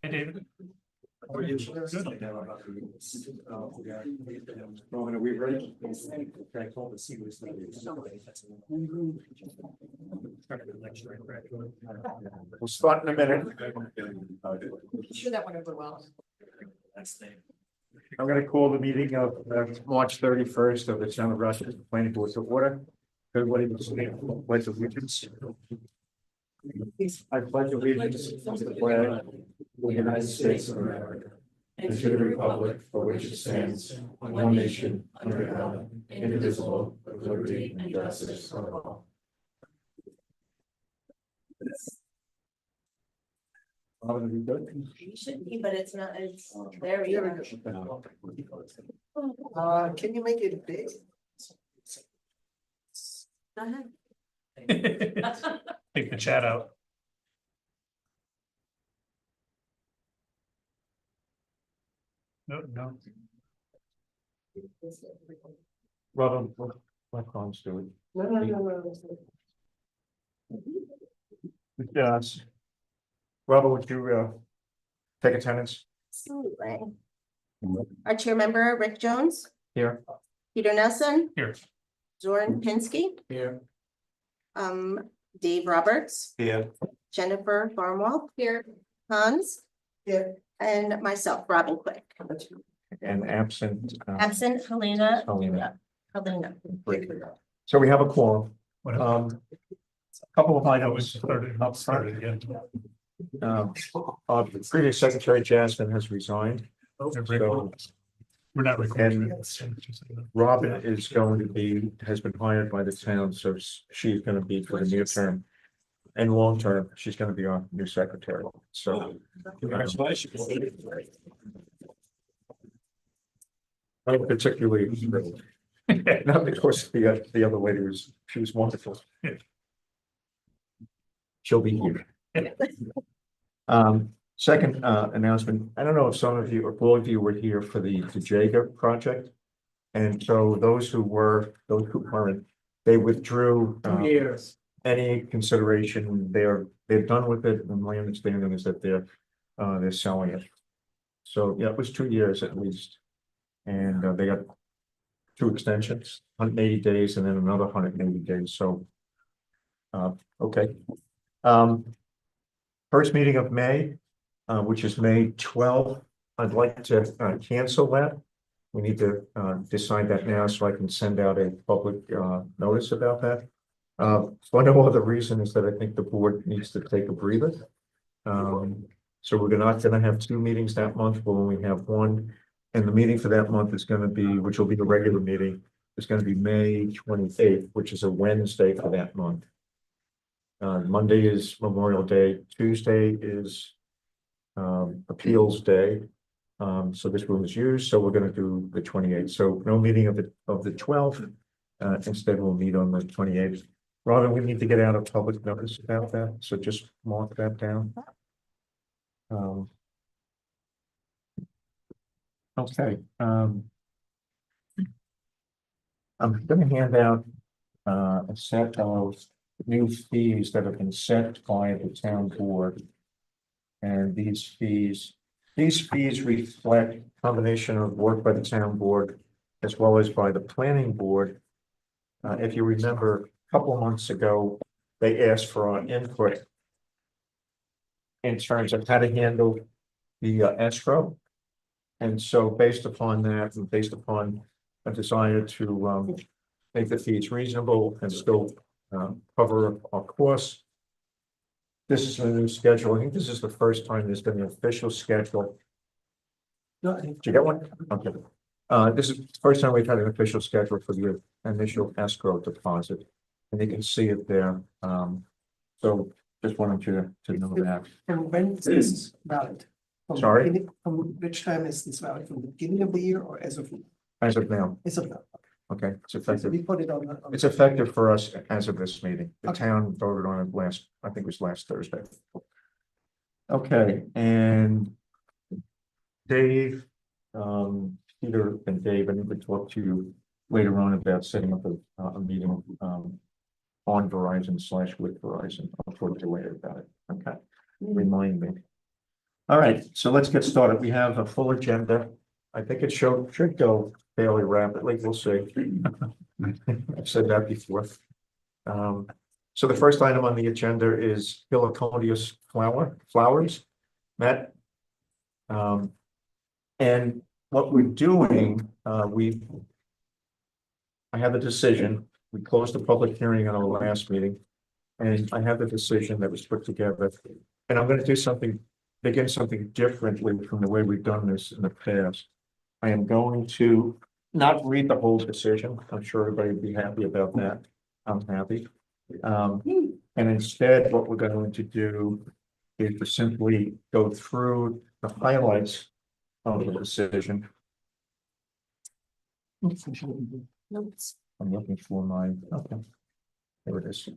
Hey, David. Roman, are we ready? We'll start in a minute. Sure that went over well. I'm going to call the meeting of March 31st of the Town of Rochester Planning Board to order. Everybody will stand for the pledge of allegiance. I pledge allegiance to the flag of the United States of America and to the republic for which it stands, one nation, under God, indivisible, with liberty and justice for all. Are we good? You should be, but it's not, it's there we are. Can you make it big? Go ahead. Take the chat out. No. Robin, let Hans do it. No. Yes. Robin, would you take attendance Absolutely. Our chair member, Rick Jones, here? Peter Nelson, Here. Zoran Pinsky, Here. Dave Roberts, Here. Jennifer Farnwell. Here. Hans. Here. And myself, Robin Quick. And absent. Absent Helena. Helena. Helena. Great. So we have a quorum. Couple of items. Started again. Our previous secretary Jasmine has resigned. So We're not recording. Robin is going to be, has been hired by the town, so she's going to be for the near term. And long term, she's going to be our new secretary. So. Congratulations. I'm particularly thrilled. Not because the other lady was, she was wonderful. She'll be here. Second announcement, I don't know if some of you or all of you were here for the Jager project. And so those who weren't, they withdrew Years. any consideration. They're done with it, and my understanding is that they're selling it. So yeah, it was 2 years at least. And they got 2 extensions, 180 days and then another 180 days. So okay. First meeting of May, which is May 12th. I'd like to cancel that. We need to decide that now so I can send out a public notice about that. For no other reason is that I think the board needs to take a breather. So we're not going to have 2 meetings that month. We'll only have 1. And the meeting for that month is going to be, which will be the regular meeting, is going to be May 28th, which is a Wednesday for that month. Monday is Memorial Day. Tuesday is Appeals Day. So this room is used. So we're going to do the 28th. So no meeting of the 12th. Instead, we'll meet on the 28th. Robin, we need to get out a public notice about that. So just mark that down. Okay. I'm going to hand out a set of new fees that have been set by the town board. And these fees reflect a combination of work by the town board as well as by the planning board. If you remember, a couple of months ago, they asked for our input in terms of how to handle the escrow. And so based upon that and based upon a desire to make the fees reasonable and still cover our costs, this is a new schedule. I think this is the first time there's been an official schedule. Did you get one? Okay. This is the first time we've had an official schedule for the initial escrow deposit. And you can see it there. So just wanted you to know that. And when is this valid? Sorry? From which time is this valid? From the beginning of the year or as of? As of now. As of now. Okay, it's So effective. we put it on. It's effective for us as of this meeting. The Okay. town voted on it I think it was last Thursday. Okay, and Dave, Peter and Dave, I need to talk to you later on about setting up a meeting on Verizon / with Verizon. I'll talk to you later about it. Okay, remind me. All right, so let's get started. We have a full agenda. I think it should go fairly rapidly. We'll see. I've said that before. So the first item on the agenda is Heliconius flowers, Matt. And what we're doing, I have a decision. We closed the public hearing on our last meeting. And I have a decision that was put together. And I'm going to do begin something differently from the way we've done this in the past. I am going to not read the whole decision. I'm sure everybody would be happy about that. I'm happy. And instead, what we're going to do is to simply go through the highlights of the decision. Notes. I'm looking for my, okay. There it is.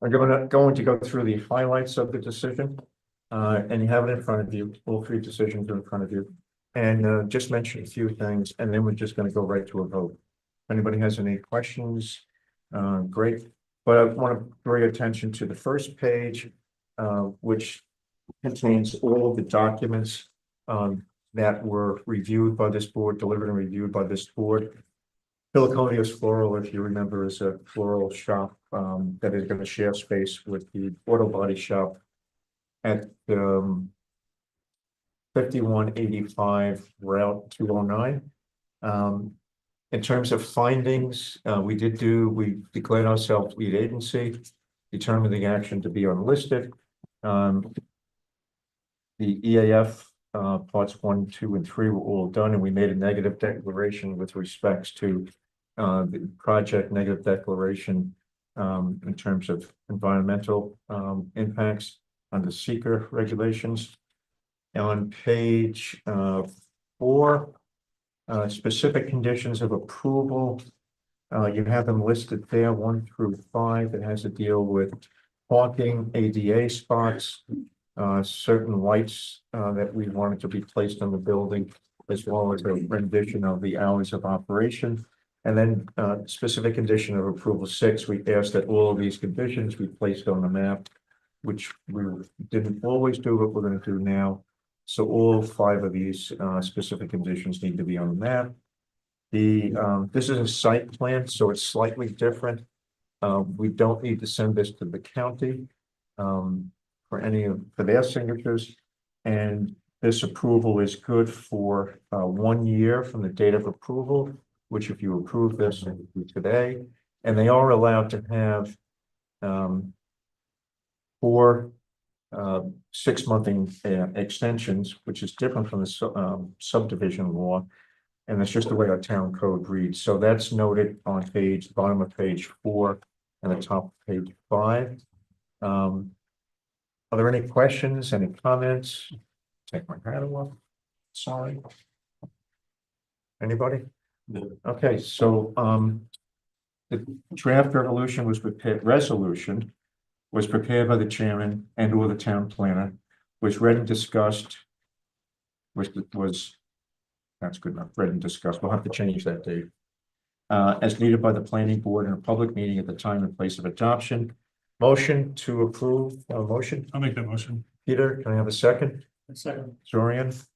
I'm going to go through the highlights of the decision. And you have it in front of you, all three decisions are in front of you. And just mention a few things, and then we're just going to go right to a vote. If anybody has any questions, great. But I want to bring attention to the first page, which contains all of the documents that were reviewed by this board, delivered and reviewed by this board. Heliconius Floral, if you remember, is a floral shop that is going to share space with the auto body shop at 5185 Route 209. In terms of findings, we declared ourselves lead agency, determined the action to be unlisted. The EAF parts 1, 2, and 3 were all done, and we made a negative declaration with respects to the project negative declaration in terms of environmental impacts under seeker regulations. On page 4, specific conditions of approval, you have them listed there 1 through 5. It has to deal with parking, ADA spots, certain lights that we wanted to be placed on the building, as well as a rendition of the hours of operation. And then specific condition of approval 6, we asked that all of these conditions be placed on the map, which we didn't always do, but we're going to do now. So all 5 of these specific conditions need to be on the map. This is a site plan, so it's slightly different. We don't need to send this to the county for their signatures. And this approval is good for 1 year from the date of approval, which if you approve this today, and they are allowed to have 4 6-month extensions, which is different from the subdivision law. And that's just the way our town code reads. So that's noted on bottom of page 4 and the top of page 5. Are there any questions, any comments? Take my hat off. Sorry. Anybody? No. Okay, so the draft resolution was prepared by the chairman and or the town planner, was read and discussed, that's good enough, read and discussed, we'll have to change that date. As needed by the planning board in a public meeting at the time and place of adoption. Motion to approve, motion. I'll make that motion. Peter, can I have a second? Second. Zorian?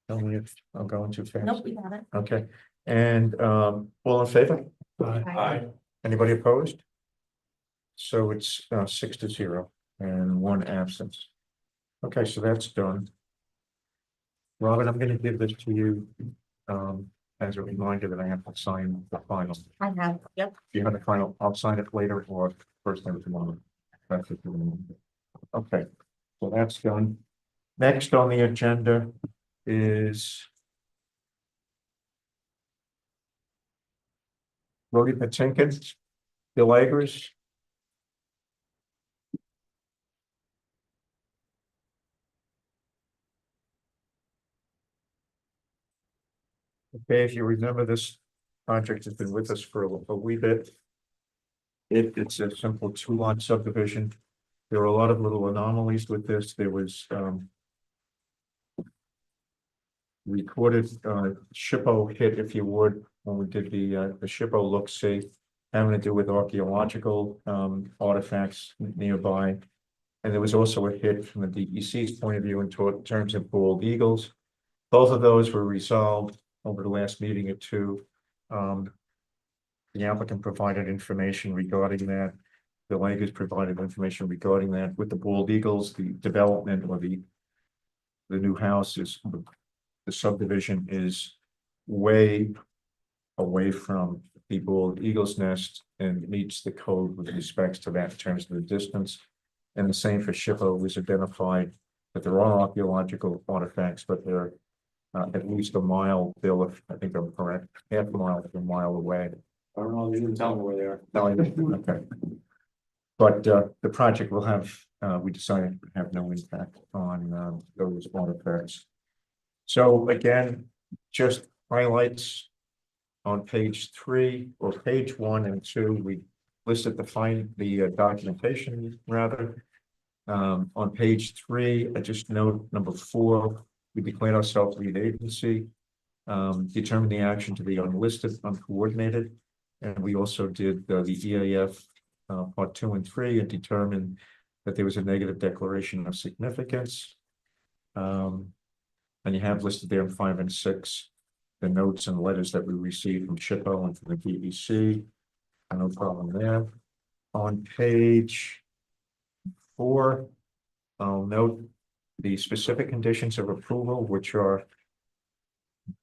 Tell me if I'm going too fast. Nope, we got it. Okay, and all in favor? Aye. Anybody opposed? So it's 6-0 and 1 absence. Okay, so that's done. Robin, I'm going to give this to you as a reminder that I have to sign the final. I have, yep. If you have the final, I'll sign it later or first thing tomorrow. That's it. Okay, so that's done. Next on the agenda is Rody Patinkin, Bill Agers. Okay, if you remember, this project has been with us for a wee bit. It's a simple 2-lot subdivision. There are a lot of little anomalies with this. There was recorded, SHPO hit, if you would, when we did the SHPO look see, having to do with archaeological, artifacts nearby. And there was also a hit from the DEC's point of view in terms of bald eagles. Both of those were resolved over the last meeting or two. The applicant provided information regarding that. The Langers provided information regarding that with the bald eagles, the development or the new house is, the subdivision is way away from the bald eagle's nest and meets the code with respects to that in terms of the distance. And the same for SHPO was identified that there are archaeological artifacts, but they're at least a mile, Bill, if I think I'm correct, half a mile to a mile away. I don't know, you didn't tell me where they are. No, okay. But the project will have, we decided to have no impact on those artifacts. So again, just highlights on page 3 or page 1 and 2, we listed the documentation rather. On page 3, I just note number 4, we declared ourselves lead agency, determined the action to be unlisted, uncoordinated, and we also did the EAF part 2 and 3 and determined that there was a negative declaration of significance. And you have listed there in 5 and 6 the notes and letters that we received from SHPO and from the DEC. No problem there. On page 4, I'll note the specific conditions of approval, which are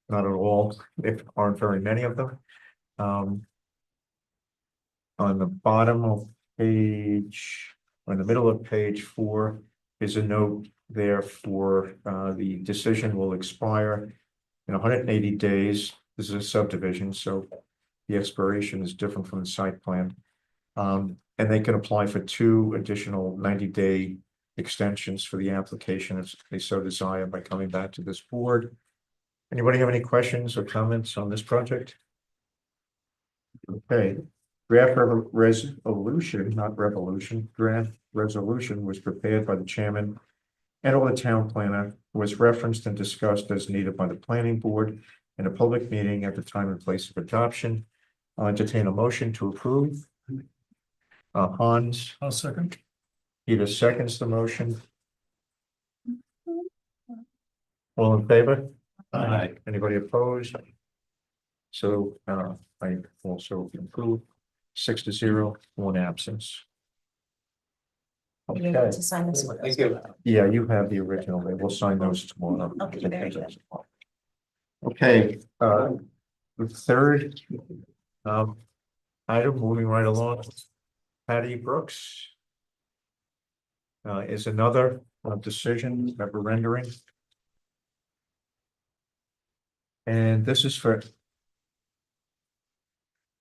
not at all, if aren't very many of them. On the bottom of page, or in the middle of page 4, is a note there for the decision will expire in 180 days. This is a subdivision, so the expiration is different from the site plan. And they can apply for 2 additional 90-day extensions for the application if they so desire by coming back to this board. Anybody have any questions or comments on this project? Okay, draft resolution, not revolution, draft resolution was prepared by the chairman and or the town planner, was referenced and discussed as needed by the planning board in a public meeting at the time and place of adoption. I'll entertain a motion to approve. Hans, I'll second. Peter seconds the motion. All in favor? Aye. Anybody opposed? So, I also approve 6-0, 1 absence. You need Okay, to sign this one. Thank you. yeah, you have the original, we'll sign those tomorrow. Okay, very good. Okay, the third, item, moving right along, Patty Brooks. Is another decision that we're rendering. And this is for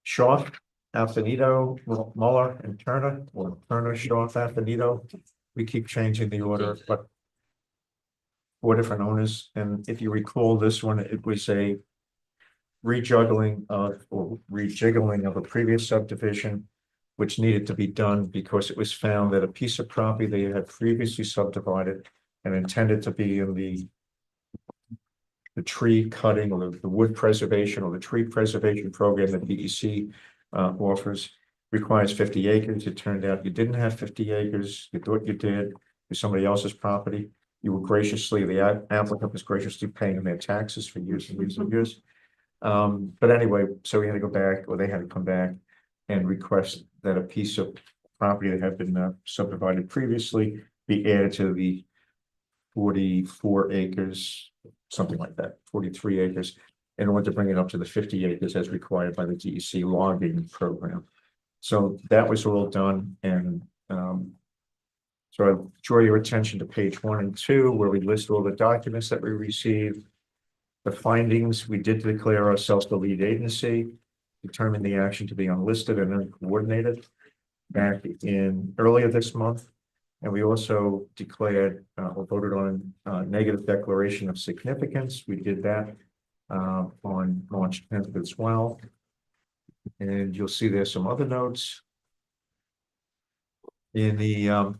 Schaaf, Affinito, Muller, and Turner, or Turner, Schaaf, Affinito. We keep changing the order, but 4 different owners, and if you recall this one, it was a rejiggling of a previous subdivision, which needed to be done because it was found that a piece of property they had previously subdivided and intended to be in the tree cutting or the wood preservation or the tree preservation program that DEC offers requires 50 acres. It turned out you didn't have 50 acres. You thought you did. It's somebody else's property. You were graciously, the applicant was graciously paying their taxes for years and years and years. But anyway, so we had to go back, or they had to come back and request that a piece of property that had been subdivided previously be added to the 44 acres, something like that, 43 acres, in order to bring it up to the 50 acres as required by the DEC logging program. So that was all done, and so I draw your attention to page 1 and 2, where we list all the documents that we received. The findings, we did declare ourselves the lead agency, determined the action to be unlisted and uncoordinated back in earlier this month. And we also declared or voted on negative declaration of significance. We did that on March 10th as well. And you'll see there's some other notes. In the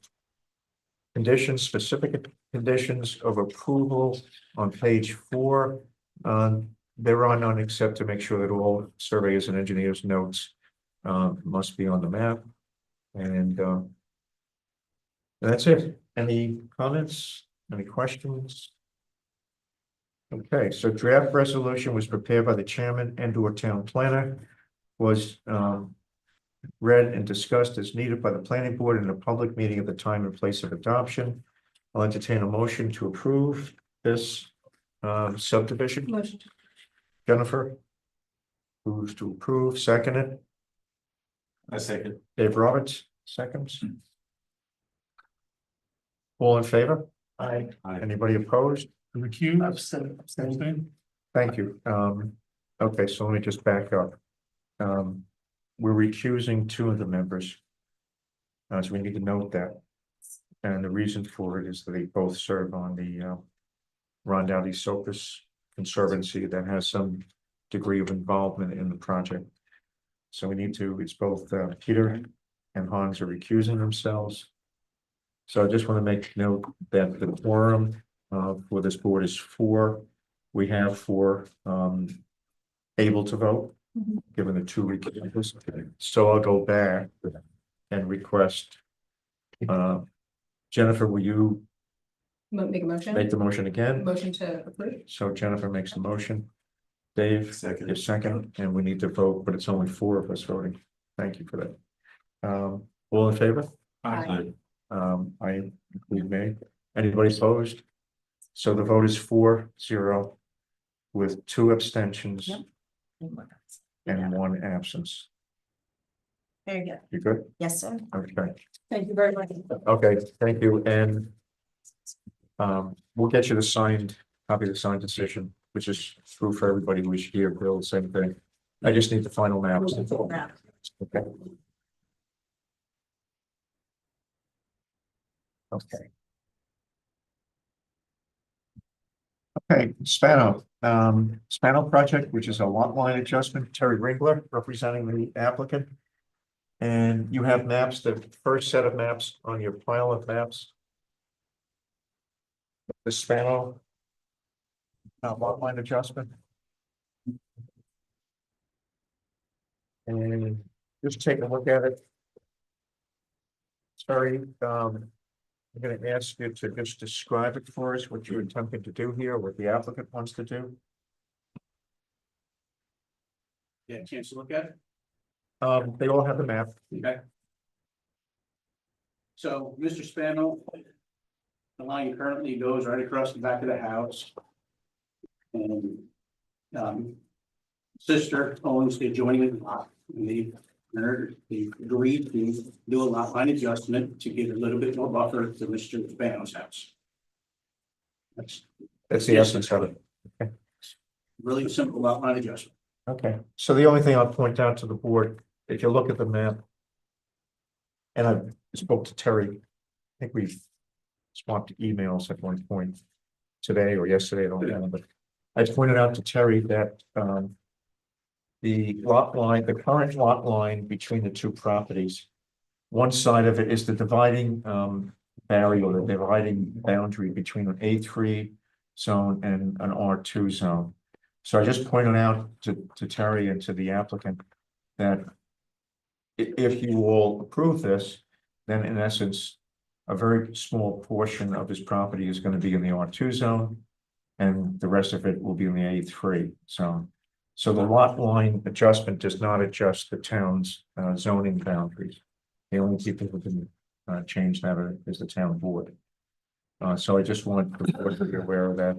conditions, specific conditions of approval on page 4. There are none except to make sure that all surveyors and engineers' notes must be on the map. And that's it. Any comments? Any questions? Okay, so draft resolution was prepared by the chairman and/or town planner, was read and discussed as needed by the planning board in a public meeting at the time and place of adoption. I'll entertain a motion to approve this subdivision. Motion. Jennifer moves to approve, second it. I second. Dave Roberts, seconds. All in favor? Aye. Anybody opposed? Recuse, Abstain. abstain. Thank you. Okay, so let me just back up. We're recusing 2 of the members. So we need to note that. And the reason for it is that they both serve on the Rondati Sopus Conservancy that has some degree of involvement in the project. So we need to, it's both Peter and Hans are recusing themselves. So I just want to make note that the quorum for this board is 4. We have 4 able to vote, given the 2 recusals. So I'll go back and request. Jennifer, will you Make a motion. make the motion again? Motion to approve. So Jennifer makes the motion. Dave, Second. your second, and we need to vote, but it's only 4 of us voting. Thank you for that. All in favor? Aye. I include me. Anybody opposed? So the vote is 4-0 with 2 abstentions Yep. and 1 absence. Very good. You good? Yes, sir. Okay, Thank you very much. okay, thank you, and we'll get you the signed, copy of the signed decision, which is true for everybody who's here, Bill, same thing. I just need the final maps. Okay. Okay. Okay, Spano, Spano project, which is a lot line adjustment, Terry Ringler representing the applicant. And you have maps, the first set of maps on your pile of maps. The Spano lot line adjustment. And just take a look at it. Sorry, I'm going to ask you to just describe it for us, what you're attempting to do here, what the applicant wants to do. Yeah, chance to look at it? They all have the map. Okay. So, Mr. Spano, the line currently goes right across the back of the house. And, sister owns the adjoining lot, and they agreed to do a lot line adjustment to get a little bit more buffer to Mr. Spano's house. That's the essence of it. Really simple lot line adjustment. Okay, so the only thing I'll point out to the board, if you look at the map. And I spoke to Terry, I think we've swapped emails at one point today or yesterday, I don't know, but I pointed out to Terry that the lot line, the current lot line between the 2 properties, one side of it is the dividing barrier, the dividing boundary between an A3 zone and an R2 zone. So I just pointed out to Terry and to the applicant that if you all approve this, then in essence, a very small portion of his property is going to be in the R2 zone, and the rest of it will be in the A3 zone. So the lot line adjustment does not adjust the town's zoning boundaries. The only people who can change that is the town board. So I just want the board to be aware of that.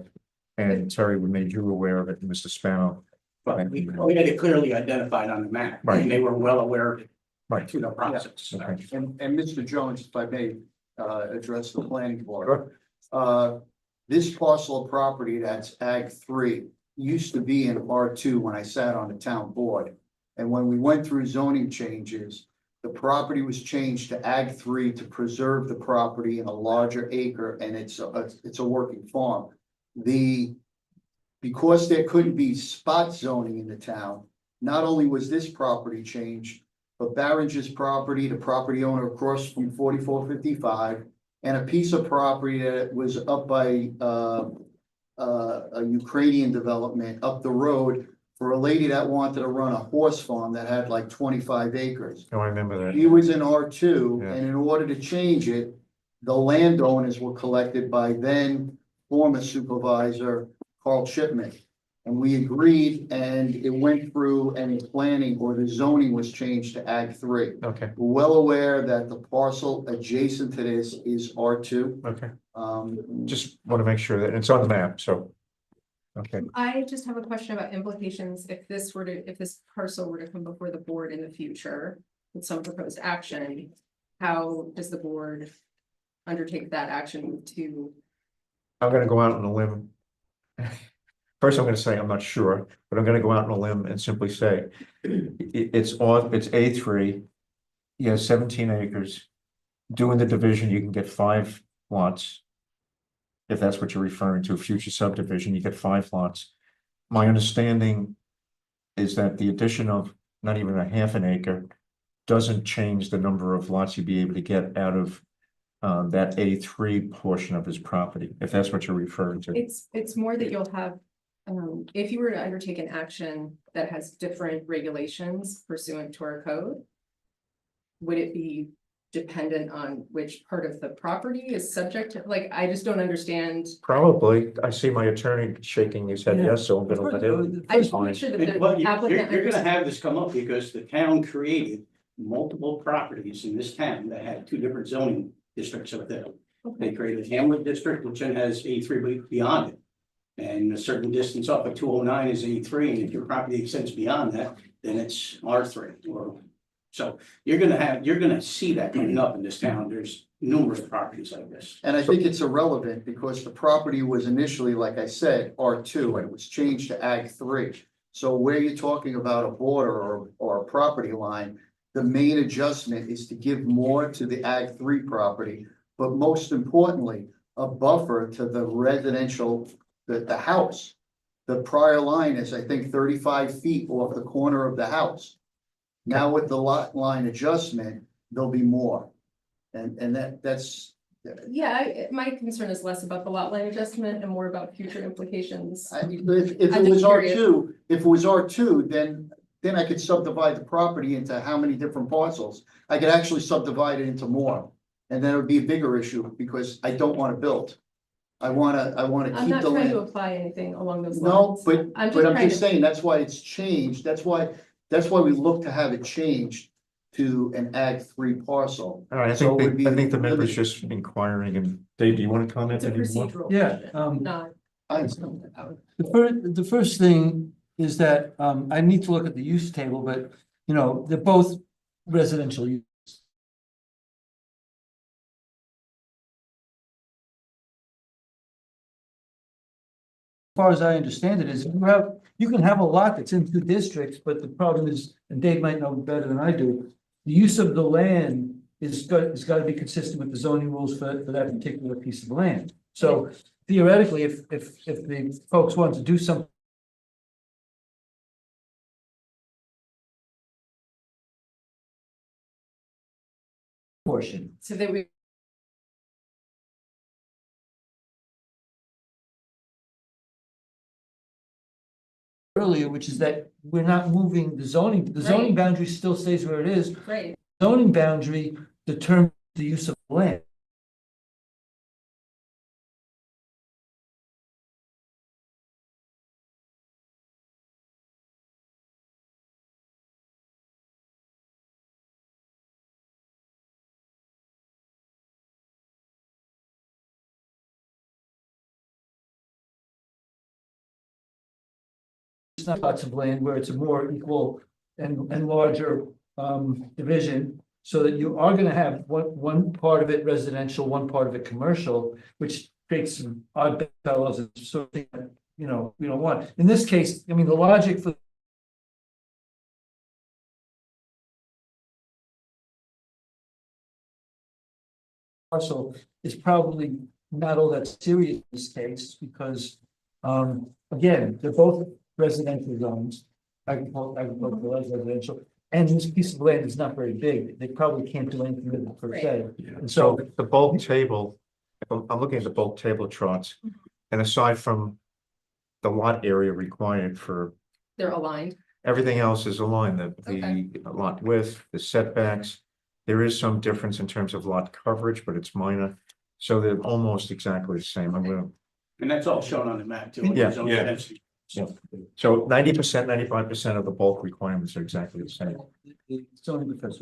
And Terry, we made you aware of it, Mr. Spano. But we had it clearly identified on the map, Right. and they were well aware of it Right. through the process. Okay. And Mr. Jones, if I may, address the planning board. Sure. This parcel of property that's Ag 3 used to be in R2 when I sat on the town board. And when we went through zoning changes, the property was changed to Ag 3 to preserve the property in a larger acre, and it's a working farm. Because there couldn't be spot zoning in the town, not only was this property changed, but Barringer's property, the property owner across from 4455, and a piece of property that was up by, a Ukrainian development up the road for a lady that wanted to run a horse farm that had like 25 acres. Oh, I remember He that. was in R2, Yeah. and in order to change it, the landowners were collected by then former supervisor Carl Shipman. And we agreed, and it went through, and the planning or the zoning was changed to Ag 3. Okay, We're well aware that the parcel adjacent to this is R2. okay. Um, Just want to make sure that it's on the map, so. Okay, I just have a question about implications if this were to, if this parcel were to come before the board in the future with some proposed action, how does the board undertake that action to? I'm gonna go out on a limb. First, I'm gonna say I'm not sure, but I'm gonna go out on a limb and simply say it's A3. He has 17 acres. Doing the division, you can get 5 lots. If that's what you're referring to, future subdivision, you get 5 lots. My understanding is that the addition of not even a half an acre doesn't change the number of lots you'd be able to get out of that A3 portion of his property, if that's what you're referring to. It's more that you'll have, if you were to undertake an action that has different regulations pursuant to our code, would it be dependent on which part of the property is subject to, like, I just don't understand. Probably, I see my attorney shaking his head Yeah. yes, so I'm gonna let him. I just want to make sure that the Well, applicant. you're gonna have this come up because the town created multiple properties in this town that had 2 different zoning districts up there. They created Hamlet District, which then has A3 beyond it. And a certain distance off of 209 is A3, and if your property extends beyond that, then it's R3 or. So you're gonna see that coming up in this town. There's numerous properties like this. And I think it's irrelevant because the property was initially, like I said, R2, and it was changed to Ag 3. So where you're talking about a border or a property line, the main adjustment is to give more to the Ag 3 property, but most importantly, a buffer to the residential, the house. The prior line is, I think, 35 feet off the corner of the house. Now with the lot line adjustment, there'll be more. And that's, Yeah, my concern is less about the lot line adjustment and more about future implications. if I'm it was just curious. R2, then I could subdivide the property into how many different parcels? I could actually subdivide it into more. And then it would be a bigger issue because I don't want to build. I wanna I'm keep not the trying to land. apply anything along those No, lines. but I'm I'm trying just to, saying, that's why it's changed. That's why we look to have it changed to an Ag 3 parcel. All right, So it would be I think the member's limited. just inquiring, and Dave, do you want to comment it's a anymore? procedural Yeah, question, not. I, the first thing is that, I need to look at the use table, but, you know, they're both residential use. As far as I understand it, is you can have a lot that's in 2 districts, but the problem is, and Dave might know better than I do. The use of the land is got to be consistent with the zoning rules for that particular piece of land. So theoretically, if the folks want to do something. Portion. So that we. Earlier, which is that we're not moving the zoning Right. boundary still stays where it is. Right, Zoning boundary determines the use of land. It's not lots of land where it's a more equal and larger division. So that you are gonna have one part of it residential, one part of it commercial, which creates some odd fellows and sort of thing that, you know, we don't want. In this case, I mean, the logic for parcel is probably not all that serious in this case, because again, they're both residential zones. Agricultural residential, And this piece of land is not very big, they probably can't do anything with it per se. And So so, the bulk table, I'm looking at the bulk table charts. And aside from the lot area required for They're aligned. everything else is aligned, Okay. the lot width, the setbacks. There is some difference in terms of lot coverage, but it's minor. So they're almost exactly the same. I'm gonna, And that's all shown on the map too. Yeah, Zoning yeah. density. so 90%, 95% of the bulk requirements are exactly the same. it's only because.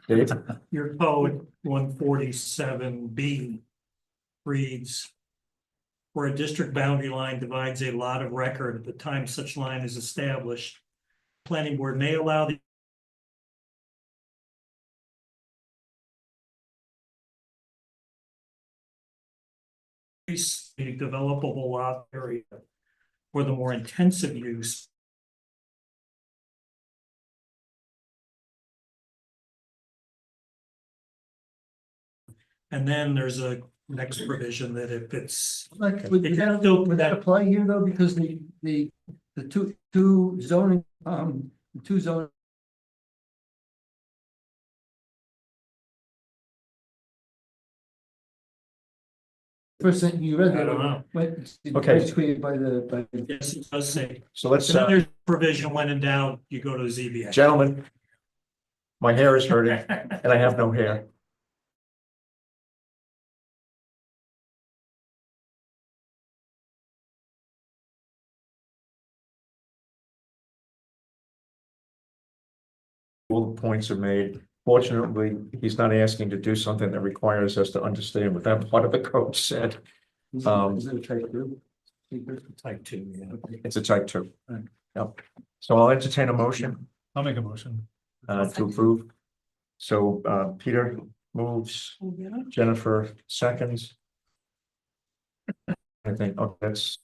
Dave? Your code 147B reads. Where a district boundary line divides a lot of record at the time such line is established. Planning board may allow the increase the developable lot area for the more intensive use. And then there's a next provision that if it's, Like, would It that, has to- would that apply here though, because the two zoning, the two zoning. First thing you read I that, don't know. Okay. it's created by the. Yes, it does say. So let's, So then there's provision when in doubt, you go to ZBA. gentlemen. My hair is hurting and I have no hair. All the points are made. Fortunately, he's not asking to do something that requires us to understand what that part of the code said. Is it a type two? Type 2, yeah. It's a type 2. Right. Yep. So I'll entertain a motion I'll make a motion. to approve. So Peter moves, Jennifer seconds. I think, oh, that's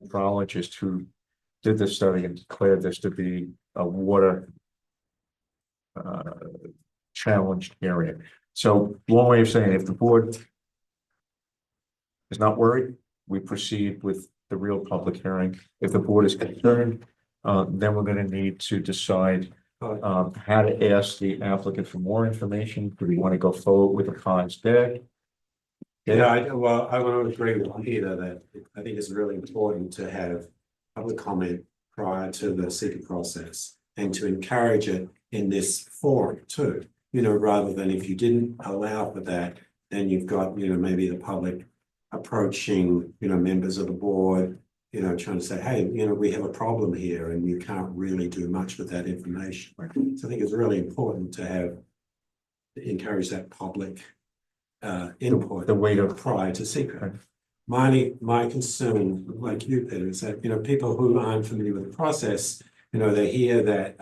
hydrologist who did the study and declared this to be a water challenged area. So long way of saying, if the board is not worried, we proceed with the real public hearing. If the board is concerned, then we're gonna need to decide how to ask the applicant for more information. Do we want to go forward with a Ponds deck? Yeah, I would agree with Peter that I think it's really important to have public comment prior to the seeker process and to encourage it in this forum too. You know, rather than if you didn't allow for that, then you've got, you know, maybe the public approaching, you know, members of the board, you know, trying to say, hey, you know, we have a problem here and you can't really do much with that information. So I think it's really important to encourage that public input The way to prior to secret. My concern, like you, Peter, is that, you know, people who aren't familiar with the process, you know, they hear that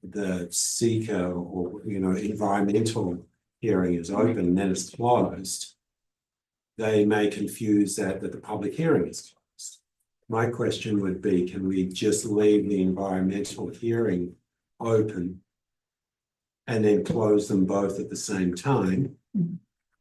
the seeker or, you know, environmental hearing is open and then it's closed. They may confuse that the public hearing is closed. My question would be, can we just leave the environmental hearing open and then close them both at the same time?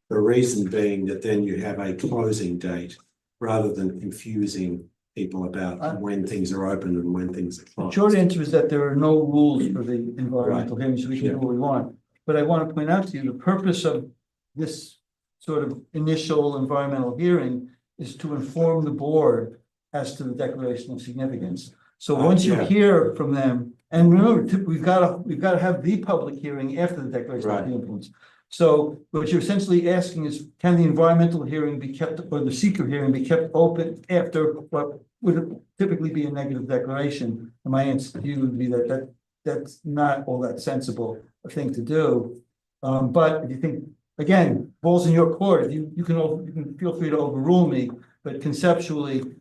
The reason being that then you have a closing date rather than confusing people about when things are open and when things are The closed. short answer is that there are no rules for the environmental hearing, so we can do what we want. But I want to point out to you, the purpose of this sort of initial environmental hearing is to inform the board as to the declaration of significance. So once you yeah. hear from them, and remember, we've got to have the public hearing after the declaration of Right. significance. So what you're essentially asking is, can the environmental hearing be kept, or the seeker hearing be kept open after what would typically be a negative declaration? And my answer to you would be that that's not all that sensible a thing to do. But if you think, again, ball's in your court, you can feel free to overrule me, but conceptually,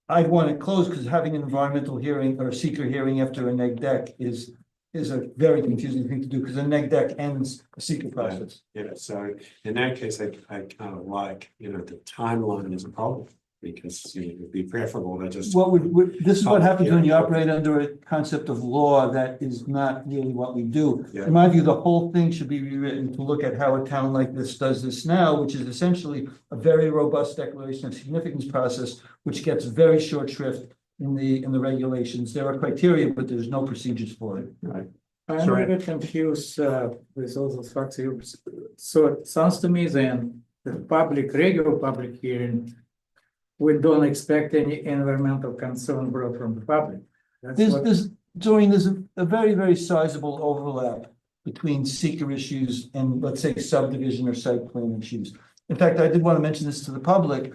I'd want it closed because having an environmental hearing or a seeker hearing after a neg deck is a very confusing thing to do because a neg deck ends a seeker process. Yeah, so in that case, I kind of like, you know, the timeline is a problem because, you know, it'd be preferable to just. This is what happens when you Yeah. operate under a concept of law that is not really what we do. Yeah. In my view, the whole thing should be rewritten to look at how a town like this does this now, which is essentially a very robust declaration of significance process, which gets very short shrift in the regulations. There are criteria, but there's no procedures for it. I'm Sorry. a bit confused with all those facts. So it sounds to me then, the regular public hearing, we don't expect any environmental concern brought from the public. That's what- There's a very, very sizable overlap between seeker issues and, let's say, subdivision or site plan issues. In fact, I did want to mention this to the public.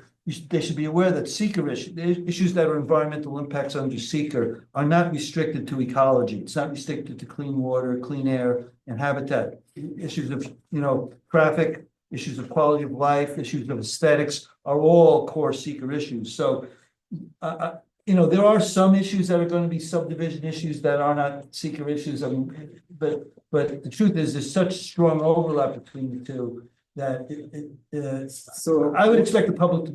They should be aware that seeker issues that are environmental impacts under seeker are not restricted to ecology. It's not restricted to clean water, clean air, and habitat. Issues of, you know, traffic, issues of quality of life, issues of aesthetics are all core seeker issues. So, you know, there are some issues that are going to be subdivision issues that are not seeker issues. I mean, but the truth is, there's such strong overlap between the two that So I would expect the public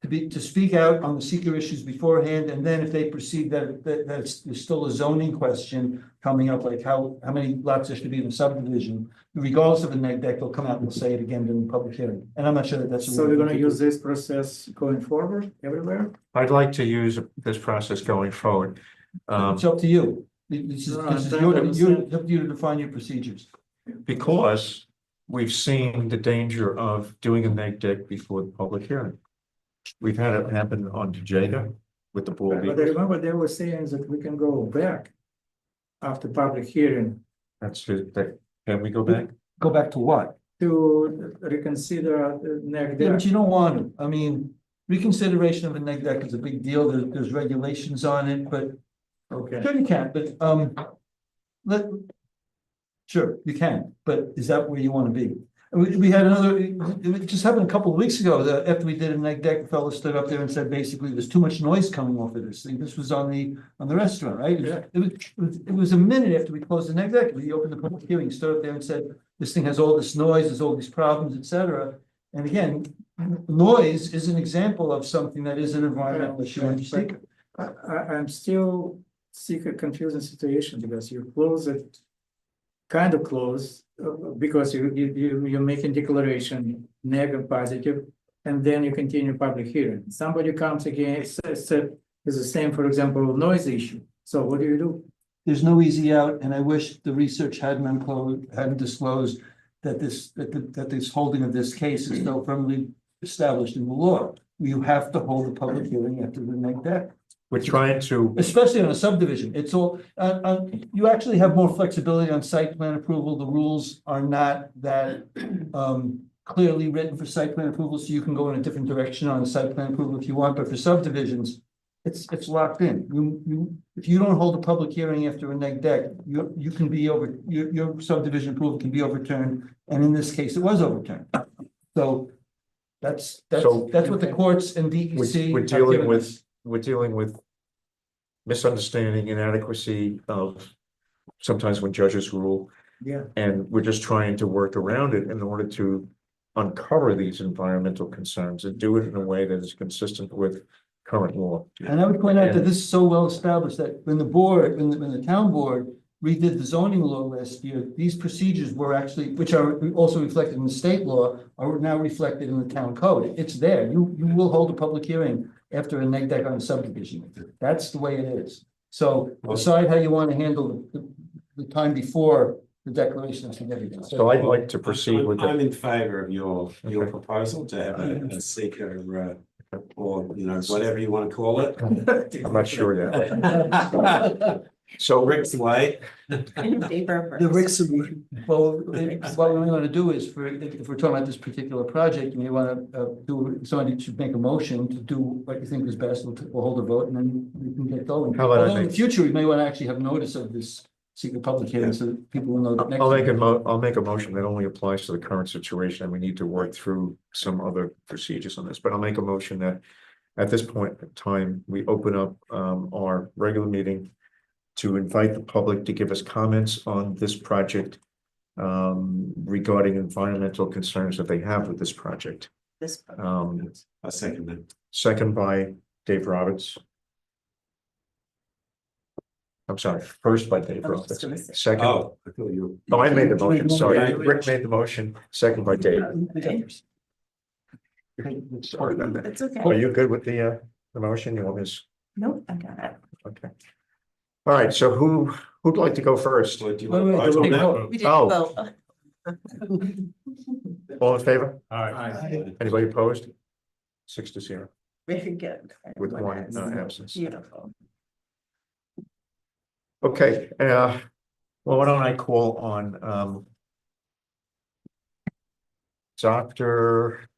to speak out on the seeker issues beforehand, and then if they perceive that there's still a zoning question coming up, like how many lots there should be in a subdivision, regardless of the neg deck, they'll come out and say it again during the public hearing. And I'm not sure that that's. So we're gonna use this process going forward everywhere? I'd like to use this process going forward. It's up to you. This is No, this is I'm your, trying to understand. up to you to define your procedures. Because we've seen the danger of doing a neg deck before the public hearing. We've had it happen on Tejada with the bull But I beaters. remember they were saying that we can go back after public hearing That's it. Can we go back? Go back to what? to reconsider the neg Yeah, deck. but you don't want to. I mean, reconsideration of a neg deck is a big deal. There's regulations on it, but Okay. sure you can, but sure, you can, but is that where you want to be? And we had another, it just happened a couple of weeks ago, that after we did a neg deck, the fellow stood up there and said, basically, there's too much noise coming off of this thing. This was on the restaurant, right? Yeah. It was a minute after we closed the neg deck, we opened the public hearing, stood up there and said, this thing has all this noise, there's all these problems, et cetera. And again, noise is an example of something that is an environmental issue under seeker. I'm still seek a confusing situation because you close it. Kind of close, because you're making declaration, negative, positive, and then you continue public hearing. Somebody comes again, says is the same, for example, noise issue. So what do? There's no easy out, and I wish the research hadn't disclosed that this holding of this case is so firmly established in the law. You have to hold a public hearing after the next deck. We're trying to, Especially on a subdivision, it's all, you actually have more flexibility on site plan approval, the rules are not that. Clearly written for site plan approval, so you can go in a different direction on the site plan approval if you want, but for subdivisions. It's locked in, if you don't hold a public hearing after a neg deck, you can be your subdivision approval can be overturned, and in this case, it was overturned. So. That's what the courts and DEC. we're dealing with misunderstanding, inadequacy of sometimes when judges rule. Yeah. And we're just trying to work around it in order to uncover these environmental concerns and do it in a way that is consistent with current law. And I would point out that this is so well established that when the town board redid the zoning law last year, these procedures were actually, which are also reflected in the state law, are now reflected in the town code. It's there. You will hold a public hearing after a neg deck on a subdivision. That's the way it is. So decide how you want to handle the time before the declaration of significance. So I'd like to proceed with I'm it. in favor of your proposal to have a seeker, or, whatever you want to call it. I'm not sure yet. So Rick's way. The Rick's, well, what we want to do is if we're talking about this particular project, you may want to somebody should make a motion to do what you think is best. We'll hold a vote and then we can get going. How about I Although in make- the future, we may want to actually have notice of this secret public hearing so that people will know that next. I'll make a motion that only applies to the current situation, and we need to work through some other procedures on this, but I'll make a motion that at this point in time, we open up our regular meeting to invite the public to give us comments on this project regarding environmental concerns that they have with this project. I second that. Second by Dave Roberts. I'm sorry, first by Dave Roberts, second. Oh, I thought you. Oh, I made the motion, sorry. Yeah. Rick made the motion, second by Dave. It's okay. Are you good with the motion? You want this? Nope, I got it. Okay. All right, so who'd like to go first? Well, do you Wait, want to wait, vote on take that? vote. We did Oh. vote. All in favor? Aye. Anybody opposed? 6-0 Very good. with one absence. Beautiful. Okay, well, why don't I call on Dr.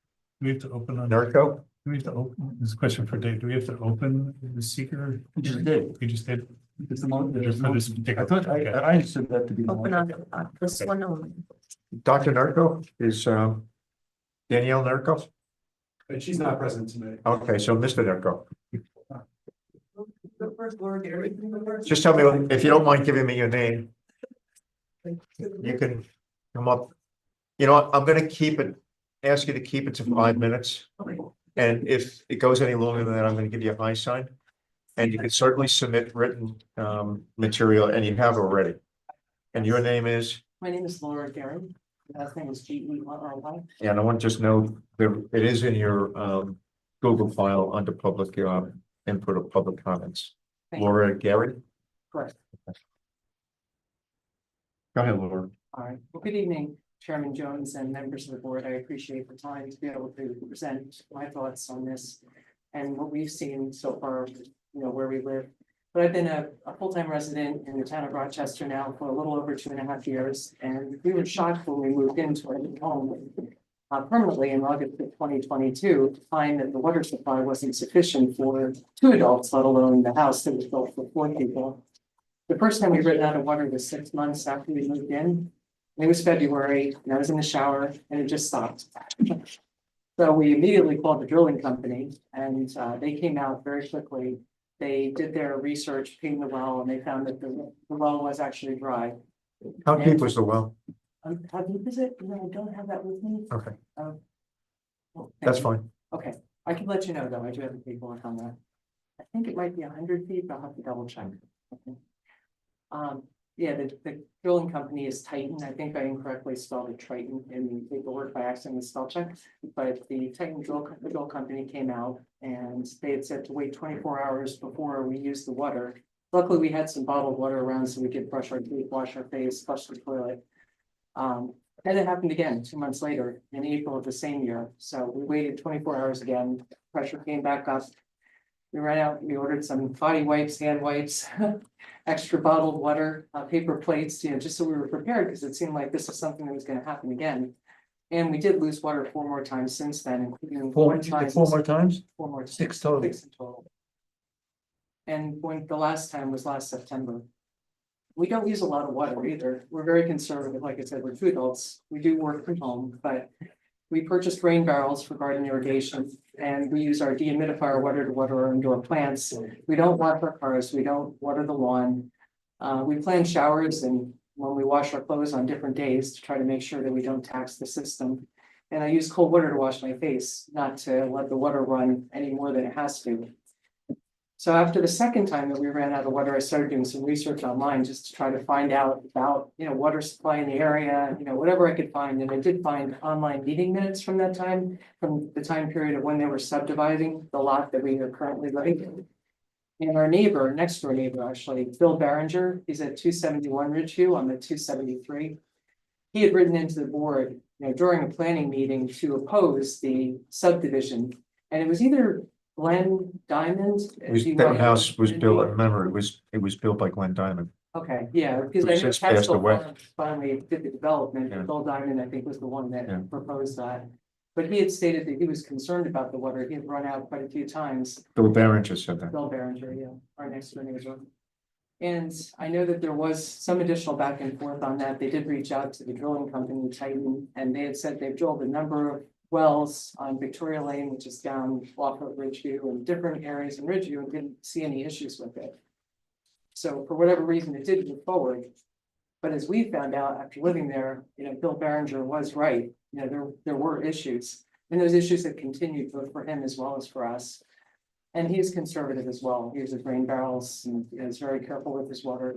We have to open on, Nurko? we have to open, this is a question for Dave, do we have to open the seeker? We just did. We just did. It's the mo- Just for this particular- I thought, okay. I understood that to be. the Open motion. on this one only. Dr. Nurko is Danielle Nurko? But she's not present tonight. Okay, so Mr. Nurko, just tell me if you don't mind giving me your name. You can come up. You know what, I'm gonna ask you to keep it to 5 minutes. And if it goes any longer than that, I'm gonna give you a high sign. And you can certainly submit written material, and you have already. And your name is, My name is Laura Gary. Last name is Gerry. and I want to just know that it is in your Google file under public input of public comments. Thank you. Laura Gary? Correct. Go ahead, Laura. All right. Well, good evening, Chairman Jones and members of the board. I appreciate the time to be able to present my thoughts on this and what we've seen so far, where we live. But I've been a full-time resident in the town of Rochester now for a little over 2.5 years, and we were shocked when we moved into our new home permanently in August of 2022 to find that the water supply wasn't sufficient for 2 adults, let alone the house that was built for 4 people. The first time we ran out of water was 6 months after we moved in. It was February, and I was in the shower, and it just stopped. So we immediately called the drilling company, and they came out very quickly. They did their research, pinged the well, and they found that the well was actually dry. How deep was the well? How deep is it? No, I don't have that with me. Okay. That's fine. Okay, I can let you know though, I do have the paperwork on that. I think it might be 100 feet, but I'll have to double check. Okay. Yeah, the drilling company is Titan. I think I incorrectly spelled it Triton in the paperwork by accident spell check. But the Titan drill company came out and they had said to wait 24 hours before we use the water. Luckily, we had some bottled water around so we could brush our teeth, wash our face, flush the toilet. Then it happened again 2 months later in April of the same year. So we waited 24 hours again, pressure came back up. We ran out, we ordered some body wipes, hand wipes, extra bottled water, paper plates, just so we were prepared because it seemed like this was something that was going to happen again. And we did lose water 4 more times since then, including Four one time. more times? 4 more. 6 total. 6 in total. And when the last time was last September. We don't use a lot of water either. We're very conservative. Like I said, we're 2 adults. We do work from home, but we purchased rain barrels for garden irrigation and we use our dehumidifier water to water our indoor plants. We don't water our cars. We don't water the lawn. We plan showers and when we wash our clothes on different days to try to make sure that we don't tax the system. And I use cold water to wash my face, not to let the water run any more than it has to. So after the second time that we ran out of water, I started doing some research online just to try to find out about, water supply in the area, whatever I could find. And I did find online meeting minutes from that time, from the time period of when they were subdividing the lot that we are currently living in. And our neighbor, next door neighbor, actually, Bill Barringer, he's at 271 Ridgeview on the 273. He had written into the board, during a planning meeting to oppose the subdivision. And it was either Glenn Diamond. That house was built, I remember, it was built by Glenn Diamond. Okay, yeah, because Who I know since passed Catskill away. Farms finally did the development, Yeah. Bill Diamond, I think, was the one Yeah. that proposed that. But he had stated that he was concerned about the water, he had run out quite a few times, Bill Barringer said that. Bill Barringer, yeah, our next door neighbor. And I know that there was some additional back and forth on that, they did reach out to the drilling company Titan, and they had said they've drilled a number of wells on Victoria Lane, which is down off of Ridgeview and different areas in Ridgeview and didn't see any issues with it. So for whatever reason, it did move forward. But as we found out after living there, Bill Barringer was right. There were issues and those issues have continued both for him as well as for us. And he's conservative as well. He uses rain barrels and is very careful with his water.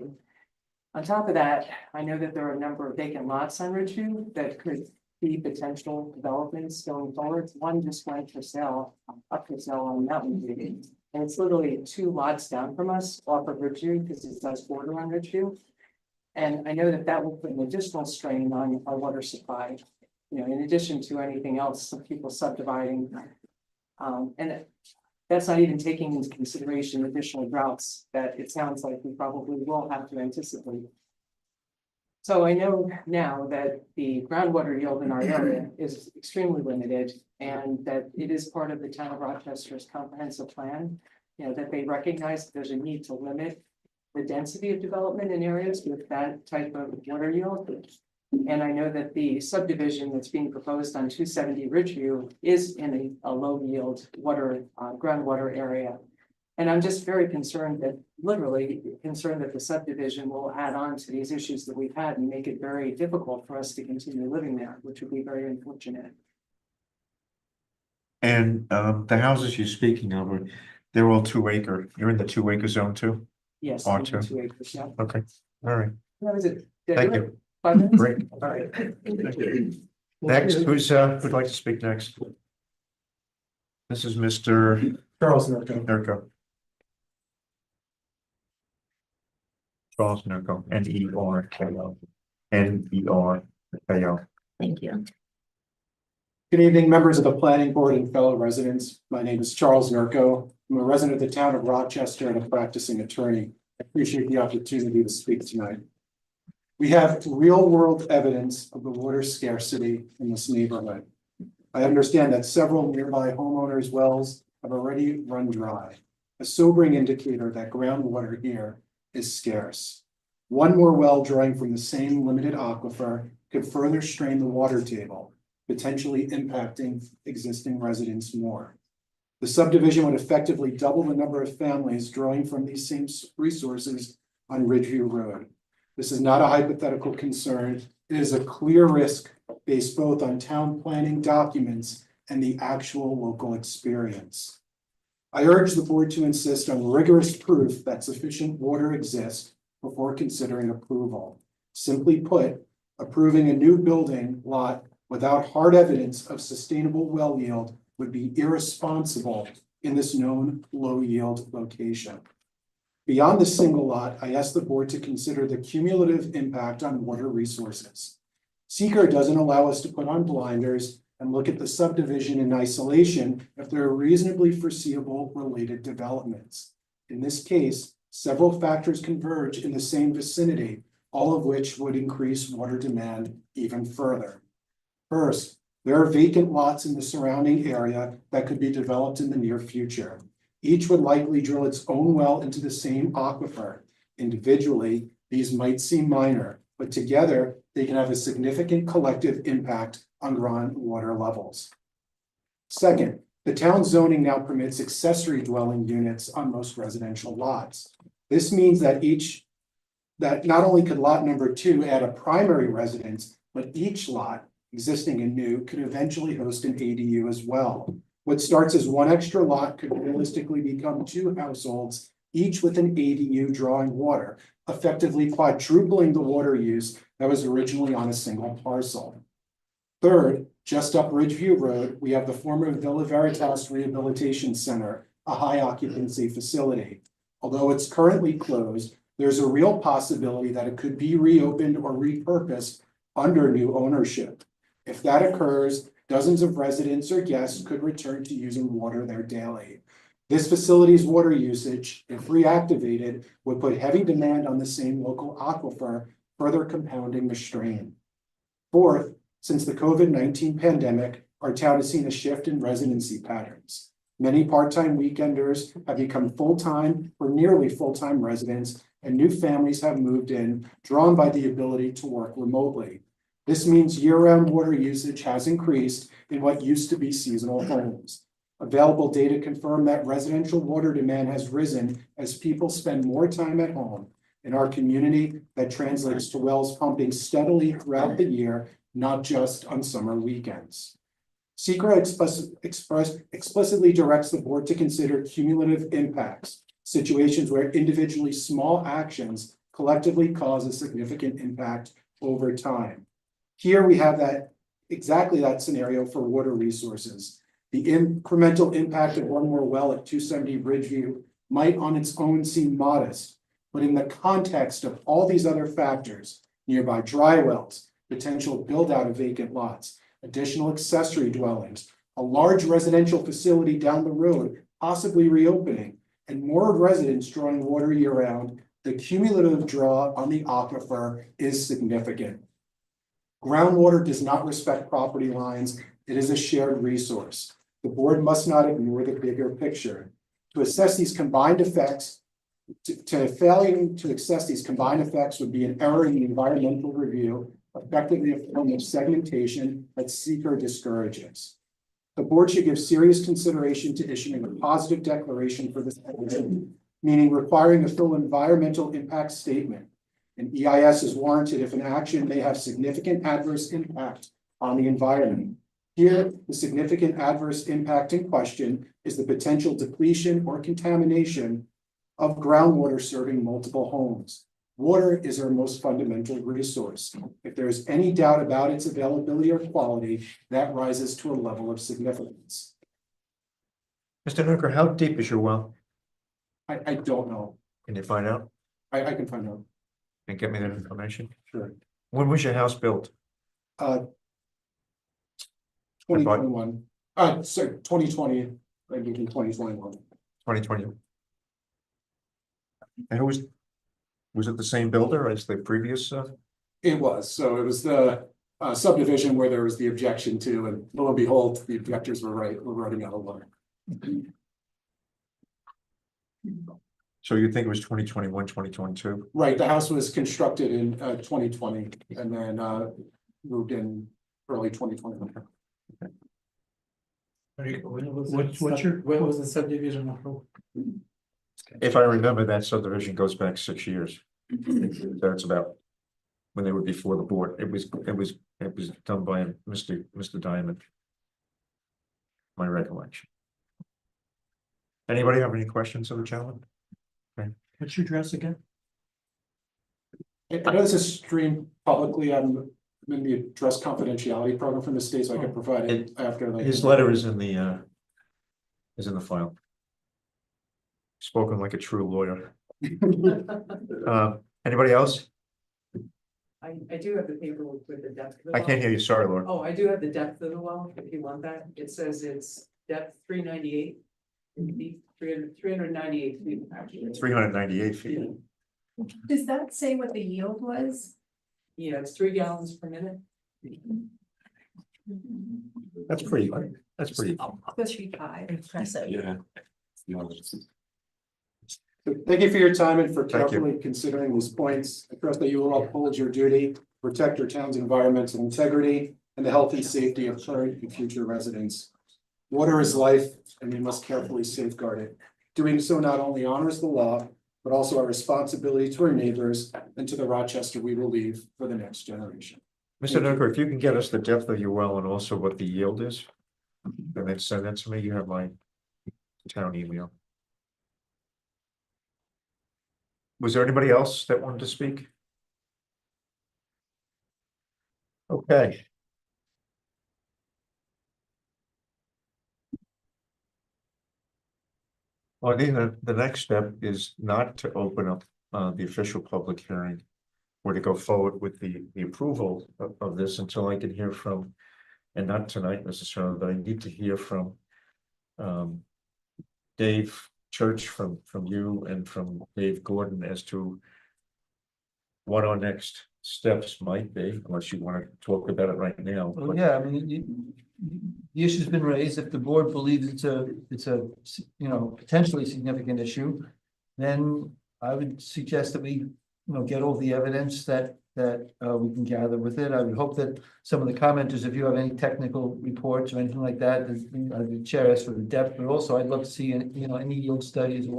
On top of that, I know that there are a number of vacant lots on Ridgeview that could be potential developments going forward. One just went for sale, up for sale on Mountain View. And it's literally 2 lots down from us off of Ridgeview because it does border on Ridgeview. And I know that that will put an additional strain on our water supply, in addition to anything else, some people subdividing. And that's not even taking into consideration additional droughts that it sounds like we probably will have to anticipate. So I know now that the groundwater yield in our area is extremely limited and that it is part of the town of Rochester's comprehensive plan. That they recognize that there's a need to limit the density of development in areas with that type of water yield. And I know that the subdivision that's being proposed on 270 Ridgeview is in a low yield water, groundwater area. And I'm just very concerned that, literally concerned that the subdivision will add on to these issues that we've had and make it very difficult for us to continue living there, which would be very unfortunate. And the houses you're speaking of, they're all 2 acre, you're in the 2 acre zone too? Yes. R2. 2 acres, yeah. Okay, all right, That was it. Did I thank do it? you. 5 minutes? Great. All right. Next, who'd like to speak next? This is Mr. Charles Nurko. Nurko. Charles Nurko, Nerko, Nerko. Thank you. Good evening, members of the planning board and fellow residents. My name is Charles Nurko. I'm a resident of the town of Rochester and a practicing attorney. I appreciate the opportunity to speak tonight. We have real world evidence of the water scarcity in this neighborhood. I understand that several nearby homeowners' wells have already run dry, a sobering indicator that groundwater here is scarce. One more well drawing from the same limited aquifer could further strain the water table, potentially impacting existing residents more. The subdivision would effectively double the number of families drawing from these same resources on Ridgeview Road. This is not a hypothetical concern. It is a clear risk based both on town planning documents and the actual local experience. I urge the board to insist on rigorous proof that sufficient water exists before considering approval. Simply put, approving a new building lot without hard evidence of sustainable well yield would be irresponsible in this known low yield location. Beyond the single lot, I ask the board to consider the cumulative impact on water resources. Seeker doesn't allow us to put on blinders and look at the subdivision in isolation if there are reasonably foreseeable related developments. In this case, several factors converge in the same vicinity, all of which would increase water demand even further. First, there are vacant lots in the surrounding area that could be developed in the near future. Each would likely drill its own well into the same aquifer. Individually, these might seem minor, but together they can have a significant collective impact on groundwater levels. Second, the town zoning now permits accessory dwelling units on most residential lots. This means that not only could lot number 2 add a primary residence, but each lot, existing and new, could eventually host an ADU as well. What starts as one extra lot could realistically become 2 households, each with an ADU drawing water, effectively quadrupling the water use that was originally on a single parcel. Third, just up Ridgeview Road, we have the former Villa Veritas Rehabilitation Center, a high occupancy facility. Although it's currently closed, there's a real possibility that it could be reopened or repurposed under new ownership. If that occurs, dozens of residents or guests could return to using water there daily. This facility's water usage, if reactivated, would put heavy demand on the same local aquifer, further compounding the strain. Fourth, since the COVID-19 pandemic, our town has seen a shift in residency patterns. Many part-time weekenders have become full-time or nearly full-time residents, and new families have moved in, drawn by the ability to work remotely. This means year-round water usage has increased in what used to be seasonal homes. Available data confirm that residential water demand has risen as people spend more time at home. In our community, that translates to wells pumping steadily throughout the year, not just on summer weekends. Seeker explicitly directs the board to consider cumulative impacts, situations where individually small actions collectively cause a significant impact over time. Here we have exactly that scenario for water resources. The incremental impact of one more well at 270 Ridgeview might on its own seem modest, but in the context of all these other factors, nearby dry wells, potential build out of vacant lots, additional accessory dwellings, a large residential facility down the road, possibly reopening, and more residents drawing water year round, the cumulative draw on the aquifer is significant. Groundwater does not respect property lines. It is a shared resource. The board must not ignore the bigger picture. To assess these combined effects, failing to assess these combined effects would be an error in the environmental review, effectively a form of segmentation that Seeker discourages. The board should give serious consideration to issuing a positive declaration for this action, meaning requiring a full environmental impact statement. An EIS is warranted if an action may have significant adverse impact on the environment. Here, the significant adverse impact in question is the potential depletion or contamination of groundwater serving multiple homes. Water is our most fundamental resource. If there is any doubt about its availability or quality, that rises to a level of significance. Mr. Hooker, how deep is your well? I don't know. Can you find out I can find out. and get me that information? Sure. When was your house built? 2021. Sorry, 2020. I think in 2021. 2020. And who was it the same builder as the previous? It was. So it was the subdivision where there was the objection to, and lo and behold, the objectors were right. We're running out of water. So you think it was 2021, 2022? Right. The house was constructed in 2020 and then moved in early 2021. When was the subdivision approved? If I remember, that subdivision goes back 6 years. That's about when they were before the board. It was done by Mr. Diamond. my recollection. Anybody have any questions of the gentleman? What's your address again? I know this is streamed publicly. I'm in the address confidentiality program from the state, so I can provide it after. His letter is in the file. Spoken like a true lawyer. Anybody else? I do have the paperwork with the depth. of the I well. can't hear you, sorry, Laura. Oh, I do have the depth of the well, if you want that. It says it's depth 398. 398 feet, actually. 398 feet. Does that say what the yield was? Yeah, it's 3 gallons per minute. That's pretty, that's pretty. Supposed to be 5. Impressive. Yeah. So thank you for your time and for Thank you. carefully considering these points. I trust that you will uphold your duty, protect your town's environmental integrity, and the health and safety of current and future residents. Water is life, and we must carefully safeguard it. Doing so not only honors the law, but also our responsibility to our neighbors and to the Rochester we will leave for the next generation. Mr. Nooker, if you can get us the depth of your well and also what the yield is, and then send that to me, you have my town email. Was there anybody else that wanted to speak? Okay. Well, I think the next step is not to open up the official public hearing. Or to go forward with the approval of this until I can hear from, and not tonight necessarily, but I need to hear from. Dave Church from you and from Dave Gordon as to. What our next steps might be, unless you want to talk about it right now. Well, yeah, I mean, the issue's been raised. If the board believes it's a, you know, potentially significant issue, then I would suggest that we, you know, get all the evidence that we can gather with it. I would hope that some of the commenters, if you have any technical reports or anything like that, the chair asks for the depth, but also I'd love to see, you know, any yield studies or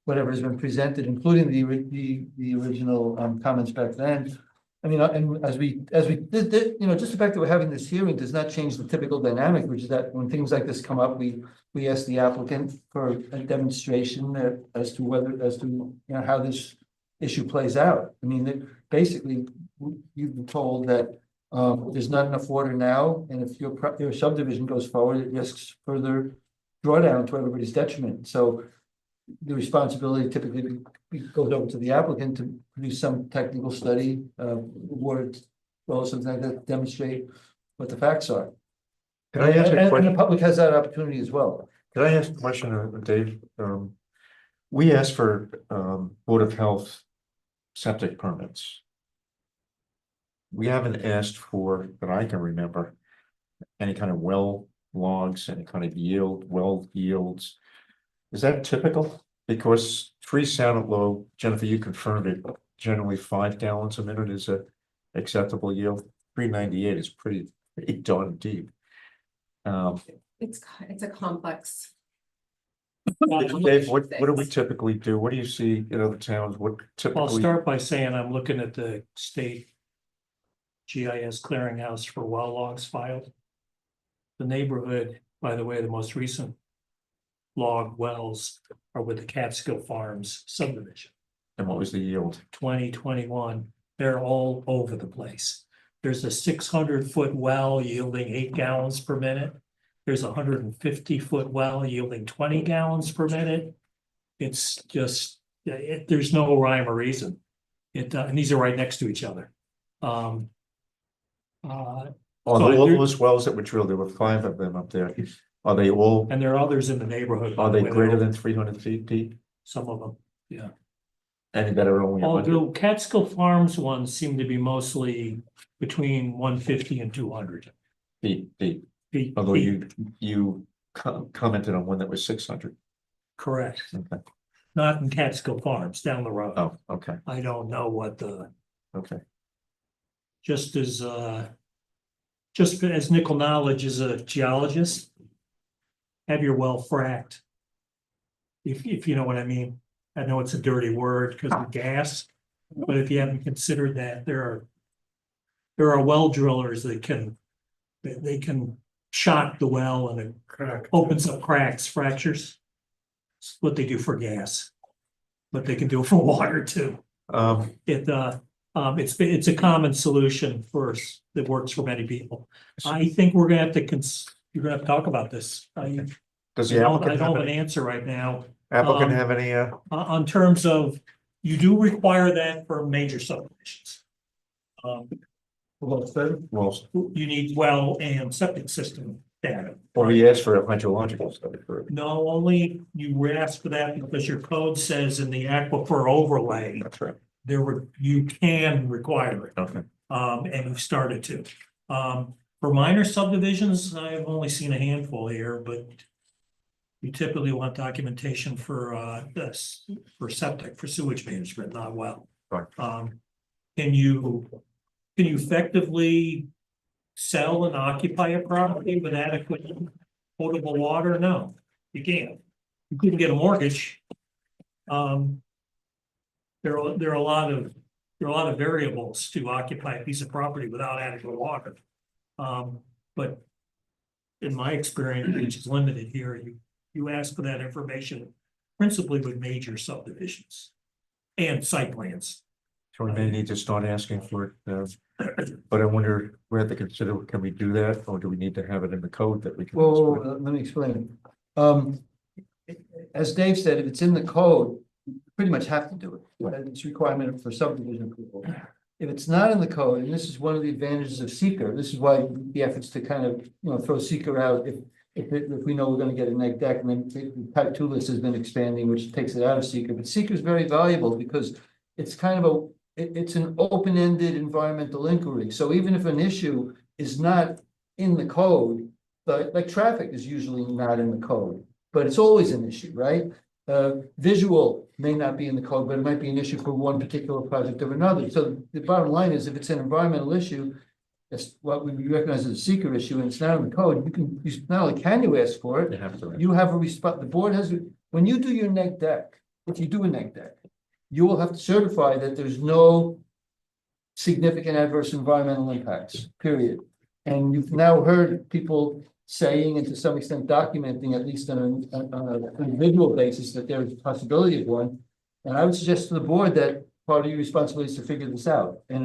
whatever has been presented, including the original comments back then. I mean, and as we did, you know, just the fact that we're having this hearing does not change the typical dynamic, which is that when things like this come up, we ask the applicant for a demonstration as to you know, how this issue plays out. I mean, basically, you've been told that there's not enough water now, and if your subdivision goes forward, it risks further drawdown to everybody's detriment. So the responsibility typically goes over to the applicant to produce some technical study, word, or something like that, to demonstrate what the facts are. Can I ask a And question? the public has that opportunity as well. Can I ask a question, Dave? We asked for Board of Health septic permits. We haven't asked for, that I can remember, any kind of well logs, any kind of well yields. Is that typical? Because trees sounded low. Jennifer, you confirmed it. Generally 5 gallons a minute is a acceptable yield. 398 is pretty darn deep. It's a complex. Dave, what do we typically do? What do you see in other towns? What I'll typically? start by saying I'm looking at the state GIS clearinghouse for well logs filed. The neighborhood, by the way, the most recent log wells are with the Catskill Farms subdivision. And what was the yield? 2021, they're all over the place. There's a 600-foot well yielding 8 gallons per minute. There's a 150-foot well yielding 20 gallons per minute. It's just, there's no rhyme or reason. And these are right next to each other. On So all there- those wells that were drilled, there were 5 of them up there. Are they all, And there are others in the neighborhood. by are the they way, greater they're- than 300 feet deep? Some of them, yeah. Any that are only 100 Although Catskill Farms ones seem to be mostly between 150 and 200 feet deep? feet. Although you commented on one that was 600. Correct, Okay. not in Catskill Farms, down the road. Oh, okay, I don't know what okay. just as Nickel Knowledge is a geologist, have your well fracked. If you know what I mean. I know it's a dirty word because of gas, but if you haven't considered that, there are well drillers that can shock the well and it Correct. opens up cracks, fractures. It's what they do for gas, but they can do it for water too. It's a common solution that works for many people. I think we're gonna have to you're gonna have to talk about this. I Does don't have an answer right now. applicant have any, On terms of, you do require that for major subdivisions. well, You need well and septic system data. or he asked for a hydrological study for. No, only you ask for that because your code says in the aquifer overlay, That's right. you can require it. Okay. And you've started to. For minor subdivisions, I've only seen a handful here, but you typically want documentation for septic, for sewage management, not well. Right. Can you effectively sell and occupy a property with adequate potable water? No, you can't. You couldn't get a mortgage. There are a lot of variables to occupy a piece of property without adequate water. But in my experience, which is limited here, you ask for that information principally with major subdivisions and site plans. So we may need to start asking for it, but I wonder, we have to consider, can we do that, or do we need to have it in the code that we can? Well, let me explain. As Dave said, if it's in the code, you pretty much have to do it. It's a requirement for subdivision approval. If it's not in the code, and this is one of the advantages of seeker, this is why the efforts to kind of, throw seeker out if we know we're gonna get a neg deck, and then the type 2 list has been expanding, which takes it out of seeker, but seeker is very valuable because it's kind of it's an open-ended environmental inquiry. So even if an issue is not in the code, like traffic is usually not in the code, but it's always an issue, right? Visual may not be in the code, but it might be an issue for one particular project or another. So the bottom line is, if it's an environmental issue, that's what we recognize as a seeker issue, and it's not in the code, you not only can you ask for it, You have to. you have a response. The board has, when you do your neg deck, if you do a neg deck, you will have to certify that there's no significant adverse environmental impacts, period. And you've now heard people saying, and to some extent documenting, at least on an individual basis, that there is a possibility of one. And I would suggest to the board that part of your responsibility is to figure this out. And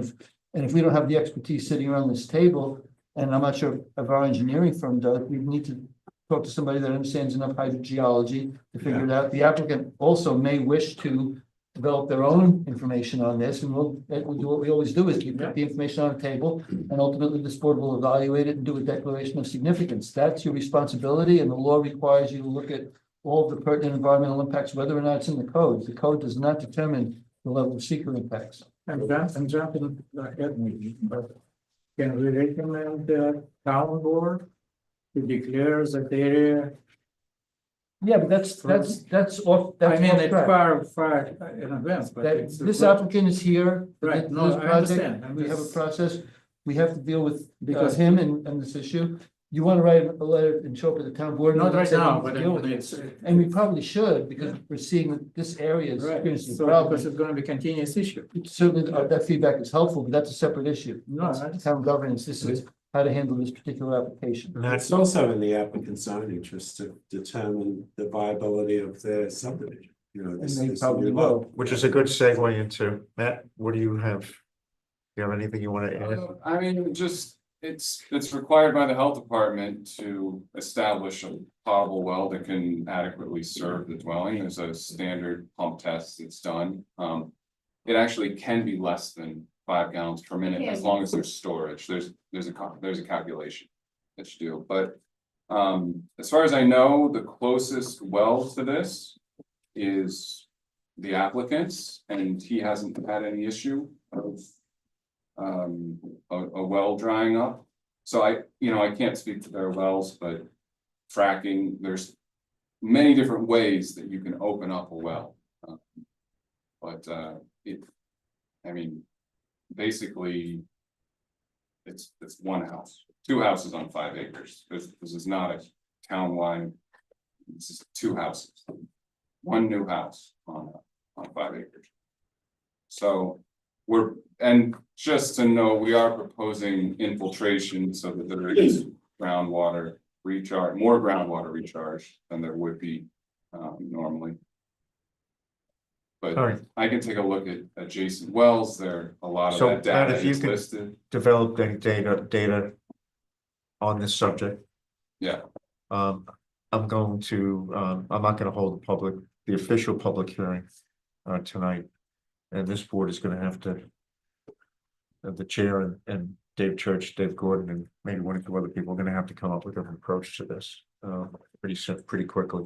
if we don't have the expertise sitting around this table, and I'm not sure if our engineering firm does, we need to talk to somebody that understands enough hydrogeology to figure it out. The applicant also may wish to develop their own information on this, and we'll do what we always do, is keep the information on the table, and ultimately this board will evaluate it and do a declaration of significance. That's your responsibility, and the law requires you to look at all the pertinent environmental impacts, whether or not it's in the code. The code does not determine the level of seeker impacts. I'm jumping ahead maybe, but can we recommend the town board to declare that area? Yeah, but that's off. I That's mean, off it's track. far in advance, but That it's. this applicant is here. for Right, this no, I project. understand. I'm We have a just- process. We have to deal with Because- him and this issue. You want to write a letter and show up at the town board? Not right meeting, now, say but we deal with it. it's. And we probably should, because we're seeing that this area is Right, experiencing so problems. because it's gonna be continuous issue. Certainly, that feedback is helpful, but that's a separate issue. No, It's I- town governance, this is how to handle this particular application. And it's also in the applicant's own interest to determine the viability of their subdivision, And this they is probably new law. will. Which is a good segue into, Matt, what do you have? Do you have anything you want to add? I mean, it's required by the health department to establish a potable well that can adequately serve the dwelling. There's a standard pump test that's done. It actually can be less than 5 gallons per minute as long as there's storage. There's a calculation that you do, but as far as I know, the closest well to this is the applicant's, and he hasn't had any issue of a well drying up. So I can't speak to their wells, but fracking, there's many different ways that you can open up a well. Basically, it's one house, 2 houses on 5 acres. This is not a townwide. This is 2 houses, 1 new house on 5 acres. So and just to know, we are proposing infiltration so that there is groundwater recharge, more groundwater recharge than there would be normally. All But right. I can take a look at adjacent wells, there, a lot of So, that data Matt, if you is could- listed, Developed any data on this subject. yeah. I'm going to, I'm not gonna hold the official public hearing tonight. And this board is gonna have to. The chair and Dave Church, Dave Gordon, and maybe one or two other people are gonna have to come up with an approach to this pretty soon, pretty quickly.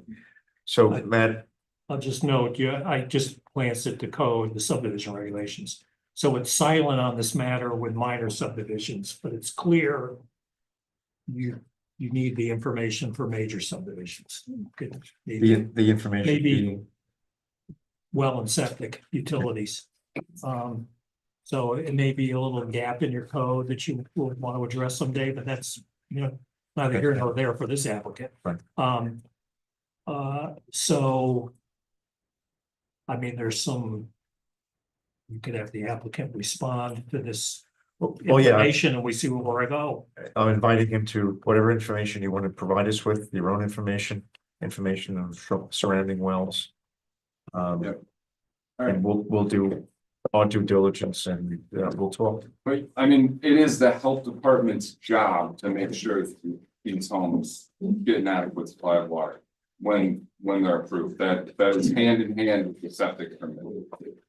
So, Matt, I'll just note, I just glanced at the code, the subdivision regulations. So it's silent on this matter with minor subdivisions, but it's clear. You need the information for major subdivisions. Good. the information Maybe- being, Well and septic utilities. So it may be a little gap in your code that you will want to address someday, but that's, neither here nor there for this applicant. Right. So. I mean, there's some. You could have the applicant respond to this well, yeah, information and we see where we go. I'm inviting him to whatever information you want to provide us with, your own information of surrounding wells. Yep. And we'll do our due diligence and we'll talk. But I mean, it is the health department's job to make sure that these homes get an adequate supply of water. When they're approved, that is hand in hand with the septic permit.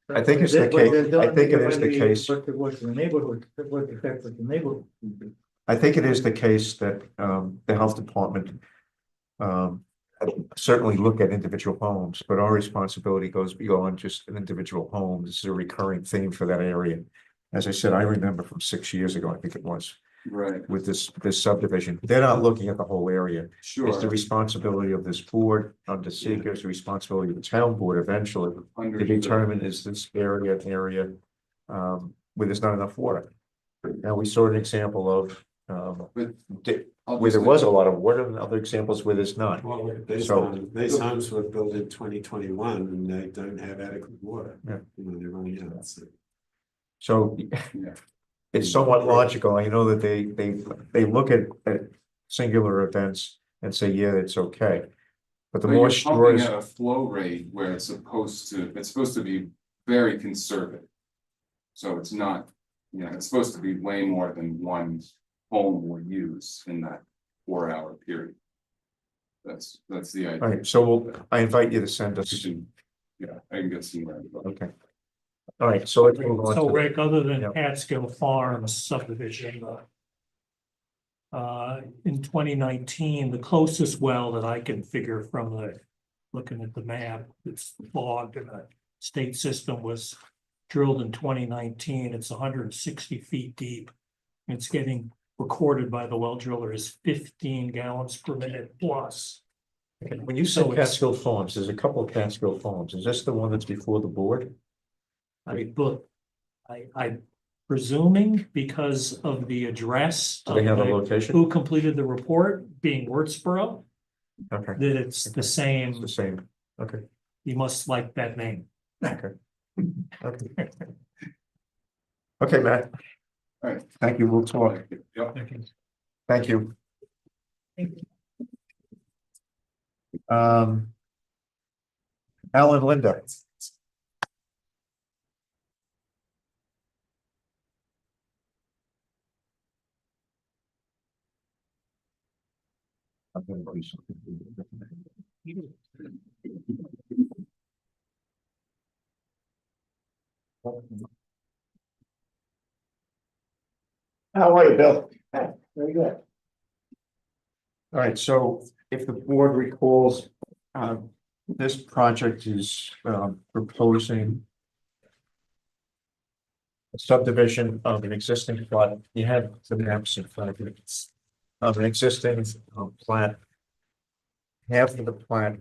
I think it's the case, I think it is the case, What the neighborhood, what affects the neighborhood. I think it is the case that the health department. Certainly look at individual homes, but our responsibility goes beyond just an individual home. This is a recurring theme for that area. As I said, I remember from 6 years ago, I think it was, Right, with this subdivision. They're not looking at the whole area. sure. It's the responsibility of this board, under seeker, it's the responsibility of the town board eventually to Understood. determine is this area an area where there's not enough water. Now, we saw an example of But where there was a lot of water and other examples where there's not. Well, So- these homes were built in 2021 and they don't have adequate water. Yeah. They're running out, so. So Yeah. it's somewhat logical. I know that they look at singular events and say, yeah, it's okay. But the But more you're pumping stores, at a flow rate where it's supposed to be very conservative. So it's not, it's supposed to be way more than one home will use in that 4-hour period. That's the all idea. right, so I invite you to send us, Yeah, I can get some. okay. All right, so let's move on. So to- Rick, other than Yep. Catskill Farms subdivision. In 2019, the closest well that I can figure from looking at the map, it's logged in the state system was drilled in 2019. It's 160 feet deep. It's getting recorded by the well driller as 15 gallons per minute plus. Okay, when you So say it's- Catskill Farms, there's a couple of Catskill Farms. Is this the one that's before the board? I'm presuming because of the address. Do they have a of the- location? Who completed the report being Wurtsboro, Okay, that it's the it's same, the same. Okay, you must like that name. okay. Okay. Okay, Matt. All right. Thank you. We'll talk. Yep. Thank you. Alan, Linda. I'm gonna do something. How are you, Bill? Very good. All right, so if the board recalls, this project is proposing a subdivision of an existing plot. You have the maps in front of you. Of an existing plat. Half of the plat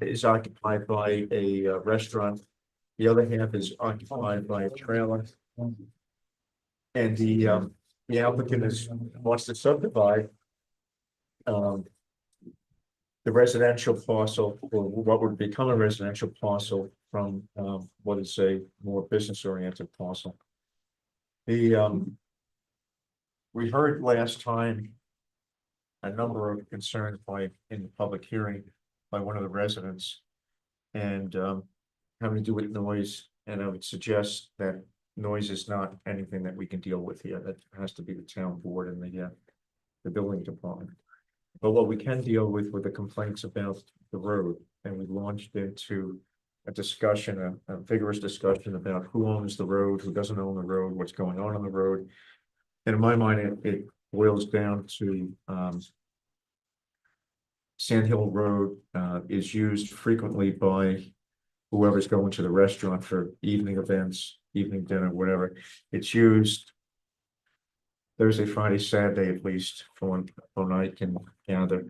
is occupied by a restaurant. The other half is occupied by a trailer. And the applicant wants to subdivide the residential parcel, or what would become a residential parcel from what is a more business oriented parcel. we heard last time a number of concerns in the public hearing by one of the residents. And having to do with noise, and I would suggest that noise is not anything that we can deal with here. That has to be the town board and the building department. But what we can deal with were the complaints about the road, and we launched into a discussion, a vigorous discussion about who owns the road, who doesn't own the road, what's going on the road. And in my mind, it boils down to Sand Hill Road is used frequently by whoever's going to the restaurant for evening events, evening dinner, whatever. It's used Thursday, Friday, Saturday, at least, from what I can gather,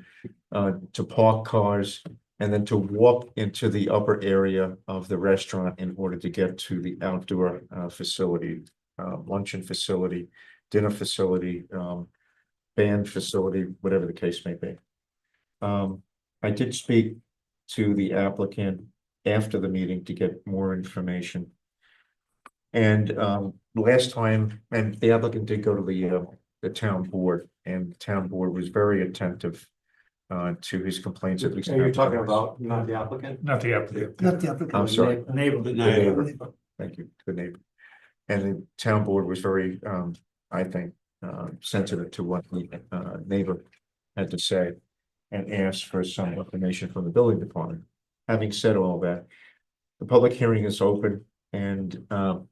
to park cars and then to walk into the upper area of the restaurant in order to get to the outdoor facility, luncheon facility, dinner facility, band facility, whatever the case may be. I did speak to the applicant after the meeting to get more information. And last time, and the applicant did go to the town board, and the town board was very attentive to his complaints, at least. You're talking about not the applicant? Not the applicant. Not the applicant. I'm sorry. Neighbor. The neighbor. Thank you, the neighbor. And the town board was very, I think, sensitive to what the neighbor had to say and asked for some information from the building department. Having said all that, the public hearing is open, and I'm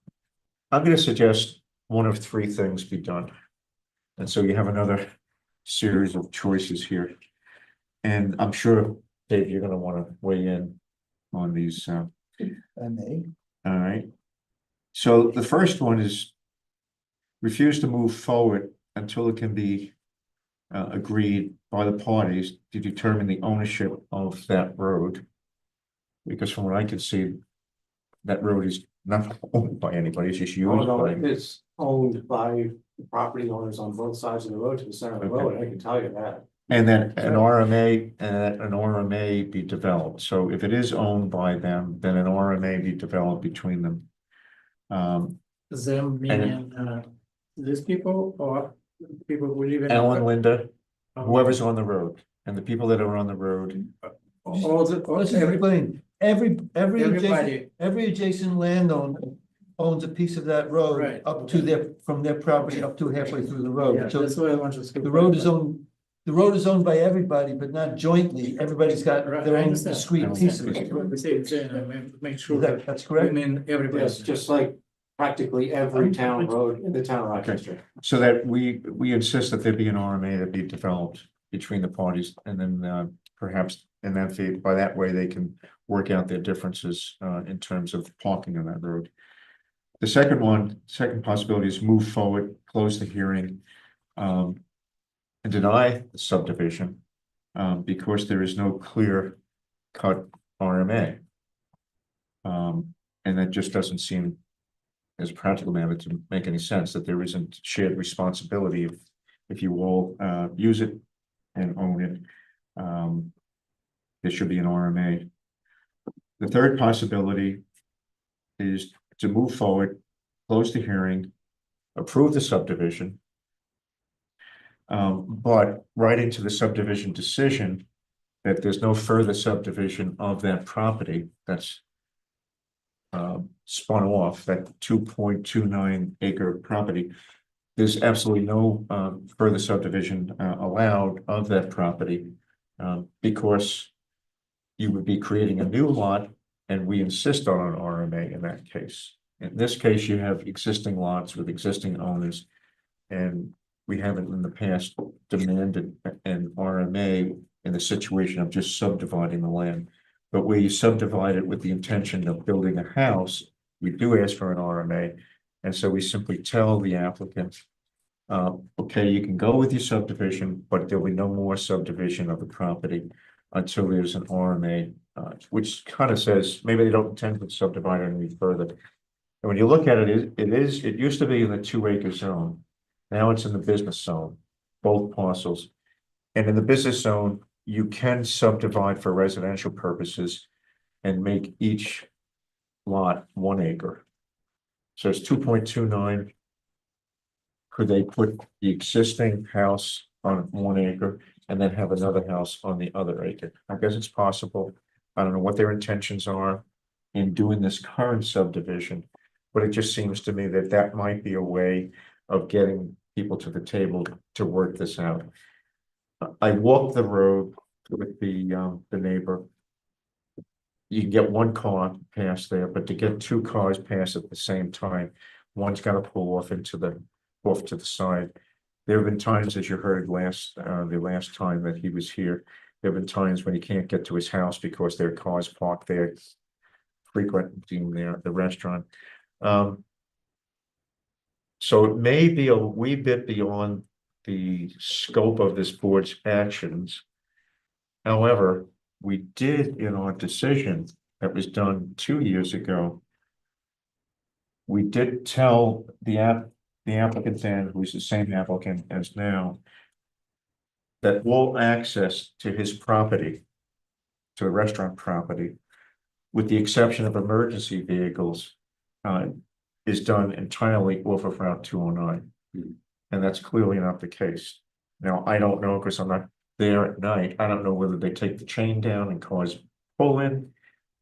going to suggest one of three things be done. And so you have another series of choices here. And I'm sure, Dave, you're going to want to weigh in on these. I may. All right. So the first one is refuse to move forward until it can be agreed by the parties to determine the ownership of that road. Because from what I can see, that road is not owned by anybody, it's just used by. It's owned by the property owners on both sides of the road to the center of the road, I can tell you that. And then an RMA be developed. So if it is owned by them, then an RMA be developed between them. Them meaning these people or people who live in. Alan, Linda, whoever's on the road, and the people that are on the road. All the, all Listen, everybody, everybody. every adjacent landowner owns a piece of that road Right. up to from their property up to halfway through the Yeah, road. So that's why I want to. the road is owned by everybody, but not jointly. Everybody's got Right, their I own understand. discrete piece of it. The same thing, I mean, make sure that, That's I correct? mean, everybody. Yes, just like practically every town road in the town of Rochester. So that we insist that there be an RMA that be developed between the parties, and then perhaps in that fee, by that way, they can work out their differences in terms of parking on that road. The second possibility is move forward, close the hearing, and deny the subdivision because there is no clear cut RMA. And that just doesn't seem, as a practical matter, to make any sense, that there isn't shared responsibility if you all use it and own it. There should be an RMA. The third possibility is to move forward, close the hearing, approve the subdivision. But right into the subdivision decision that there's no further subdivision of that property that's spun off, that 2.29 acre property. There's absolutely no further subdivision allowed of that property because you would be creating a new lot, and we insist on an RMA in that case. In this case, you have existing lots with existing owners, and we haven't in the past demanded an RMA in the situation of just subdividing the land. But where you subdivide it with the intention of building a house, we do ask for an RMA. And so we simply tell the applicant, okay, you can go with your subdivision, but there'll be no more subdivision of the property until there's an RMA, which kind of says maybe they don't intend to subdivide it any further. And when you look at it, it used to be in the 2 acre zone. Now it's in the business zone, both parcels. And in the business zone, you can subdivide for residential purposes and make each lot 1 acre. So it's 2.29 could they put the existing house on 1 acre and then have another house on the other acre? I guess it's possible. I don't know what their intentions are in doing this current subdivision, but it just seems to me that that might be a way of getting people to the table to work this out. I walked the road with the neighbor. You can get one car past there, but to get two cars past at the same time, one's got to pull off to the side. There have been times, as you heard the last time that he was here, there have been times when he can't get to his house because there are cars parked there, frequenting the restaurant. So it may be a wee bit beyond the scope of this board's actions. However, we did in our decision that was done 2 years ago, we did tell the applicant then, who's the same applicant as now, that all access to his property, to the restaurant property, with the exception of emergency vehicles, is done entirely off of Route 209. And that's clearly not the case. Now, I don't know, because I'm not there at night. I don't know whether they take the chain down and cars pull in,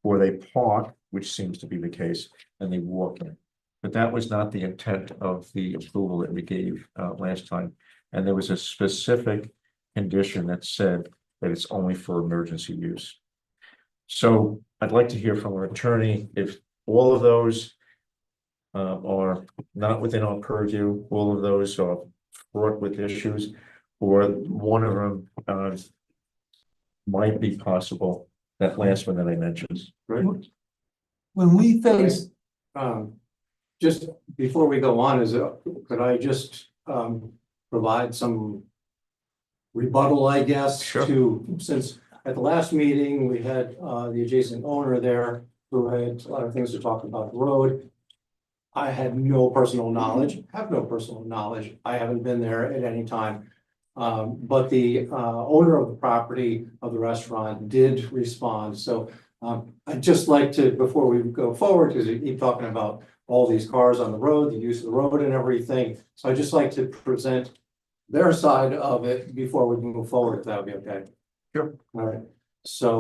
or they park, which seems to be the case, and they walk in. But that was not the intent of the approval that we gave last time. And there was a specific condition that said that it's only for emergency use. So I'd like to hear from our attorney if all of those are not within our purview, all of those are fraught with issues, or one of them might be possible, that last one that I mentioned. Right. When we face, Just before we go on, could I just provide some rebuttal, I guess, Sure. since at the last meeting, we had the adjacent owner there who had a lot of things to talk about the road. I had no personal knowledge, have no personal knowledge. I haven't been there at any time. But the owner of the property of the restaurant did respond. So I'd just like to, before we go forward, because we keep talking about all these cars on the road, the use of the road and everything. So I'd just like to present their side of it before we move forward, if that would be okay. Sure. All right. So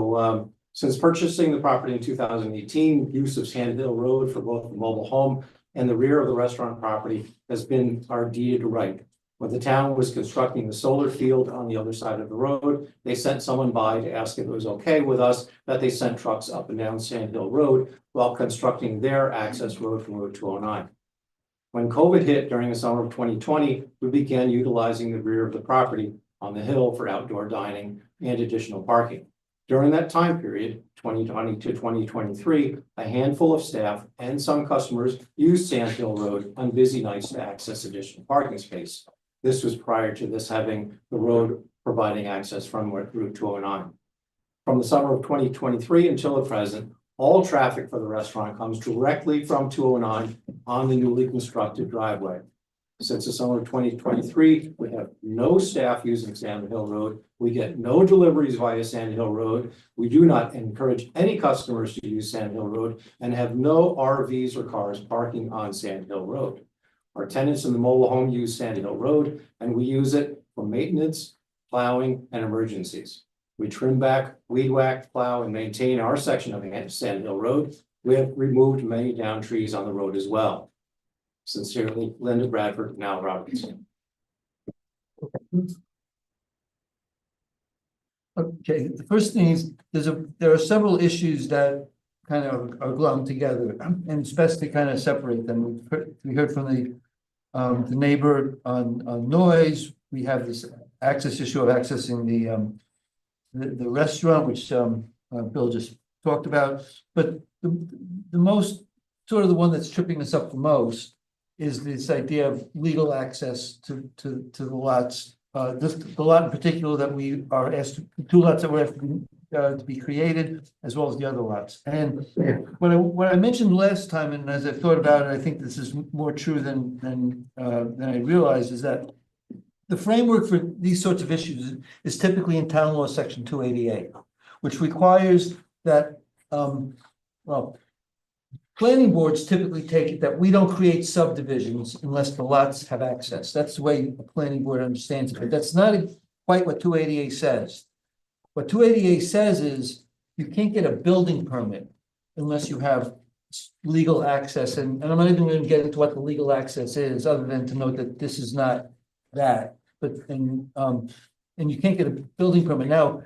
since purchasing the property in 2018, use of Sand Hill Road for both the mobile home and the rear of the restaurant property has been our deeded right. When the town was constructing the solar field on the other side of the road, they sent someone by to ask if it was okay with us that they sent trucks up and down Sand Hill Road while constructing their access road from Route 209. When COVID hit during the summer of 2020, we began utilizing the rear of the property on the hill for outdoor dining and additional parking. During that time period, 2020 to 2023, a handful of staff and some customers used Sand Hill Road on busy nights to access additional parking space. This was prior to this having the road providing access from Route 209. From the summer of 2023 until the present, all traffic for the restaurant comes directly from 209 on the newly constructed driveway. Since the summer of 2023, we have no staff using Sand Hill Road. We get no deliveries via Sand Hill Road. We do not encourage any customers to use Sand Hill Road and have no RVs or cars parking on Sand Hill Road. Our tenants in the mobile home use Sand Hill Road, and we use it for maintenance, plowing, and emergencies. We trim back, weed whack, plow, and maintain our section of Sand Hill Road. We have removed many down trees on the road as well. Sincerely, Linda Bradford, now Robinson. okay, the first thing is, there are several issues that kind of are glommed together, and it's best to kind of separate them. We heard from the neighbor on noise. We have this access issue of accessing the restaurant, which Bill just talked about. But the most, sort of the one that's tripping us up the most is this idea of legal access to the lots. The lot in particular that we are asked, two lots that were asked to be created, as well as the other lots. And what I mentioned last time, and as I've thought about it, I think this is more true than I realized, is that the framework for these sorts of issues is typically in town law section 288, which requires that, well, planning boards typically take it that we don't create subdivisions unless the lots have access. That's the way a planning board understands it, but that's not quite what 280A says. What 280A says is you can't get a building permit unless you have legal access, and I'm not even gonna get into what the legal access is, other than to note that this is not that, but, and you can't get a building permit. Now,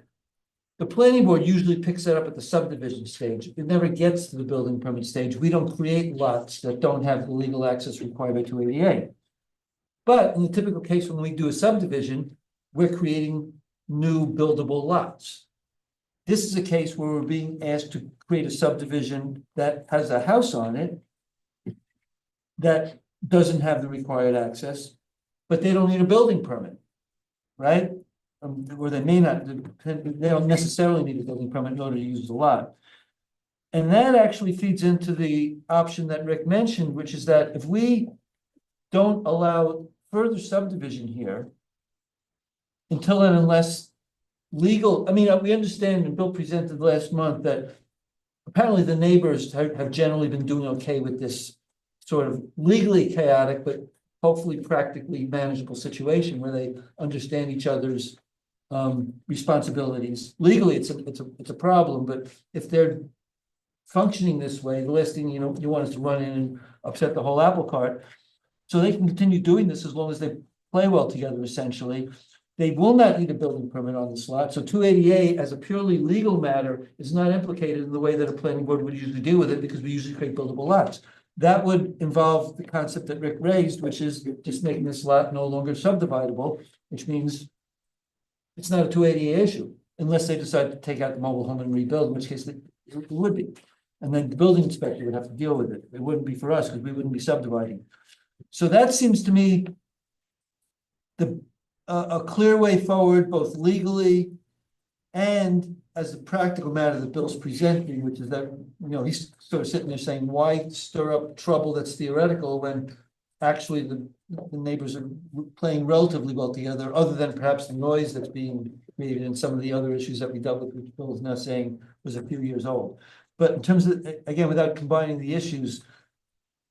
the planning board usually picks that up at the subdivision stage. It never gets to the building permit stage. We don't create lots that don't have the legal access required by 280A. But in the typical case, when we do a subdivision, we're creating new buildable lots. This is a case where we're being asked to create a subdivision that has a house on it that doesn't have the required access, but they don't need a building permit, right? Or they may not, they don't necessarily need a building permit in order to use the lot. And that actually feeds into the option that Rick mentioned, which is that if we don't allow further subdivision here until and unless legal, I mean, we understand, and Bill presented last month, that apparently the neighbors have generally been doing okay with this sort of legally chaotic, but hopefully practically manageable situation where they understand each other's responsibilities. Legally, it's a problem, but if they're functioning this way, the last thing you want us to run in and upset the whole apple cart. So they can continue doing this as long as they play well together, essentially. They will not need a building permit on this lot. So 280A, as a purely legal matter, is not implicated in the way that a planning board would usually deal with it, because we usually create buildable lots. That would involve the concept that Rick raised, which is just making this lot no longer subdividable, which means it's not a 280A issue, unless they decide to take out the mobile home and rebuild, in which case it would be. And then the building inspector would have to deal with it. It wouldn't be for us because we wouldn't be subdividing. So that seems to me a clear way forward, both legally and as a practical matter that Bill's presenting, which is that, he's sort of sitting there saying, why stir up trouble that's theoretical when actually the neighbors are playing relatively well together, other than perhaps the noise that's being created and some of the other issues that we dealt with, which Bill is now saying was a few years old. But in terms of, again, without combining the issues,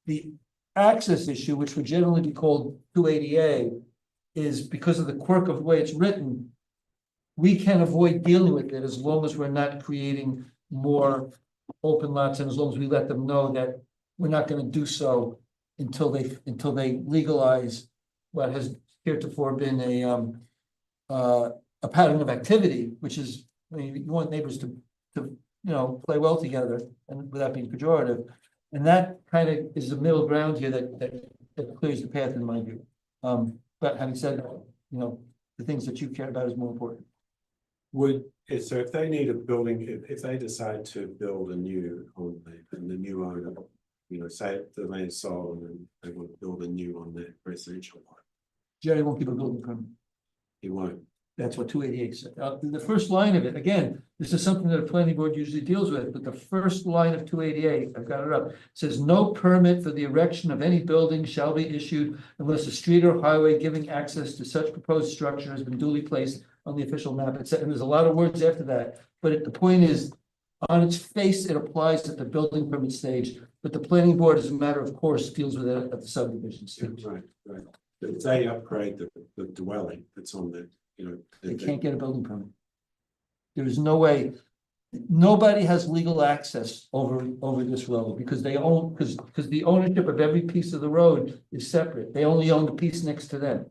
the access issue, which would generally be called 280A, is because of the quirk of the way it's written, we can avoid dealing with it as long as we're not creating more open lots, and as long as we let them know that we're not going to do so until they legalize what has heretofore been a pattern of activity, which is, I mean, you want neighbors to play well together and without being pejorative. And that kind of is the middle ground here that clears the path in my view. But having said that, the things that you care about is more important. So if they need a building, if they decide to build a new home and the new owner, say the land sold and they want to build a new on that residential lot, Jerry won't give a building permit. he won't. That's what 288 said. The first line of it, again, this is something that a planning board usually deals with, but the first line of 288, I've got it up, says no permit for the erection of any building shall be issued unless a street or highway giving access to such proposed structure has been duly placed on the official map. And there's a lot of words after that, but the point is, on its face, it applies at the building permit stage, but the planning board, as a matter of course, deals with it at the subdivision stage. Right. But if they upgrade the dwelling that's on the, They can't get a building permit. There is no way, nobody has legal access over this road because they own, because the ownership of every piece of the road is separate. They only own the piece next to them.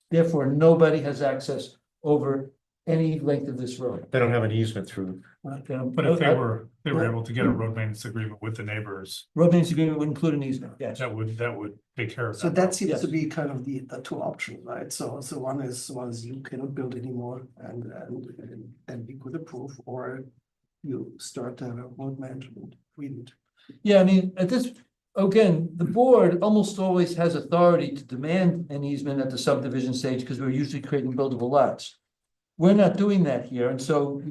Therefore, nobody has access over any length of this road. They don't have an easement through. But if they were able to get a road maintenance agreement with the neighbors, Road maintenance agreement would include an easement, yes. that would take care of that. So that seems Yes. to be kind of the two options, right? So one is you cannot build anymore and we could approve, or you start a road management agreement. Yeah, I mean, again, the board almost always has authority to demand an easement at the subdivision stage because we're usually creating buildable lots. We're not doing that here, and so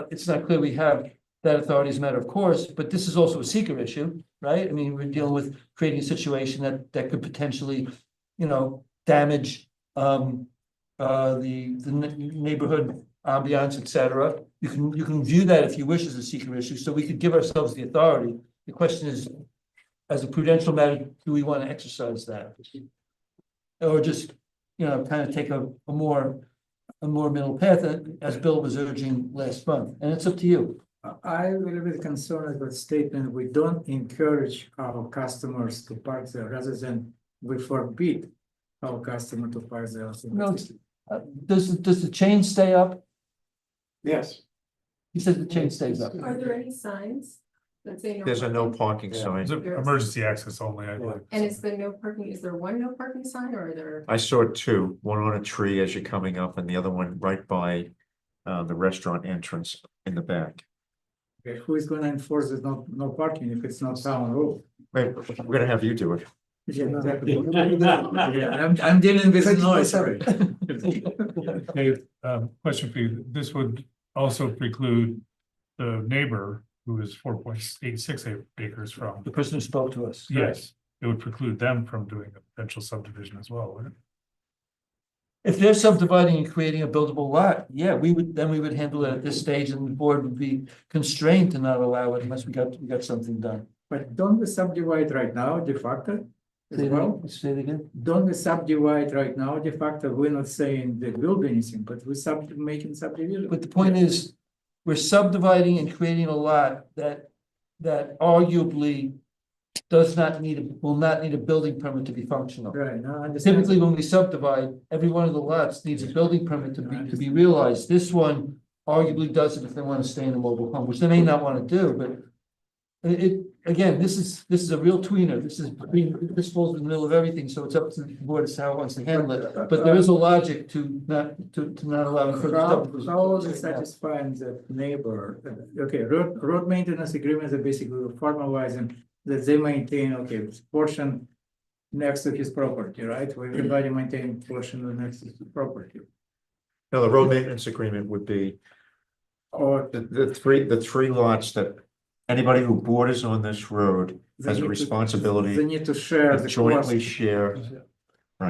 it's not clear we have that authority as a matter of course, but this is also a seeker issue, right? I mean, we're dealing with creating a situation that could potentially, damage the neighborhood ambiance, et cetera. You can view that if you wish as a seeker issue, so we could give ourselves the authority the question is, as a prudential matter, do we want to exercise that? Or just, kind of take a more middle path, as Bill was urging last month, and it's up to you. I a little bit concerned with the statement, we don't encourage our customers to park there, rather than we forbid our customer to park there. No, does the chain stay up? Yes. He says the chain stays up. Are there any signs that say? There's a no parking? parking sign. It's emergency access only, I believe. And is the no parking, is there one no parking sign or are there? I saw two, one on a tree as you're coming up and the other one right by the restaurant entrance in the back. Okay, who is gonna enforce the no parking if it's not town road? Wait, we're gonna have you do it. Yeah, exactly. Yeah, I'm dealing with the noise, right? Hey, question for you, this would also preclude the neighbor who is 4.86 acres from, The person who spoke to us. yes, it would preclude them from doing a potential subdivision as well, wouldn't it? If they're subdividing and creating a buildable lot, yeah, we would handle it at this stage, and the board would be constrained to not allow it unless we got something done. But don't we subdivide right now, de facto? As well? Say it again. Don't we subdivide right now, de facto? We're not saying there will be anything, but we're making subdivision. But the point is, we're subdividing and creating a lot that arguably will not need a building permit to be functional. Right, no, I understand. Typically, when we subdivide, every one of the lots needs a building permit to be realized. This one arguably doesn't if they want to stay in a mobile home, which they may not want to do, but again, this is a real tweener. This falls in the middle of everything, so it's up to the board as to how it wants to handle it. But there is a logic to not allow further stuff. How is it satisfying the neighbor? Okay, road maintenance agreements are basically formalizing that they maintain, okay, this portion next to his property, right? Where everybody maintain portion next to his property. No, the road maintenance agreement would be Or the three lots that anybody who borders on this road has a responsibility they need to share to the jointly cost. share. I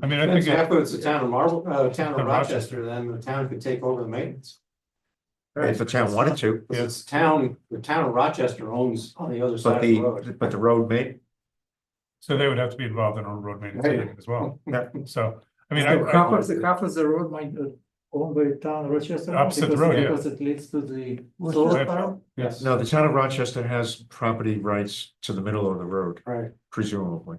mean, I think, Half of it's the town of Marble, town of Of Rochester. Rochester, then the town could take over the maintenance. If the town wanted to, It's town, the town of Rochester owns on the other but side of the road. the road may, so they would have to be involved in a road maintenance Right. agreement as well, yeah, so, I mean, So half of the road might owned by town of Rochester. Opposite the because- road, yeah. Because it leads to the What's solar that? farm. yes. no, the town of Rochester has property rights to the middle of the road, Right. presumably.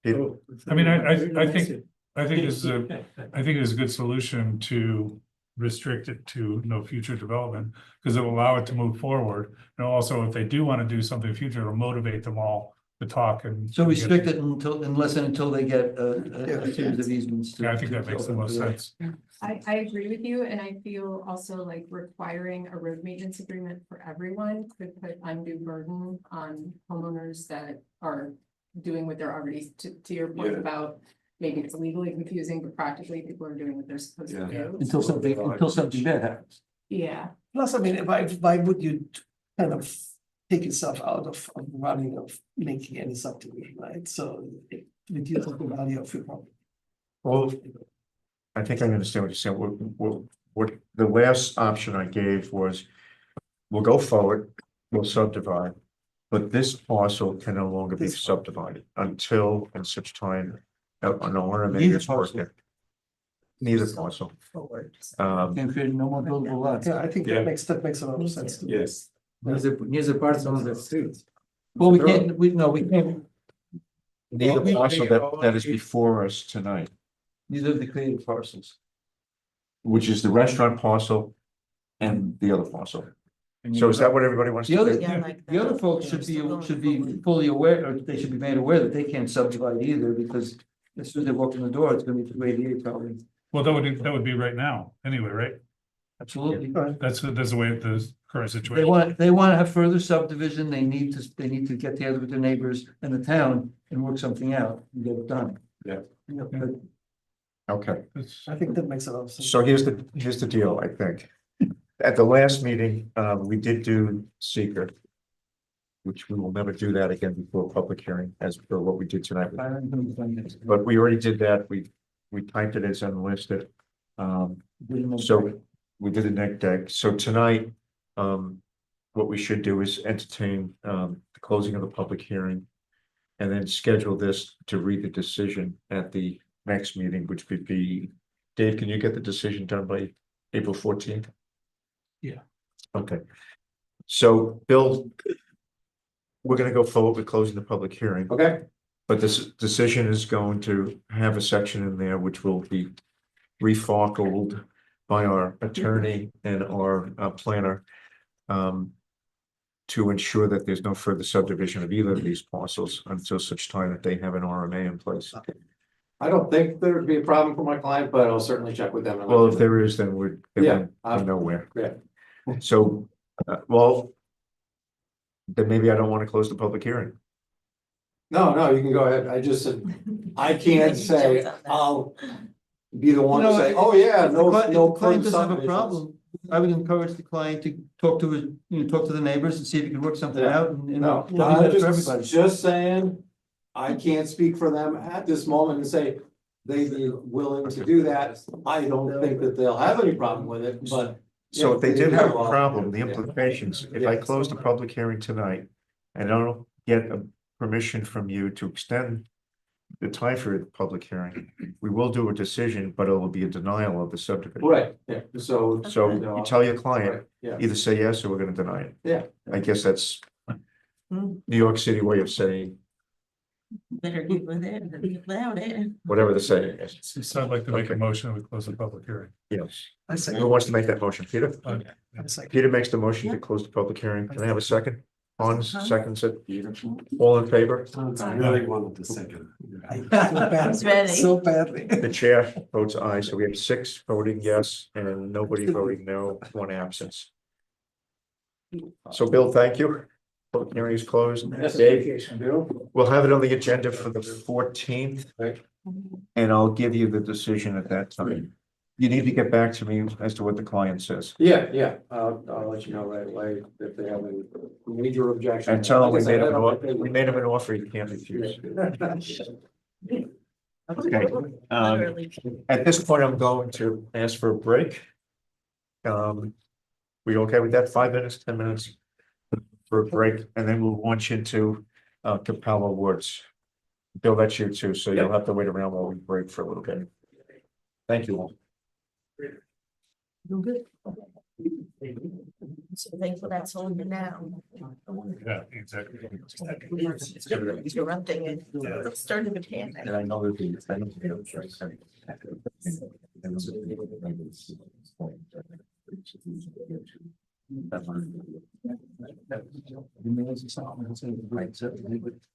Oh, I mean, I really think- nice. I think it's a good solution to restrict it to no future development, because it will allow it to move forward. And also, if they do want to do something future, it'll motivate them all to talk and. So restrict it until they get a series of easements. Yeah, I think that makes the most sense. I agree with you, and I feel also like requiring a road maintenance agreement for everyone could put undue burden on homeowners that are doing what they're already, to your point about maybe it's legally confusing, but practically people are doing what they're supposed to do. Until something bad happens. Yeah, Plus, I mean, why would you kind of take yourself out of running of making any subdivision, right? So it reduces the value of your property. Well, I think I understand what you're saying. What the last option I gave was, we'll go forward, we'll subdivide. But this parcel can no longer be subdivided until and such time an owner may Neither just work parcel. there. Neither parcel. Can create no more buildable lots. Yeah, I think Yeah. that makes a lot of sense. to me. Yes. Neither parts on the street. Well, we can't, we can't, Neither parcel that is before us tonight, neither of the creative parcels. which is the restaurant parcel and the other parcel. So is that what everybody wants The to other, do? the other folks should be fully aware, or they should be made aware that they can't subdivide either, because as soon as they walk in the door, it's gonna be 288 probably. Well, that would be right now, anyway, right? Absolutely. That's the way the current They situation. want to have further subdivision, they need to get together with their neighbors and the town and work something out and get it done. Yeah. But Okay. It's- I think that makes a lot of sense. So here's the deal, I think. At the last meeting, we did do seeker. Which we will never do that again before a public hearing as per what we did tonight. But we already did that. We typed it as unlisted. So we did a neck deck. So tonight, what we should do is entertain, the closing of the public hearing. And then schedule this to read the decision at the next meeting, which could be, Dave, can you get the decision done by April 14th? Yeah. Okay. So, Bill, we're gonna go forward with closing the public hearing. Okay. But this decision is going to have a section in there which will be refarkled by our attorney and our planner. To ensure that there's no further subdivision of either of these parcels until such time that they have an RMA in place. I don't think there would be a problem for my client, but I'll certainly check with them. and let Well, you if know. there is, then we're Yeah, nowhere. yeah. So, well. Then maybe I don't want to close the public hearing. No, you can go ahead. I just said, I can't say, I'll be the one to No, say, if- oh, yeah, If no, the no. client doesn't have a subdivisions." problem, I would encourage the client to talk to his, talk to the neighbors and see if he can work something Yeah. out and. No, do I'm that for everybody. just saying, I can't speak for them at this moment and say they'd be willing to do that. I don't think that they'll have any problem with it, but. So if they did have a Yeah. problem, the Yeah. implications, if I close the public hearing tonight. And I don't get a permission from you to extend. The time for the public hearing, we will do a decision, but it will be a denial of the subdivision. Right, yeah, so. So you tell your client, Yeah, either say yes or we're gonna deny it. yeah. I guess that's New York City way of saying Better get with it than get without it. whatever the saying is. So I'd like to make a Okay. motion, we close the public hearing. Yes. I say. Who wants to make that motion? Peter? I say. Peter makes the motion to close the public hearing. Can I have a second? Hans seconds it. All in favor? I really wanted to second. He's ready. So badly. The chair votes aye, so we have 6 voting yes and nobody voting no, 1 absence. So Bill, thank you. Public hearing is closed. Dave, we'll have it on the agenda for the 14th. And I'll give you the decision at that time. You need to get back to me as to what the client says. Yeah, I'll let you know right away if they have any major objection. And tell them Like I said, I don't think they we would. made him an offer he can't refuse. Okay, at this point, I'm going to ask for a break. We okay with that? 5 minutes, 10 minutes? For a break, and then we'll launch into Capella Woods. Bill, that's you too, so you'll have to wait around while we break for a little bit. Thank you all. So thankful that's on you now. Yeah, exactly. Interrupting it. It's starting to panic. And I know that the.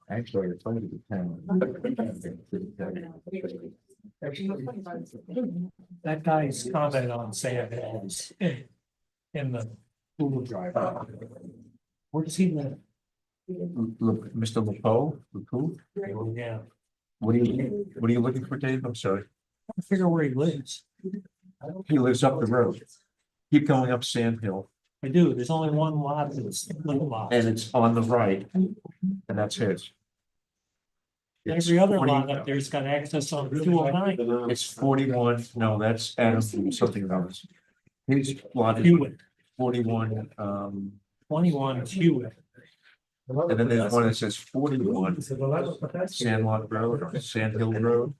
Actually, it's only the That guy's comment on Sand Hills in the Google Drive. Where does he live? Look, Mr. Lebeau, Yeah, what are you looking for, Dave? I'm sorry. I figure where he lives. He lives up the road. Keep going up Sand Hill, I do, there's only one lot, it's little lot. and it's on the right, and that's his. Every other lot up there's got access on 209. It's 41, no, that's Adam, something else. His lot is Hewitt, 41, 21 Hewitt. and then there's one that says 41 Sandlot Road or Sand Hill Road.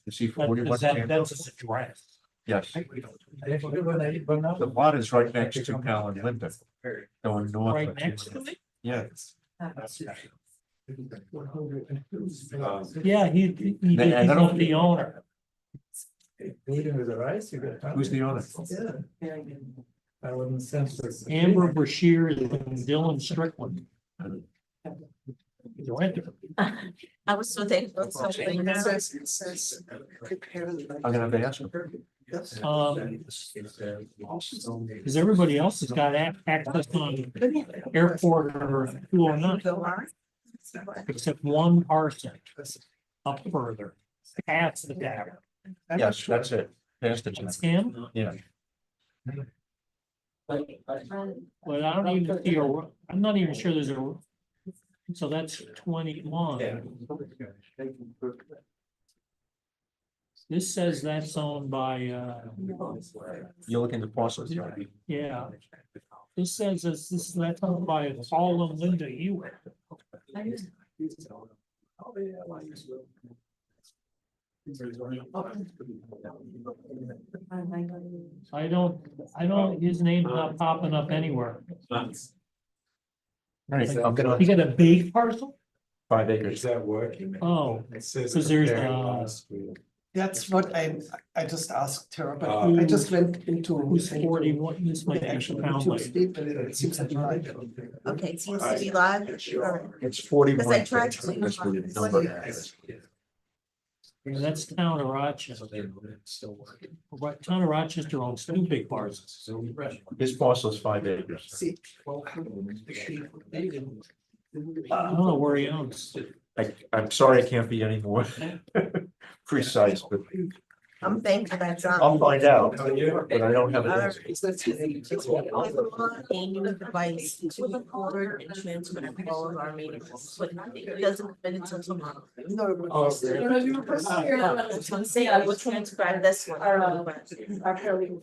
You see 41? That's his address. Yes, the lot is right next to Cal and Linda, going north. Right next to it? Yes. Yeah, he's And I don't- not the owner. Who's the owner? I wouldn't sense. Amber Brashear and Dylan Strickland. The renter. I was so thankful. for something now. It says, prepare the. I'm gonna have to ask him. Yes. Because everybody else has got access on airport or 209, except one parcel up further, past the tower. Yes, that's it. Past the It's him, Yeah. but I don't even see I'm not even sure there's a. So that's 21. This says that's owned by, You're looking to parcels. yeah. This says this is that by Paul and Linda Hewitt. I don't, his name's not popping up anywhere. Right, I'm gonna, You got a big parcel? 5 Is acres. that working? Oh, It says. because there's, comparing last week. That's what I just asked her, but Uh, I just went into. who's 41, this might The be actual found YouTube like. statement, and it seems to be live. Okay, it seems to be live. It's 41. Because I tried to- That's where the number is. Yeah, that's town of Rochester. Right, town of Rochester owns 2 big parcels. His parcel is 5 acres. See. I don't know where he owns. I'm sorry, I can't be any more precise, but I'm thankful that's on. I'll find out, but I don't have Alright. it. A new device to record and transcribe all of our meetings, but it doesn't fit until tomorrow. Oh, I'm saying I will transcribe this one.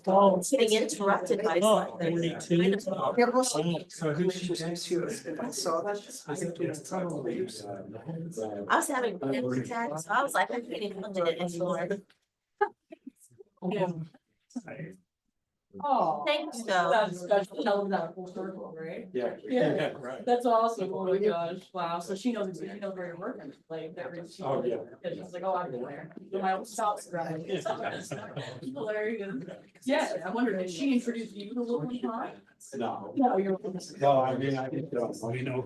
Oh, Getting interrupted by oh, something. 42. So who should if I saw that, I think it's probably. I was having panic attacks, so I was like, I can't even look at it anymore. Oh. Thanks, though. Right? Yeah. Yeah. Right. That's awesome, oh my gosh, wow, so she knows where you're working, like, that. Oh, yeah. She's like, oh, I've been there, my old stops around. Hilarious. Yeah, I wonder, did she introduce you to Woodland Pond? No. No, you're. No, I mean, I think, we know.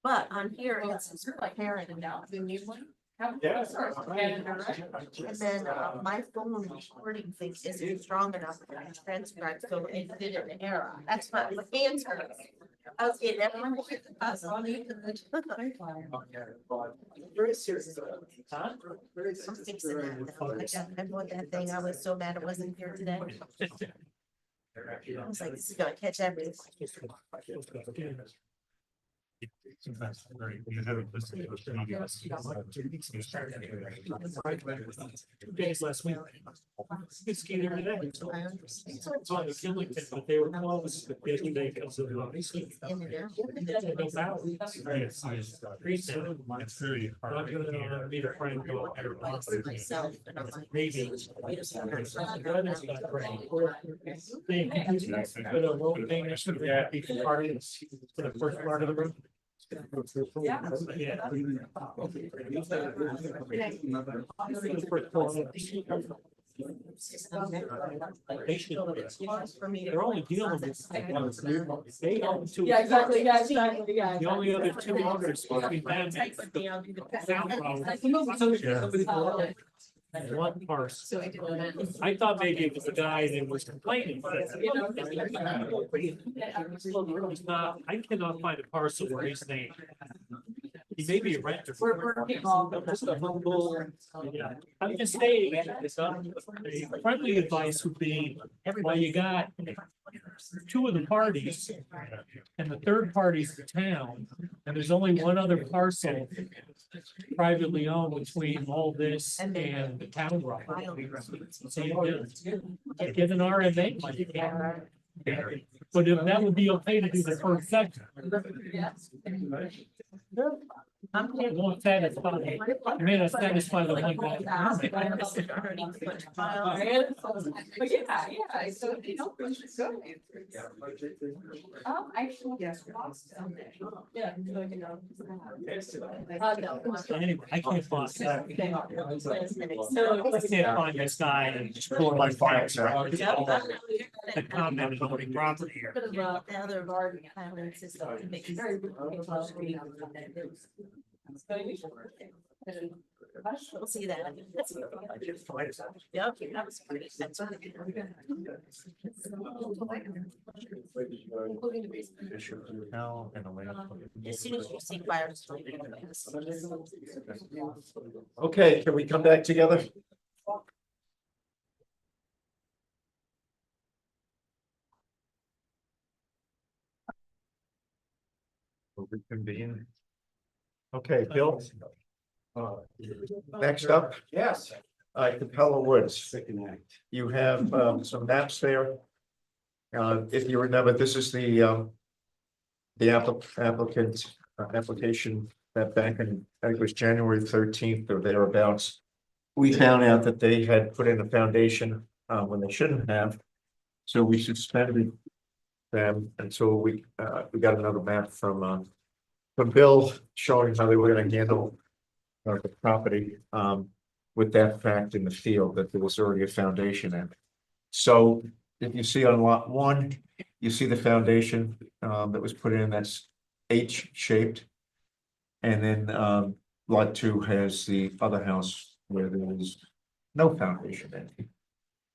But on here, it's parent and now. Yeah. And then my phone recording thing isn't strong enough to transcribe, so it did an error. That's what the answer. I was getting everyone. Very serious. I'm fixing that. I bought that thing. I was so mad it wasn't here today. I was like, this is gonna catch everything. Days last week. Good ski there today. It's on the Killington, but they were closed yesterday because of the. It's very hard. I'm gonna meet a friend go. Myself, and I'm like, Maybe. Weather's not great. Put a little thing, there should be a party for the first part of the room. Yeah. They're only dealing with. They own 2. Yeah, exactly, yeah. The only other 2 owners between them and one parcel. I thought maybe it was the guy that was complaining. But it's not, I cannot find a parcel where his name. He may be a renter. Just a humble. Yeah, I'm just saying, a friendly advice would be, well, you got 2 of the parties. And the third party's the town, and there's only one other parcel privately owned between all this and the town right. So you get an RMA money. But if that would be okay to do the first section. You won't satisfy, you may not satisfy the one guy. But yeah, so you know, it's good. Actually, yes. Yeah. So, you know. So anyway, I can't find that. I So. can't find this guy and just pull my files out. The comment on the property here. The other garden island system makes very. We'll see that. Yep, that was pretty. That's as soon as you see fires. Okay, can we come back together? We'll reconvene. Okay, Bill. Next up. Yes. Capella Woods, you have some maps there. If you remember, this is the applicant application that back in, I think it was January 13th or thereabouts. We found out that they had put in a foundation when they shouldn't have. So we suspended them until we got another map from Bill showing how they were gonna handle the property with that fact in the field that there was already a foundation in. So if you see on lot 1, you see the foundation that was put in, that's H-shaped. And then lot 2 has the other house where there is no foundation in.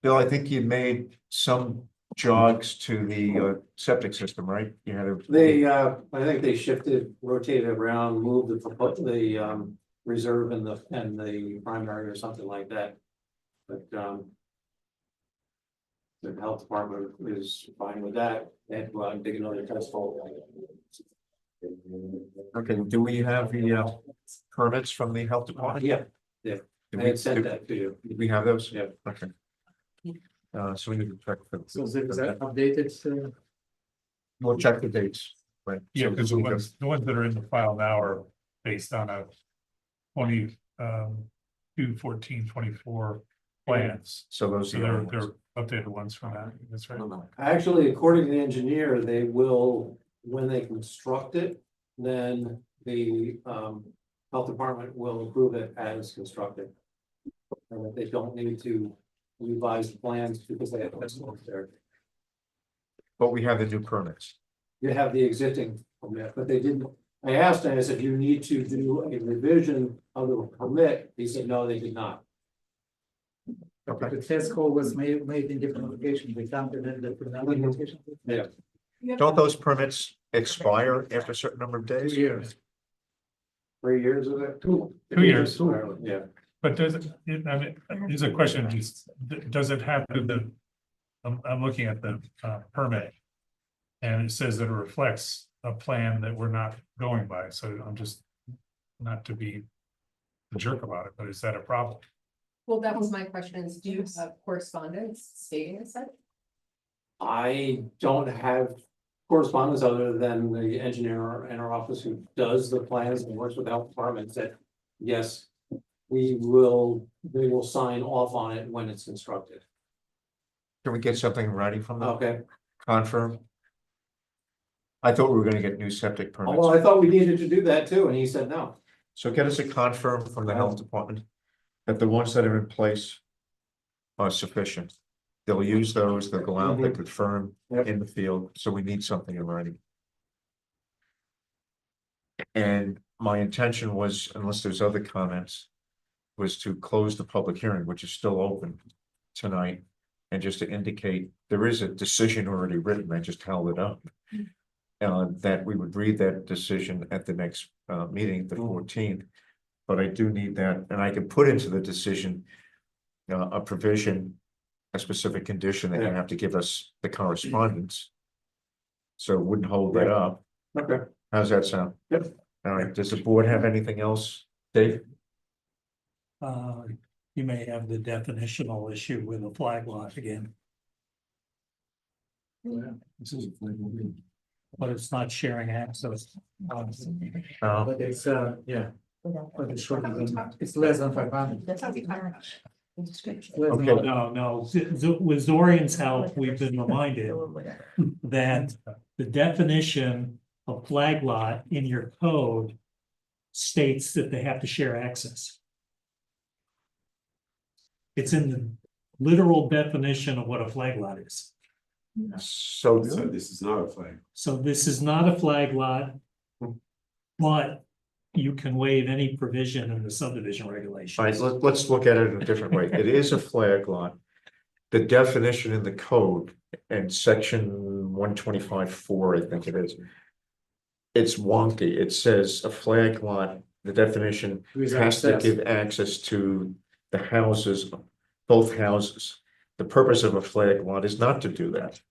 Bill, I think you made some jogs to the septic system, right? You had a. They, I think they shifted, rotated around, moved the reserve and the primary or something like that. But, the health department is fine with that, they have to go out and dig another test hole. Okay, do we have the permits from the health department? Yeah, Do I we, had sent that to you. do we have those? Yeah. Okay. So we need to check for. So there is that updated, We'll check the dates, right? Yeah, So because we the ones that are in the file now are based on a 2/14/24 plans. So those So are. they're updated ones from that, that's right. Actually, according to the engineer, they will, when they construct it, then the health department will approve it as constructed. And that they don't need to revise the plans because they have this work there. But we have the new permits. You have the existing permit, but they didn't, I asked him, I said, you need to do a revision of the permit, he said, no, they did not. the test hole was made in different locations, we counted in different locations. Yeah. Don't those permits expire after a certain number of 2 days? years. 3 years of it? 2. 2 years. Yeah. But does it, I mean, here's a question, just, does it have to, I'm looking at the permit. And it says that it reflects a plan that we're not going by, so I'm just, not to be a jerk about it, but is that a problem? Well, that was my question is, do you have correspondence stating this? I don't have correspondence other than the engineer in our office who does the plans and works with the health department said, yes, they will sign off on it when it's constructed. Can we get something in writing from them? Okay, Confirm? I thought we were gonna get new septic permits. well, I thought we needed to do that too, and he said no. So get us a confirm from the health department that the ones that are in place are sufficient. They'll use those, they'll go out, they confirm in the field, so we need something in writing. And my intention was, unless there's other comments, was to close the public hearing, which is still open tonight. And just to indicate, there is a decision already written, I just held it up. That we would read that decision at the next meeting, the 14th. But I do need that, and I can put into the decision a provision, a specific condition that you have to give us the correspondence. So it wouldn't hold that up. Okay. How's that sound? Yep. All right, does the board have anything else, Dave? You may have the definitional issue with a flag lot again, but it's not sharing access. But it's, yeah, but it's short, it's less than 500. Okay. No, with Zorian's help, we've been reminded that the definition of flag lot in your code states that they have to share access. It's in the literal definition of what a flag lot is. So this is not a flag. So this is not a flag lot, but you can waive any provision in the subdivision regulations. all right, let's look at it in a different way. It is a flag lot. The definition in the code and section 125(4), I think it is. It's wonky. It says a flag lot, the definition has to give access to the houses, both houses. The purpose of a flag lot is not to do that.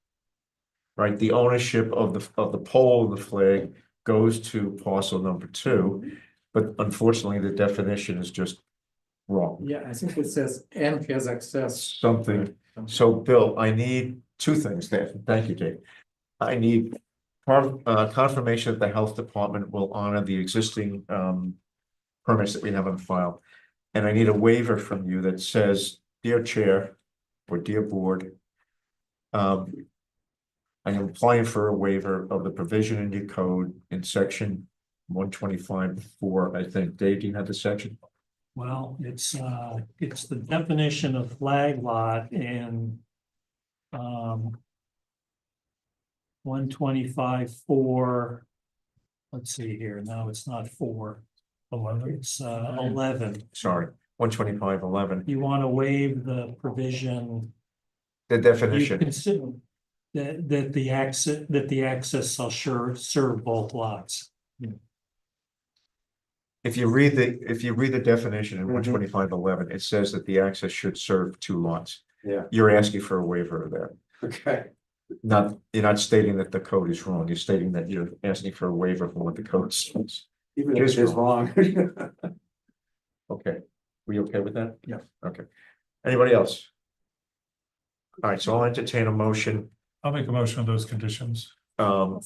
Right, the ownership of the pole of the flag goes to parcel number 2, but unfortunately, the definition is just wrong. Yeah, I think it says and has access. Something. So Bill, I need two things there. Thank you, Dave. I need confirmation that the health department will honor the existing permits that we have on file. And I need a waiver from you that says, dear chair or dear board. I am applying for a waiver of the provision in your code in section 125.4, I think. Dave, do you have the section? Well, it's the definition of flag lot in 125.4. Let's see here. No, it's not 4. 11. It's 11. Sorry, 125.11, You want to waive the provision. the You definition. consider that the access shall serve both lots. If you read the definition in 125.11, it says that the access should serve two lots. Yeah. You're asking for a waiver of that. Okay. You're not stating that the code is wrong. You're stating that you're asking for a waiver from what the code says. Even It if is it is wrong. Okay, we okay with that? Yeah. Okay. Anybody else? All right, so I'll entertain a motion. I'll make a motion of those conditions. Well,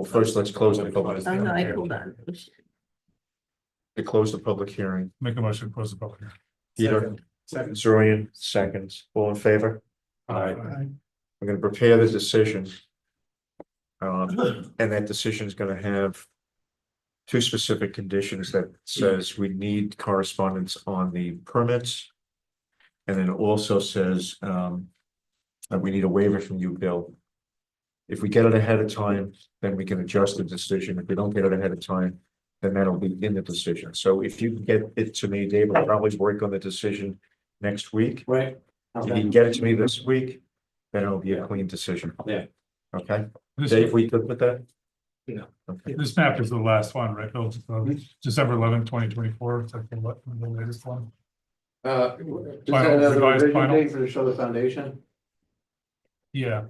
first, let's close the public. Oh, no, hold on. To close the public hearing. Make a motion to close the public hearing. Peter, Second. Zorian, seconds, all in favor? Aye. We're gonna prepare the decision. And that decision is gonna have two specific conditions that says we need correspondence on the permits. And then it also says, that we need a waiver from you, Bill. If we get it ahead of time, then we can adjust the decision. If we don't get it ahead of time, then that'll be in the decision. So if you can get it to me, Dave will probably work on the decision next week. Right. If you can get it to me this week, then it'll be a clean decision. Yeah. Okay, This, Dave, we good with that? Yeah. Okay. this map is the last one, right? Bill? December 11th, 2024. It's like the latest one. Just Final, another revised revision final. date for to show the foundation. Yeah,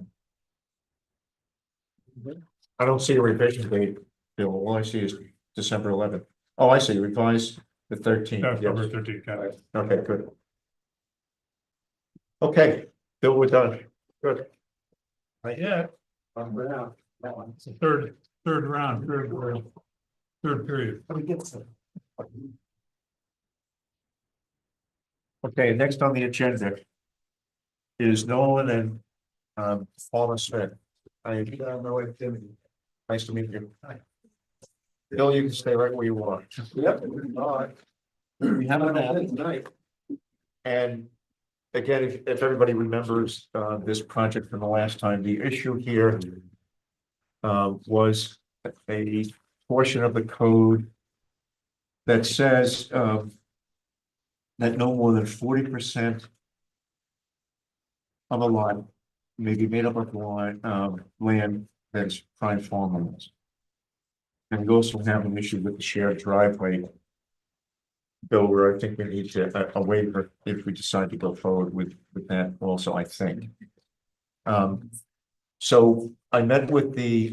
I don't see a revision date, Bill. All I see is December 11th. Oh, I see, revised the 13th. October Yes. 13th. Got it. Okay, good. Okay, Bill, we're done. Good. Yeah, That one. it's the third round, third period. Let me get some. Okay, next on the agenda is Nolan and Paula Smith. Nice to meet you. Bill, you can stay right where you are. Yep. All right. We have a tonight. And again, if everybody remembers this project from the last time, the issue here was a portion of the code that says that no more than 40% of a lot may be made up of land that's prime farmlands. And we also have an issue with the shared driveway bill where I think we need to a waiver if we decide to go forward with that also, I think. So I met with the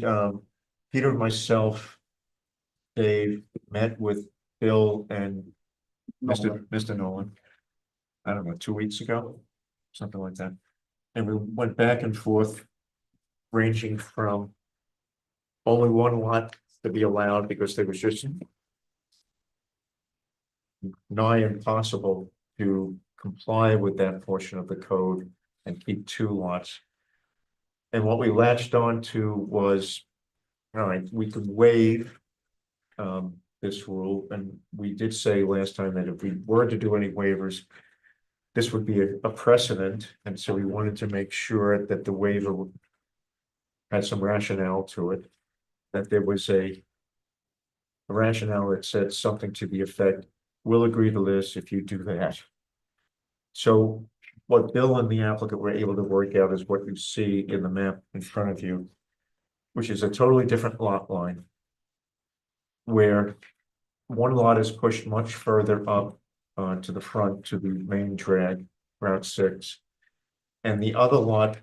Peter and myself, Dave met with Bill and Mr. Nolan. I don't know, 2 weeks ago, something like that. And we went back and forth, ranging from only one lot to be allowed because there was just nigh impossible to comply with that portion of the code and keep two lots. And what we latched on to was, all right, we could waive this rule, and we did say last time that if we were to do any waivers, this would be a precedent, and so we wanted to make sure that the waiver had some rationale to it, that there was a rationale that said something to the effect, we'll agree to this if you do that. So what Bill and the applicant were able to work out is what you see in the map in front of you, which is a totally different lot line, where one lot is pushed much further up to the front to the main drag, Route 6. And the other lot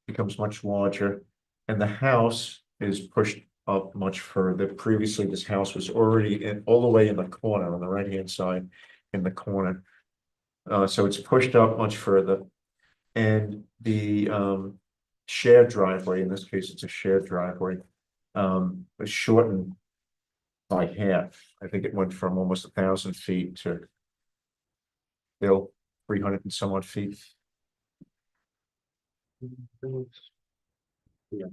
becomes much larger, and the house is pushed up much further. Previously, this house was already all the way in the corner on the right-hand side, in the corner. So it's pushed up much further. And the shared driveway, in this case, it's a shared driveway, was shortened by half. I think it went from almost 1,000 feet to Bill, 300 and some odd feet. Yeah.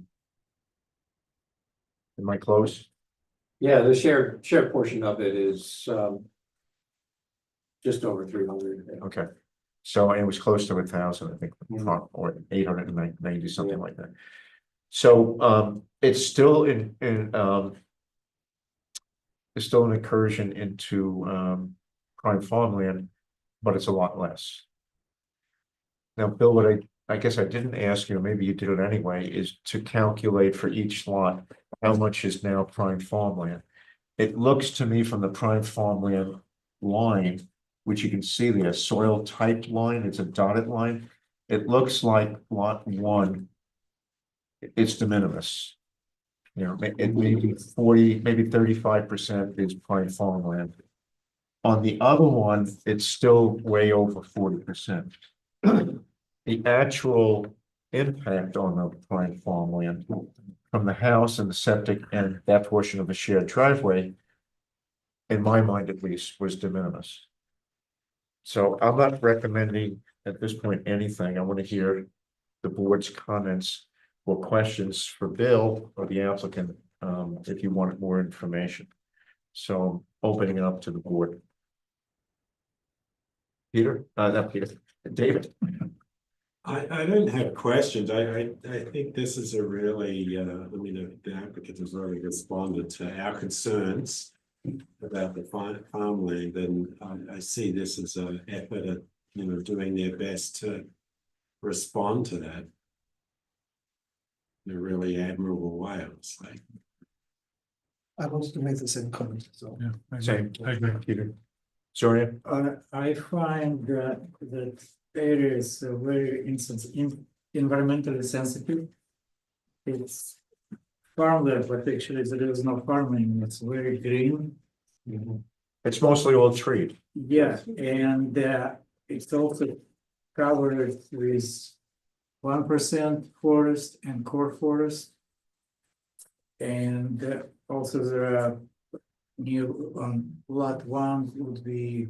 Am I close? Yeah, the shared portion of it is, just over 300. Okay. So it was close to 1,000, I think, or 890, something like that. So it's still it's still an incursion into prime farmland, but it's a lot less. Now, Bill, what I guess I didn't ask you, maybe you did it anyway, is to calculate for each lot how much is now prime farmland. It looks to me from the prime farmland line, which you can see there, soil type line, it's a dotted line. It looks like lot 1, it's de minimis. You know, it may be 40, maybe 35% is prime farmland. On the other one, it's still way over 40%. The actual impact on the prime farmland from the house and the septic and that portion of the shared driveway, in my mind at least, was de minimis. So I'm not recommending at this point anything. I want to hear the board's comments or questions for Bill or the applicant, if you wanted more information. So opening it up to the board. Peter, not Peter, David. I don't have questions. I think this is a really, the applicant has already responded to our concerns about the farmland, and I see this as an effort at, doing their best to respond to that in a really admirable way, I would say. I wanted to make the same comment, so. Yeah, Same. I agree. Peter. Sorry. I find that area is very environmentally sensitive. It's farmland, but actually there is no farming. It's very green. It's mostly all treed. Yeah, and it's also covered with 1% forest and core forest. And also there are new on lot 1 would be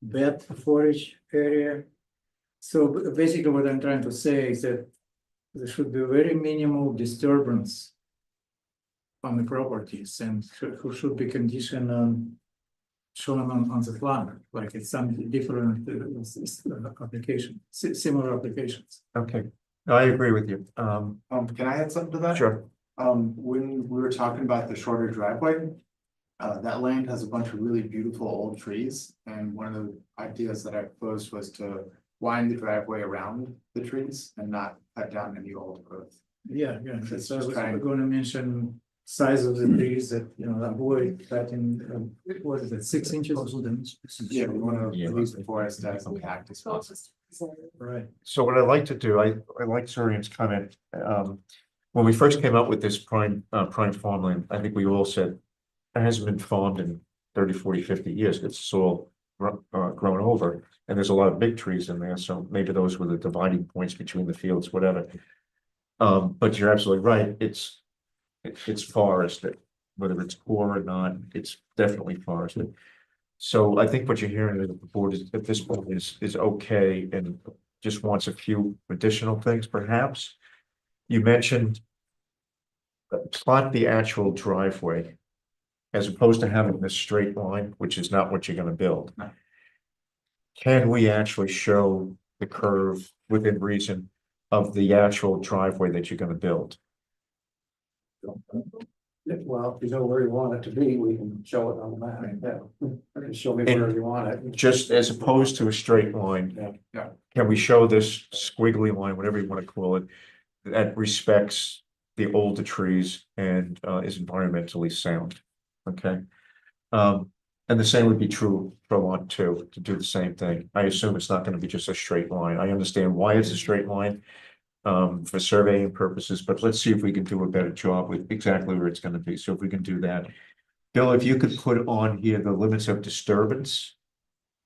bed forage area. So basically what I'm trying to say is that there should be very minimal disturbance on the properties and who should be conditioned on shown on the plan, like it's some different application, similar applications. Okay, I agree with you. Can I add something to that? Sure. When we were talking about the shorter driveway, that land has a bunch of really beautiful old trees, and one of the ideas that I proposed was to wind the driveway around the trees and not cut down any old growth. Yeah, so I was going to mention size of the trees that, avoid cutting, what is it, 6 inches? Yeah, we want to release the forest as a cactus. Right. So what I like to do, I like Surian's comment. When we first came up with this prime farmland, I think we all said it hasn't been farmed in 30, 40, 50 years. It's all grown over, and there's a lot of big trees in there. So maybe those were the dividing points between the fields, whatever. But you're absolutely right. It's forested, whether it's core or not. It's definitely forested. So I think what you're hearing is that the board is, at this point is okay and just wants a few additional things, perhaps. You mentioned plot the actual driveway as opposed to having this straight line, which is not what you're going to build. Can we actually show the curve within reason of the actual driveway that you're going to build? Well, if you know where you want it to be, we can show it on the map. Yeah, you can show me where you want it. Just as opposed to a straight line. Yeah. Can we show this squiggly line, whatever you want to call it, that respects the older trees and is environmentally sound? Okay. And the same would be true for lot 2, to do the same thing. I assume it's not going to be just a straight line. I understand why it's a straight line for surveying purposes, but let's see if we can do a better job with exactly where it's going to be. So if we can do that. Bill, if you could put on here the limits of disturbance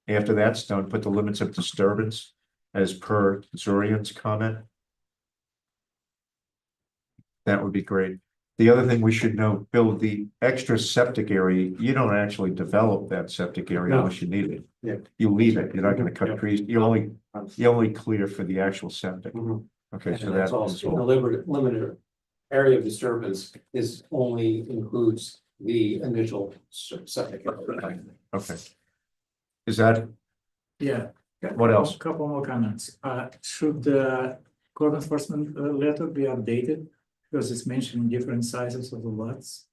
after that's done, put the limits of disturbance as per Zorian's comment. That would be great. The other thing we should know, Bill, the extra septic area, you don't actually develop that septic area No. unless you need it. Yeah. You leave it, you're not gonna Yeah. cut trees, you only clear for the actual septic. Mhm. Okay, so And that that's is also, the all. limited area of disturbance is only includes the initial septic area. Okay. Is that, Yeah. What else? Couple more comments. Should the code enforcement letter be updated? Because it's mentioning different sizes of the lots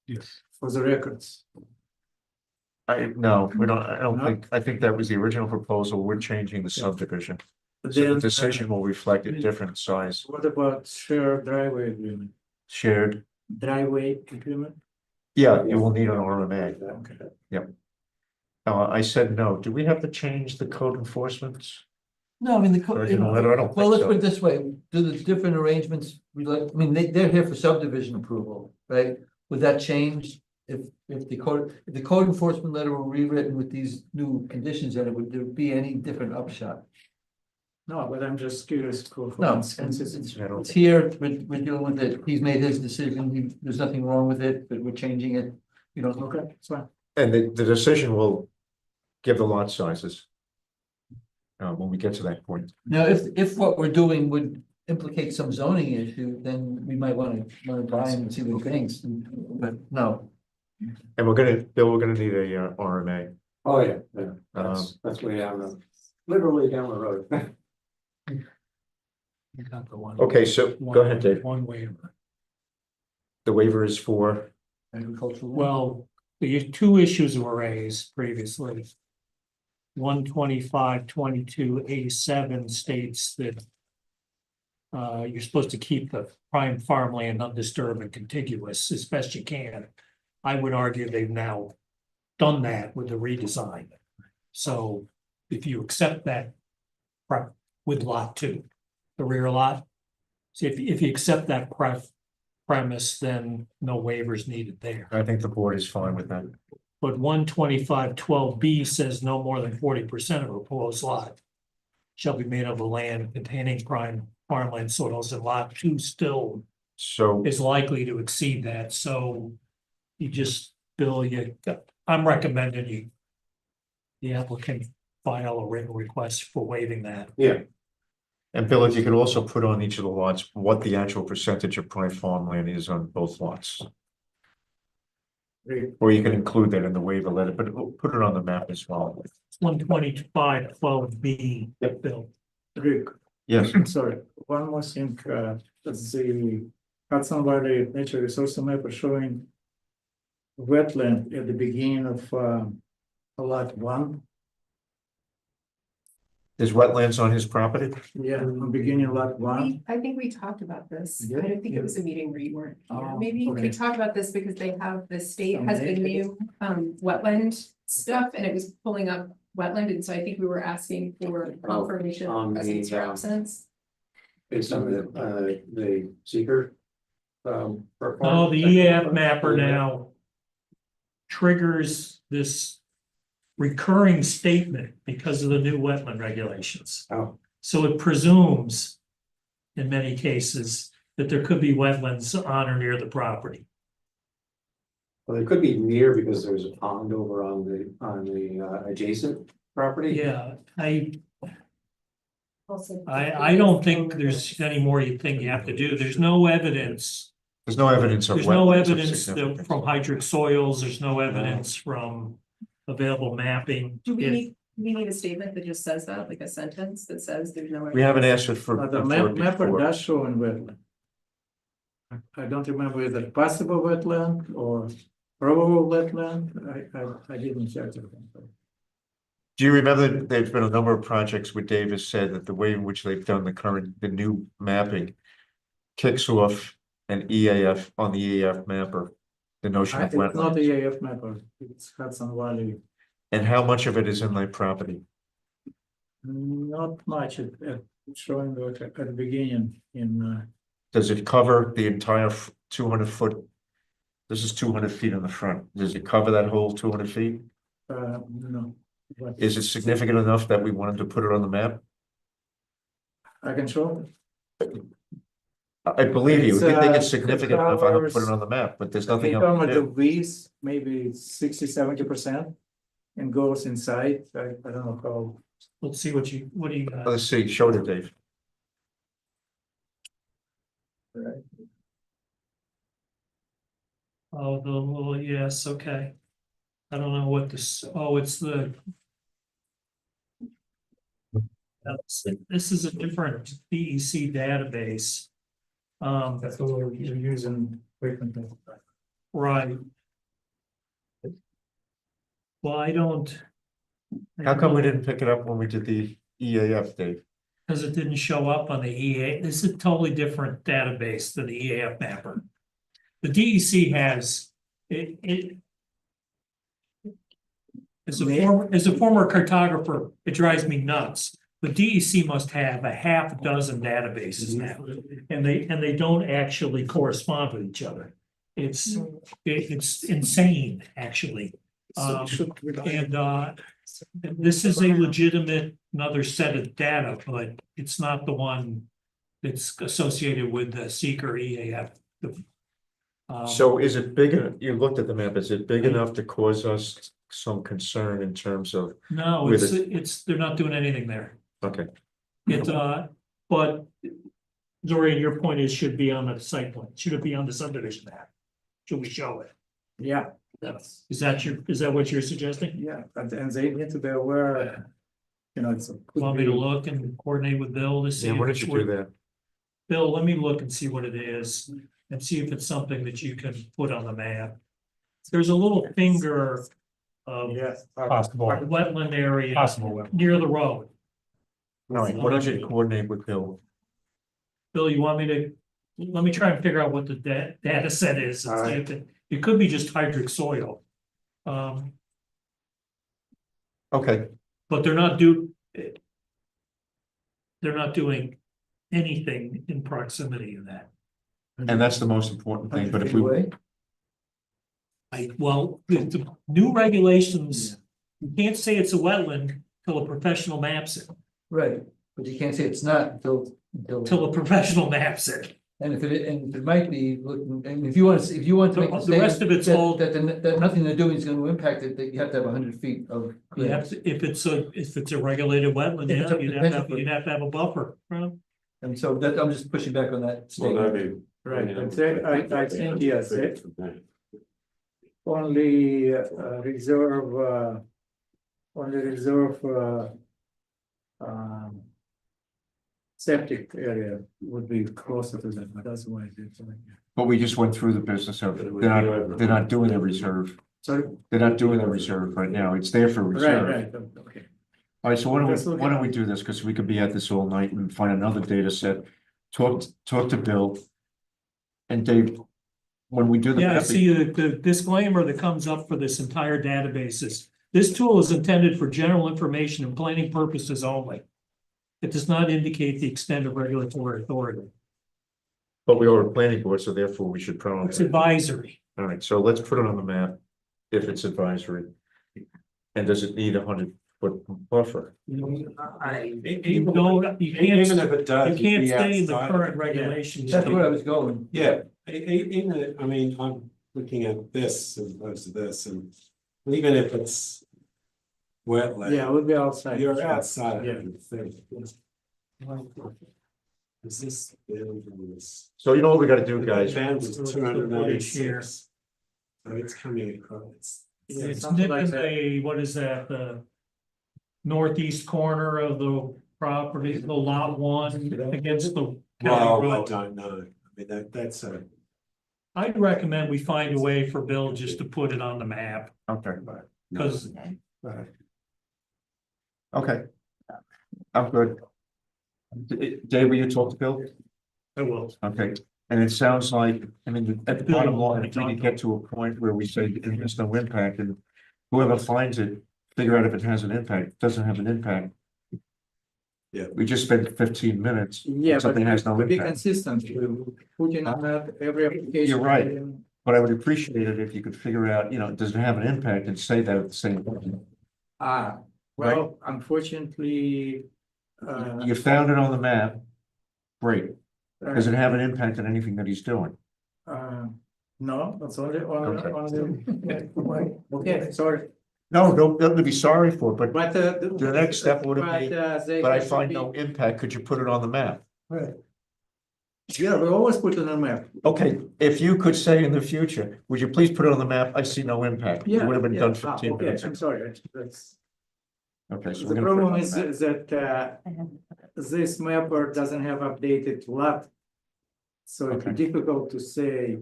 Yes. for the records. no, we don't, I don't No? think, I think that was the original proposal, we're changing the subdivision. But So the then, decision will reflect a different size, what about shared driveway agreement? shared. Driveway agreement? Yeah, you will need an RMA. Okay. I said no. Do we have to change the code enforcement? No, I mean, Original letter, I don't well, think let's so. put it this way, do the different arrangements, I mean, they're here for subdivision approval, right? Would that change if the code enforcement letter were rewritten with these new conditions, then would there be any different upshot? No, but I'm just curious. No, it's here, we're dealing with it, he's made his decision, there's nothing wrong with it, but we're changing it, you know. Okay, it's fine. And the decision will give the lot sizes. When we get to that point. Now, if what we're doing would implicate some zoning issue, then we might wanna buy him and see what he thinks, but no. And Bill, we're gonna need a RMA. Oh, yeah, yeah, that's way down literally down the road. You got the one. Okay, so go ahead, Dave. One waiver. The waiver is for, Agricultural. Well, the two issues were raised previously. 125-22-A7 states that you're supposed to keep the prime farmland undisturbed and contiguous as best you can. I would argue they've now done that with the redesign. So if you accept that with lot 2, the rear lot, so if you accept that premise, then no waivers needed there. I think the board is fine with that. But 125-12B says no more than 40% of a proposed lot shall be made of a land containing prime farmland soils, and lot 2 still So, is likely to exceed that, so Bill, I'm recommending the applicant file a written request for waiving that. Yeah, and Bill, if you could also put on each of the lots, what the actual percentage of prime farmland is on both lots. Great. Or you can include that in the waiver letter, but put it on the map as well. 125-12B, Bill. Rick, Yes, sorry, one more thing, that's the Hudson Valley Nature Resource Map is showing wetland at the beginning of lot 1. there's wetlands on his property. Yeah, from beginning of lot 1. I think we talked about this. You I did? don't think it was a meeting where you weren't here. Oh, Maybe we okay. talked about this because they have, the state Some has the nature. new wetland stuff and it was pulling up wetland. And so I think we were asking for confirmation on of the, presence or absence. based on the seeker. No, the EAF mapper now triggers this recurring statement because of the new wetland regulations. Oh. So it presumes, in many cases, that there could be wetlands on or near the property. Well, it could be near because there's a pond over on the adjacent property. Yeah, I don't think there's any more you have to do. There's no evidence. There's no evidence of. There's no wetlands of evidence significance. from hydric soils. There's no evidence from available mapping. Do we need a statement that just says that, like a sentence that says there's no. We haven't asked for. The mapper does show in wetland. I don't remember whether possible wetland or probable wetland. I didn't check it. Do you remember that there's been a number of projects where Dave has said that the way in which they've done the new mapping kicks off an EAF on the EAF mapper, the notion of It's not wetlands, the AF mapper, it's Hudson Valley. and how much of it is in that property? Not much, it's showing at the beginning in, Does it cover the entire 200-foot? This is 200 feet in the front. Does it cover that whole 200 feet? no. Is it significant enough that we wanted to put it on the map? I can show. I believe you, It's, if you think it's it significant enough, I'll put it covers- on the map, but there's nothing In else terms to of the do. V's, maybe 60-70%. And goes inside, I don't know how. Let's see what do you got? Let's see, show it, Dave. Oh, the little, yes, okay. I don't know what this, oh, it's the. This is a different DEC database. That's what you're using frequently. Right. Well, I don't. How come we didn't pick it up when we did the EAF, Dave? Because it didn't show up on the EA, this is a totally different database than the EAF mapper. The DEC has, it. As a former cartographer, it drives me nuts. The DEC must have a half dozen databases now, and they don't actually correspond with each other. It's insane, actually. And this is a legitimate another set of data, but it's not the one that's associated with the seeker EAF. So is it big, you looked at the map, is it big enough to cause us some concern in terms of, No, with it's, they're not doing anything there. okay, But Dorian, your point is should be on the site plan, should it be on the subdivision map? Should we show it? Yeah, Is that what you're suggesting? yeah, and they need to be aware, you know, it's. Want me to look and coordinate with Bill to see? yeah, if why it's don't you do that? Bill, let me look and see what it is and see if it's something that you can put on the map. There's a little finger of Yes. Possible, wetland area possible. near the road. All right, why don't you coordinate with Bill? Bill, you want me to, let me try and figure out what the data set is. And see if it could be just hydric soil. Okay, But they're not doing anything in proximity of that. and that's the most important thing, but if we, Well, the new regulations, you can't say it's a wetland till a professional maps it, Right, but you can't say it's not until. till a professional maps it. And if it might be, looking, and if you want to make a The rest statement of it's that, all, that nothing they're doing is gonna impact it, that you have to have 100 feet of. you have to, if it's a regulated wetland, If it's yeah, a you'd have to have a buffer. Right? And so that, I'm just pushing back on that statement. Right, I think yes, only reserve, septic area would be closer to them, but that's why I did something. but we just went through the business of, they're not doing a reserve. Sorry? They're not doing a reserve right now, it's there for reserve. Right, okay. All right, so Let's look why at don't we do this, because we could be at this all night and find another data set, talk to Bill. And Dave, when we do the. Yeah, I mapping- see the disclaimer that comes up for this entire database is, this tool is intended for general information and planning purposes only. It does not indicate the extent of regulatory authority. But we are a planning board, so therefore we should It's probably, advisory. all right, so let's put it on the map. If it's advisory. And does it need 100-foot buffer? You don't, you Even can't, if it does. you can't you'd be stay in the outside. current regulations. That's where I was going. Yeah, even, I mean, I'm looking at this as opposed to this, and even if it's wetland. Yeah, it would be outside. You're outside of Yeah. it. Is this? So you know what we gotta do, guys? Band is 296. So it's coming across. It's something like nipping the, what is that, the northeast corner of the property, the lot one against the county Well, I road. don't know. I mean, that's a. I'd recommend we find a way for Bill just to put it on the map, Okay, because okay. I'm good. Dave, will you talk to Bill? I will. Okay, and it sounds like, I mean, at the Bill, bottom line, if we talk can to get to a point where we say it has no impact and whoever finds it, figure out if it has an impact, doesn't have an impact. Yeah. We just spent 15 minutes, Yeah, but something has no be impact, consistent, putting on that every application. You're right. but I would appreciate it if you could figure out, does it have an impact and say that at the same time. Well, unfortunately, You found it on the map. Great. Does it have an impact on anything that he's doing? no, that's only, Okay. okay, sorry. No, don't be sorry for it, but But the next step would be, they but I have to find be- no impact. Could you put it on the map? Right. Yeah, we always put it on a map. Okay, if you could say in the future, would you please put it on the map? I see no impact. It Yeah. would have been yeah. done Ah, 15 okay, minutes I'm ago. sorry, that's, Okay, so the we're gonna put it problem on is the map. that, this mapper doesn't have updated lot. So it'd be Okay. difficult to say,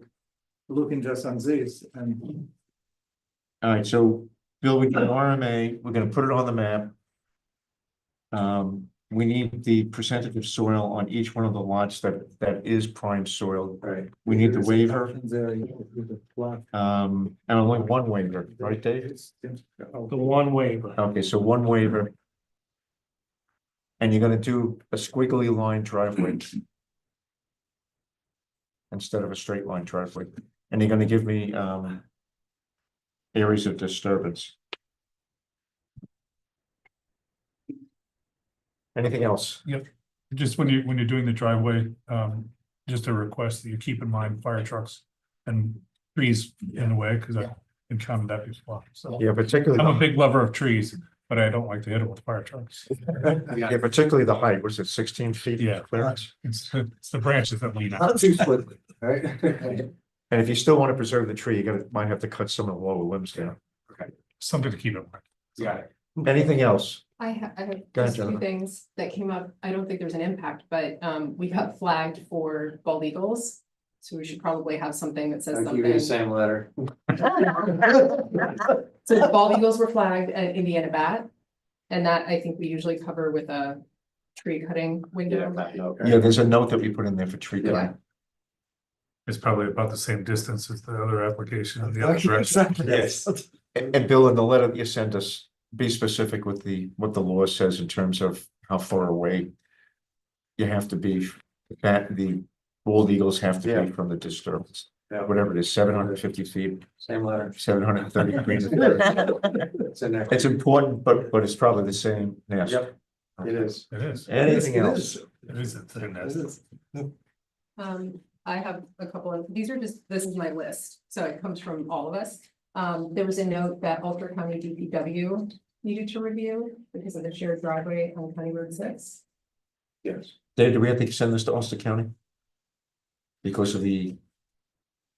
looking just on this and. All right, so Bill, we got RMA, we're gonna put it on the map. We need the percentage of soil on each one of the lots that is prime soil. Right. We need the waiver, There, you know, with the plot. and only one waiver, right, Dave? The one waiver. Okay, so one waiver. And you're gonna do a squiggly line driveway. Instead of a straight line driveway, and you're gonna give me, areas of disturbance. Anything else? Just when you're doing the driveway, just a request that you keep in mind fire trucks and trees in the way, because I've encountered that before. So Yeah, particularly. I'm a big lover of trees, but I don't like to hit them with fire trucks. Yeah, particularly the height, was it 16 feet? Yeah. Clearance? It's the branches that lean out. Not too swiftly, right? And if you still want to preserve the tree, might have to cut some of the lower limbs down. Something to keep in mind. Got it. Anything else? I have Go ahead, just two Jennifer. things that came up. I don't think there's an impact, but we got flagged for bald eagles. So we should probably have something that says something. same letter. So the bald eagles were flagged at Indiana Bat. And that I think we usually cover with a tree cutting window. Yeah, there's a note that we put in there for tree Yeah. cutting. It's probably about the same distance as the other application in the other direction. Exactly. Yes. And Bill, in the letter that you send us, be specific with what the law says in terms of how far away. You have to be, that the bald eagles have to be from the disturbance. Yeah. Whatever it is, 750 feet, Same letter. 730 feet. It's in there. It's important, but it's probably the same. Yes. Yep. It is. It is. Anything else? It is. It's in there. I have a couple of, these are just, this is my list, so it comes from all of us. There was a note that Ulster County DPW needed to review because of the shared driveway on County Road 6. Yes. Dave, do we have to send this to Ulster County? Because of the,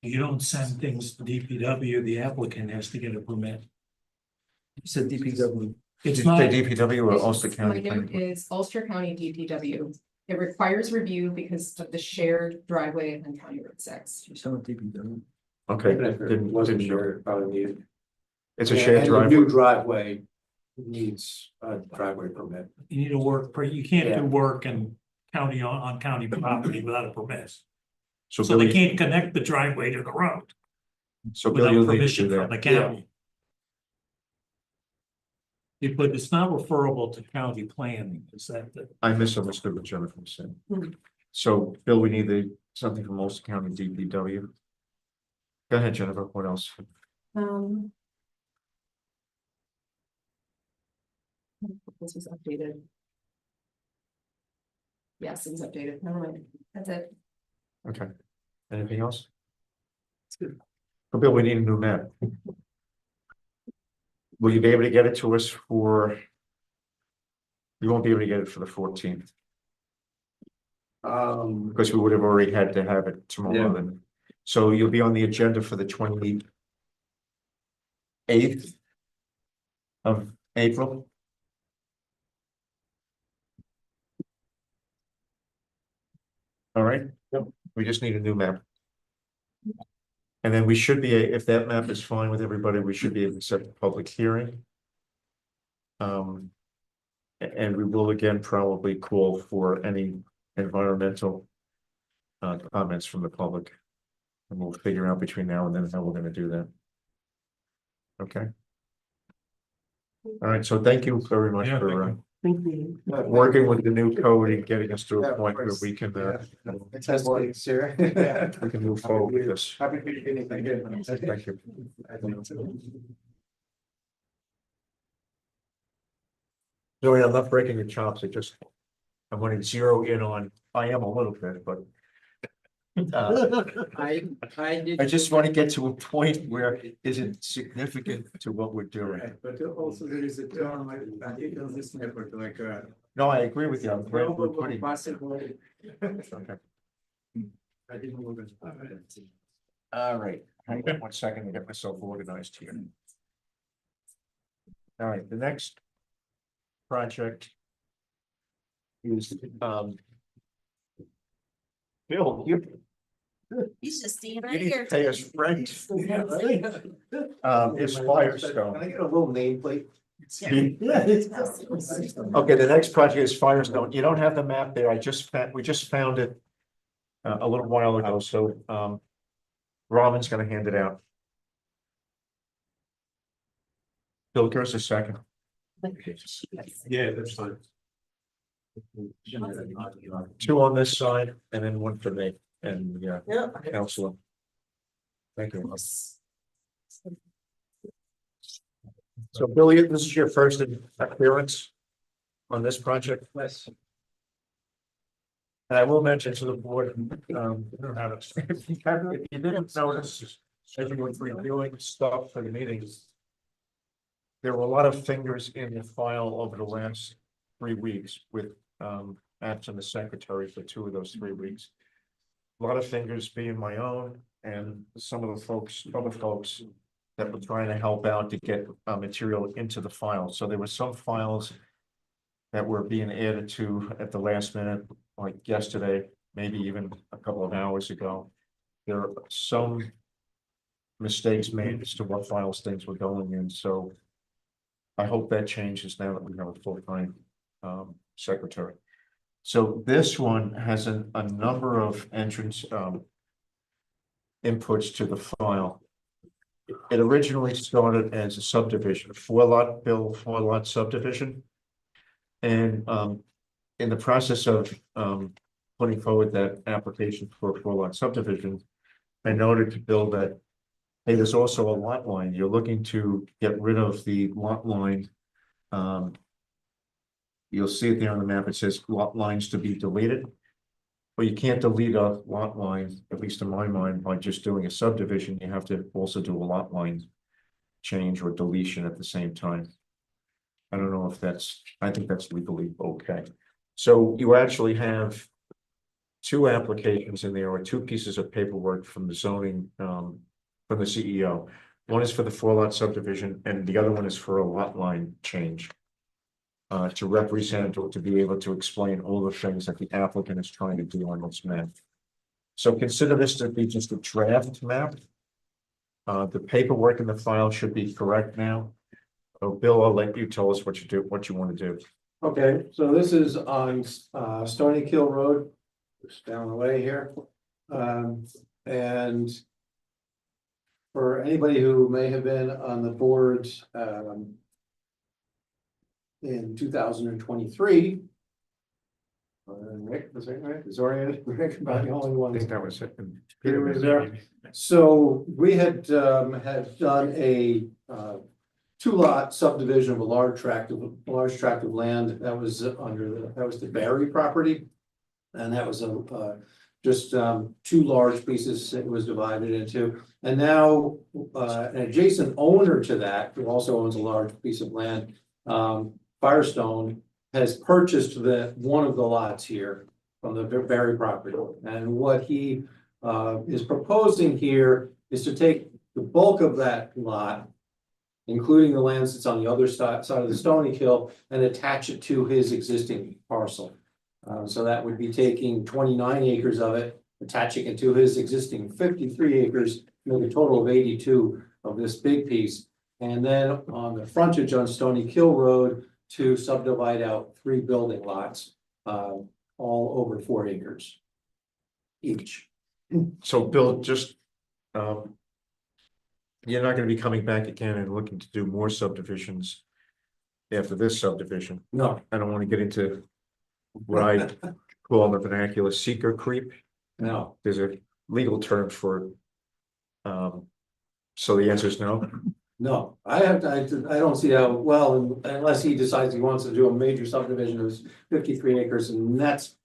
You don't send things to DPW, the applicant has to get a permit. You said DPW. It's did you not, say DPW or This Ulster is- County? My note is Ulster County DPW. It requires review because of the shared driveway on County Road 6. You sound DPW. Okay, Even if it didn't wasn't know. sure, it probably needed. It's a Yeah, shared and the driveway. New driveway needs a driveway permit. you need to work, you can't Yeah. do work in county on county property without a permit. So So they Bill, can't connect the driveway to the road Bill, without you'll need to permission do from the that. county. But it's not referable to county planning, is that the? I misunderstood what Jennifer said. Hmm. So Bill, we need something from Ulster County DPW. Go ahead, Jennifer, what else? This was updated. Yes, it was updated. Never mind. That's it. Okay. Anything else? Oh, Bill, we need a new map. Will you be able to get it to us for? You won't be able to get it for the 14th, because we would have already had to have it tomorrow Yeah. then. So you'll be on the agenda for the 28th of April. All right, we just need a new map. And then we should be, if that map is fine with everybody, we should be able to set the public hearing. And we will again probably call for any environmental comments from the public. And we'll figure out between now and then how we're gonna do that. Okay. All right, so thank you very much Yeah, for Thank you. working with the new code and getting us to Yeah, a of point where course. we can It's nice to meet you, sir. we can move forward with this. Happy to be anything good. Thank you. Zoe, I'm not breaking your chops, I want to zero in on, I am a little bit, but. I did. I just want to get to a point where it isn't significant to what we're doing. Right, but also there is a term, I think on this network, like, No, I agree with you. I'm glad we're probable putting. possibility. Okay. I didn't look at. All right, hang on 1 second to get myself organized here. All right, the next project is, Bill, He's just staying you right need here. to pay us rent. It's Firestone. Can I get a little nameplate? Okay, the next project is Firestone. You don't have the map there. We just found it a little while ago, so Robin's gonna hand it out. Bill, give us a second. Yeah, that's fine. 2 on this side and then 1 for me and Counselor. Thank you. So Billy, this is your first appearance on this project? Yes. And I will mention to the board, if you didn't notice, as you were reviewing stuff for the meetings, there were a lot of fingers in the file over the last 3 weeks with absent the secretary for 2 of those 3 weeks. A lot of fingers being my own and some of the folks, other folks that were trying to help out to get material into the file. So there were some files that were being added to at the last minute, like yesterday, maybe even a couple of hours ago. There are some mistakes made as to what files things were going in, so I hope that changes now that we have a full-time secretary. So this one has a number of entrance inputs to the file. It originally started as a subdivision, a 4-lot subdivision. And in the process of putting forward that application for a 4-lot subdivision, I noted to Bill that, hey, there's also a lot line. You're looking to get rid of the lot line. You'll see it there on the map. It says lot lines to be deleted. But you can't delete a lot line, at least in my mind, by just doing a subdivision. You have to also do a lot line change or deletion at the same time. I don't know if I think that's legally okay. So you actually have 2 applications in there, or 2 pieces of paperwork from the zoning, from the CEO. One is for the 4-lot subdivision and the other one is for a lot line change. To represent or to be able to explain all the things that the applicant is trying to do on this map. So consider this to be just a draft map. The paperwork in the file should be correct now. So Bill, I'll let you tell us what you want to do. Okay, so this is on Stony Kill Road, just down the way here. And for anybody who may have been on the board in 2023. Rick, was that right? Rick, about the only one. I think that was it. Peter was there. So we had done a 2-lot subdivision of a large tract of land that was the Barry property. And that was just 2 large pieces it was divided into. And now an adjacent owner to that, who also owns a large piece of land, Firestone, has purchased one of the lots here from the Barry property. And what he is proposing here is to take the bulk of that lot, including the land that's on the other side of the Stony Kill, and attach it to his existing parcel. So that would be taking 29 acres of it, attaching it to his existing 53 acres, make a total of 82 of this big piece. And then on the frontage on Stony Kill Road to subdivide out 3 building lots, all over 4 acres each. So Bill, just, you're not gonna be coming back again and looking to do more subdivisions after this subdivision. No. I don't want to get into what I call the vernacular seeker creep. No. There's a legal term for it. So the answer is no. No, I don't see how, well, unless he decides he wants to do a major subdivision of 53 acres, and that's.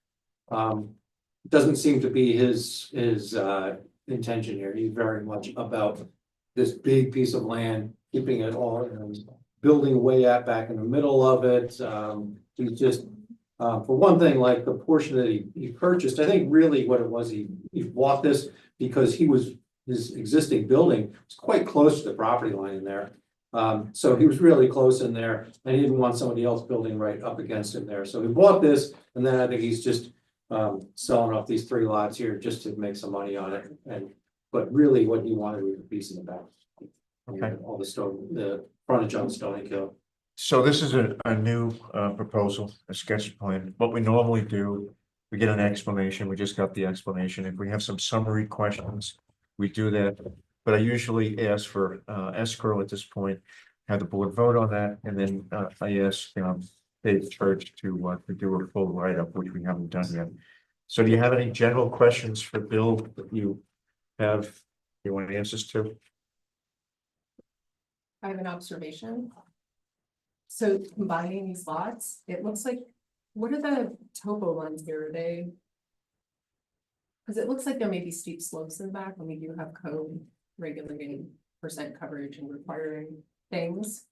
Doesn't seem to be his intention here. He's very much about this big piece of land, keeping it all, building way out back in the middle of it. He's just, for one thing, like the portion that he purchased, I think really what it was, he bought this because his existing building was quite close to the property line in there. So he was really close in there, and he didn't want somebody else building right up against him there. So he bought this, and then I think he's just selling off these 3 lots here just to make some money on it. But really what he wanted was a piece in the back. Okay. All the frontage on Stony Hill. So this is a new proposal, a sketch plan. What we normally do, we get an explanation. We just got the explanation. If we have some summary questions, we do that. But I usually ask for escrow at this point, have the board vote on that, and then I ask Dave Church to do a full write-up, which we haven't done yet. So do you have any general questions for Bill that you want answers to? I have an observation. So combining these lots, it looks like, what are the topo lines here? Are they? Because it looks like there may be steep slopes in the back, and we do have code regulating percent coverage and requiring things.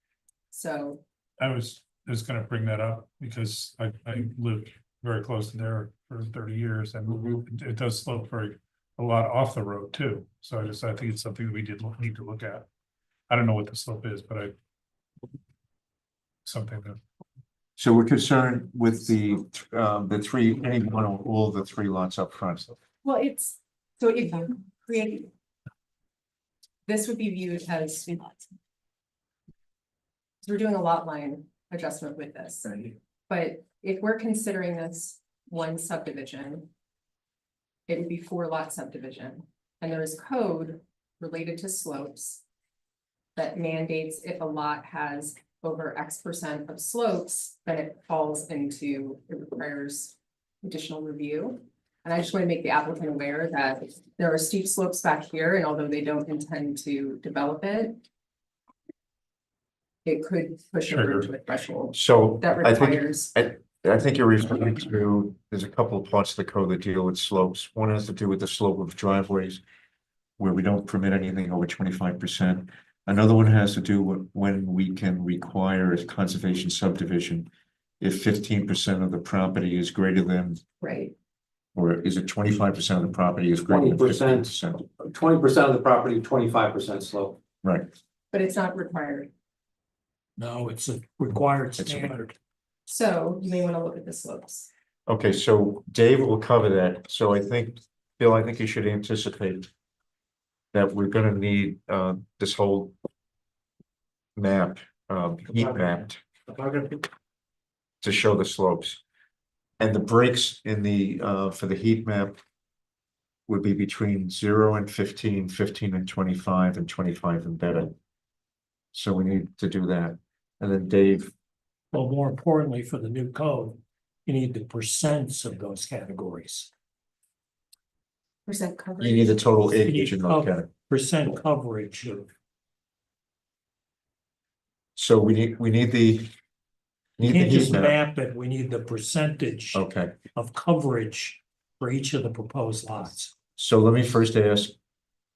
So. I was gonna bring that up because I lived very close to there for 30 years, and it does slope a lot off the road too. So I think it's something we need to look at. I don't know what the slope is, but something that. So we're concerned with the 3, any one or all the 3 lots up front. Well, it's, so if you create. This would be viewed as. We're doing a lot line adjustment with this, but if we're considering this one subdivision. It would be 4 lot subdivision, and there is code related to slopes. That mandates if a lot has over X% of slopes, then it falls into, it requires additional review. And I just want to make the applicant aware that there are steep slopes back here, and although they don't intend to develop it. It could push over to a threshold So that requires. I think you're referring to, there's a couple of parts of the code that deal with slopes. One has to do with the slope of driveways, where we don't permit anything over 25%. Another one has to do with when we can require a conservation subdivision if 15% of the property is greater than. Right. Or is it 25% of the property is greater than 15%? 20% of the property, 25% slope. Right. But it's not required. No, it's a required It's a- standard. So you may want to look at the slopes. Okay, so Dave will cover that. So I think, Bill, I think you should anticipate that we're gonna need this whole map, heat mapped to show the slopes. And the breaks in the for the heat map would be between 0 and 15, 15 and 25, and 25 embedded. So we need to do that. And then Dave. Well, more importantly, for the new code, you need the percents of those categories. Percent coverage. You need the total You acreage need in those categories. percent coverage of. So we need the. You Need the can't heat just map. map it, we need the percentage Okay, of coverage for each of the proposed lots. so let me first ask,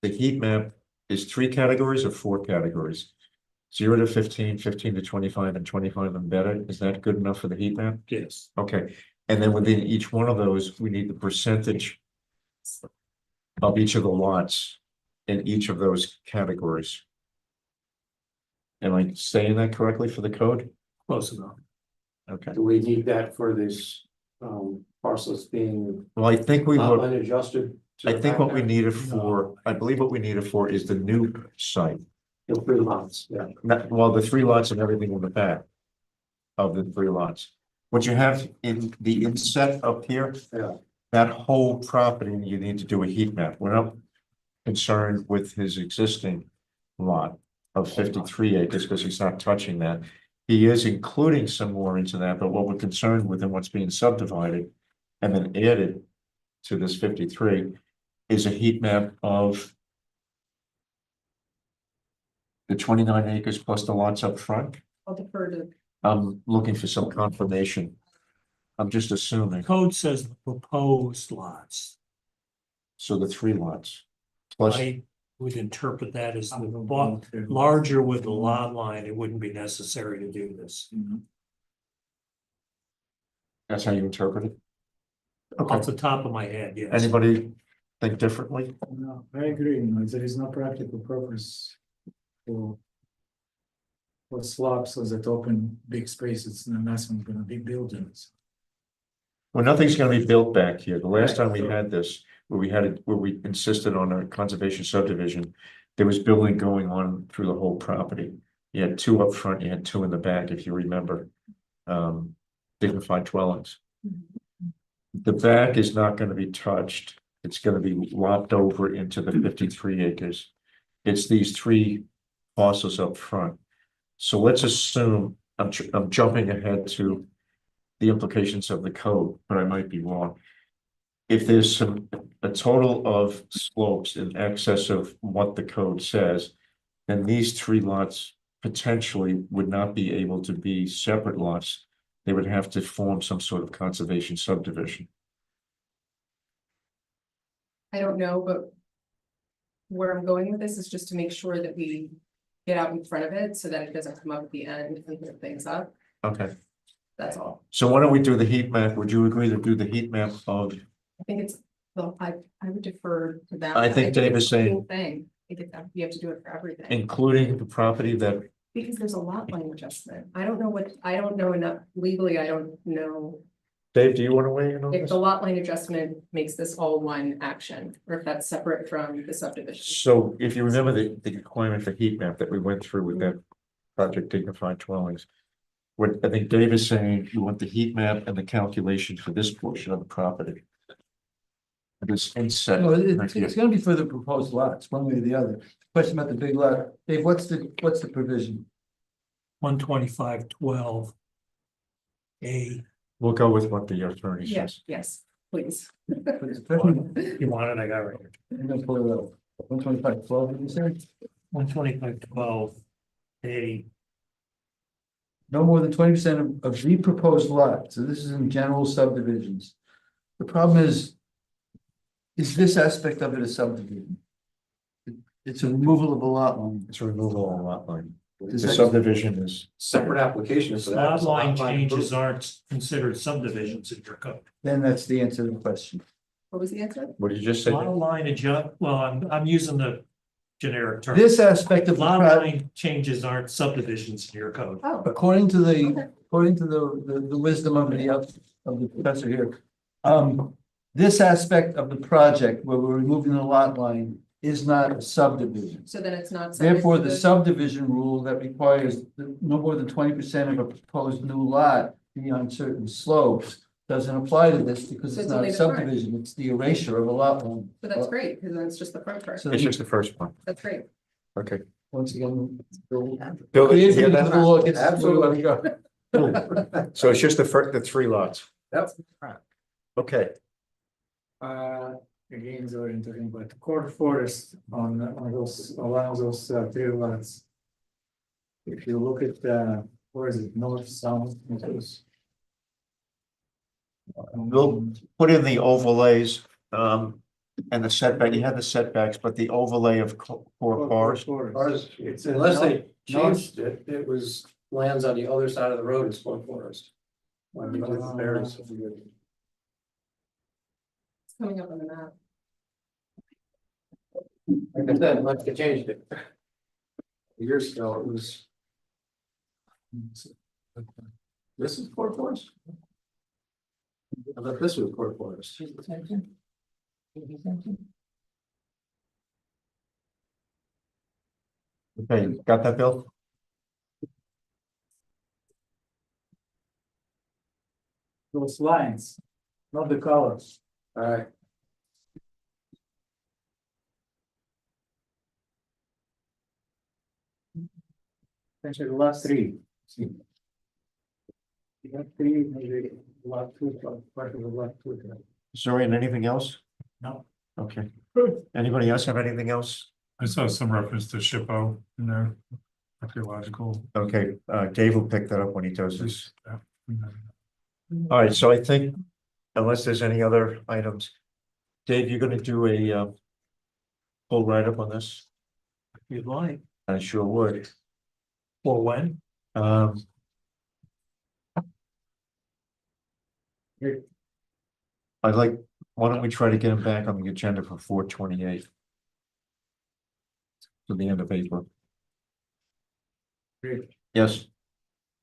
the heat map is 3 categories or 4 categories? 0 to 15, 15 to 25, and 25 embedded, is that good enough for the heat map? Yes. Okay, and then within each one of those, we need the percentage of each of the lots in each of those categories. Am I saying that correctly for the code? Close enough. Okay, Do we need that for this parcels being well, I think we would. unadjusted? I think what we need it for, I believe what we need it for is the new site. The 3 lots, yeah. Well, the 3 lots and everything in the back. Of the 3 lots. What you have in the inset up here. Yeah. That whole property, you need to do a heat map. We're not concerned with his existing lot of 53 acres because he's not touching that. He is including some more into that, but what we're concerned with and what's being subdivided and then added to this 53 is a heat map of The 29 acres plus the lots up front? I'll defer to, I'm looking for some confirmation. I'm just assuming, Code says the proposed lots. so the 3 lots. Plus, I would interpret that as the larger with the lot line, it wouldn't be necessary to do this. that's how you interpret it? Okay, Off the top of my head, yes. anybody think differently? No, I agree, there is no practical purpose for. For slabs so that open big spaces, and that's not gonna be buildings. Well, nothing's gonna be built back here. The last Right, time we so- had this, where we insisted on a conservation subdivision, there was building going on through the whole property. You had 2 up front, you had 2 in the back, if you remember. Dignified dwellings. The back is not gonna be touched. It's gonna be lopped over into the 53 acres. It's these 3 parcels up front. So let's assume, I'm jumping ahead to the implications of the code, but I might be wrong. If there's a total of slopes in excess of what the code says, then these 3 lots potentially would not be able to be separate lots. They would have to form some sort of conservation subdivision. I don't know, but. Where I'm going with this is just to make sure that we get out in front of it so that it doesn't come up at the end and put things up, Okay, that's all. so why don't we do the heat map? Would you agree to do the heat map of, I think it's, well, I would defer to that. I think Dave it's is the saying- whole Thing, I think it's, you have to do it for everything, including the property that, because there's a lot line adjustment, I don't know enough, legally, I don't know. Dave, do you want to weigh in on If this? the lot line adjustment makes this all one action, or if that's separate from the subdivision. So if you remember the requirement for heat map that we went through with that project dignified dwellings. What I think Dave is saying, you want the heat map and the calculation for this portion of the property. This inset. No, right here. it's gonna be for the proposed lots, one way or the other. Question about the big lot, Dave, what's the provision? 125-12. We'll go with what the attorney Yes, says. yes, please. You want it, I got it right here. I'm gonna pull it up. 125-12, you said? 125-12. No more than 20% of the proposed lot, so this is in general subdivisions. The problem is this aspect of it a subdivision? It's a removal of a lot line. It's a removal of a lot line. Does The that- subdivision is, Separate application for that. Lot It's a line lot line changes aren't considered subdivisions in your code. Then that's the answer to the question. What was the answer? what did you just say? Lot line adjust, well, I'm using the generic term. This aspect of the Lot project, line changes aren't subdivisions in your code. Oh, according to the wisdom of the professor here. This aspect of the project where we're removing the lot line is not a subdivision. so then it's not. subject Therefore, to the subdivision rule that requires no more than 20% of a proposed new lot be on certain slopes doesn't apply to this because So it's it's not only a the front. subdivision, it's the erasure of a lot line. So that's great, because then it's just the front part, So It's just the first one. that's great. Okay. once again, Bill, did you hear that? the law gets where we wanna go. So it's just the 3 lots. Yep. Okay, Again, so we're talking about core forest on those, along those 3 lots. If you look at, where is it, north, south, it goes. we'll put in the overlays, and the setback, you had the setbacks, but the overlay of core forest. Ours, it's unless they changed it, it was lands on the other side of the road is Fort Forest. When we did the berries. It's coming up on the map. Like I said, unless they changed it. Years ago, it was. This is Fort Forest? I thought this was Fort Forest. Okay, got that, Bill? Those lines, not the colors. All right. Essentially, the last 3. See. You got 3, maybe lot 2, part of the lot 2. Zorian, anything else? No. Okay. Anybody else have anything else I saw some reference to SHPO in there, archaeological. Okay, Dave will pick that up when he does this. Yeah. All right, so I think unless there's any other items, Dave, you're gonna do a full write-up on this? If you'd like, I sure would. or when? Um. I'd like, why don't we try to get him back on the agenda for 4/28? To the end of April. Great. Yes,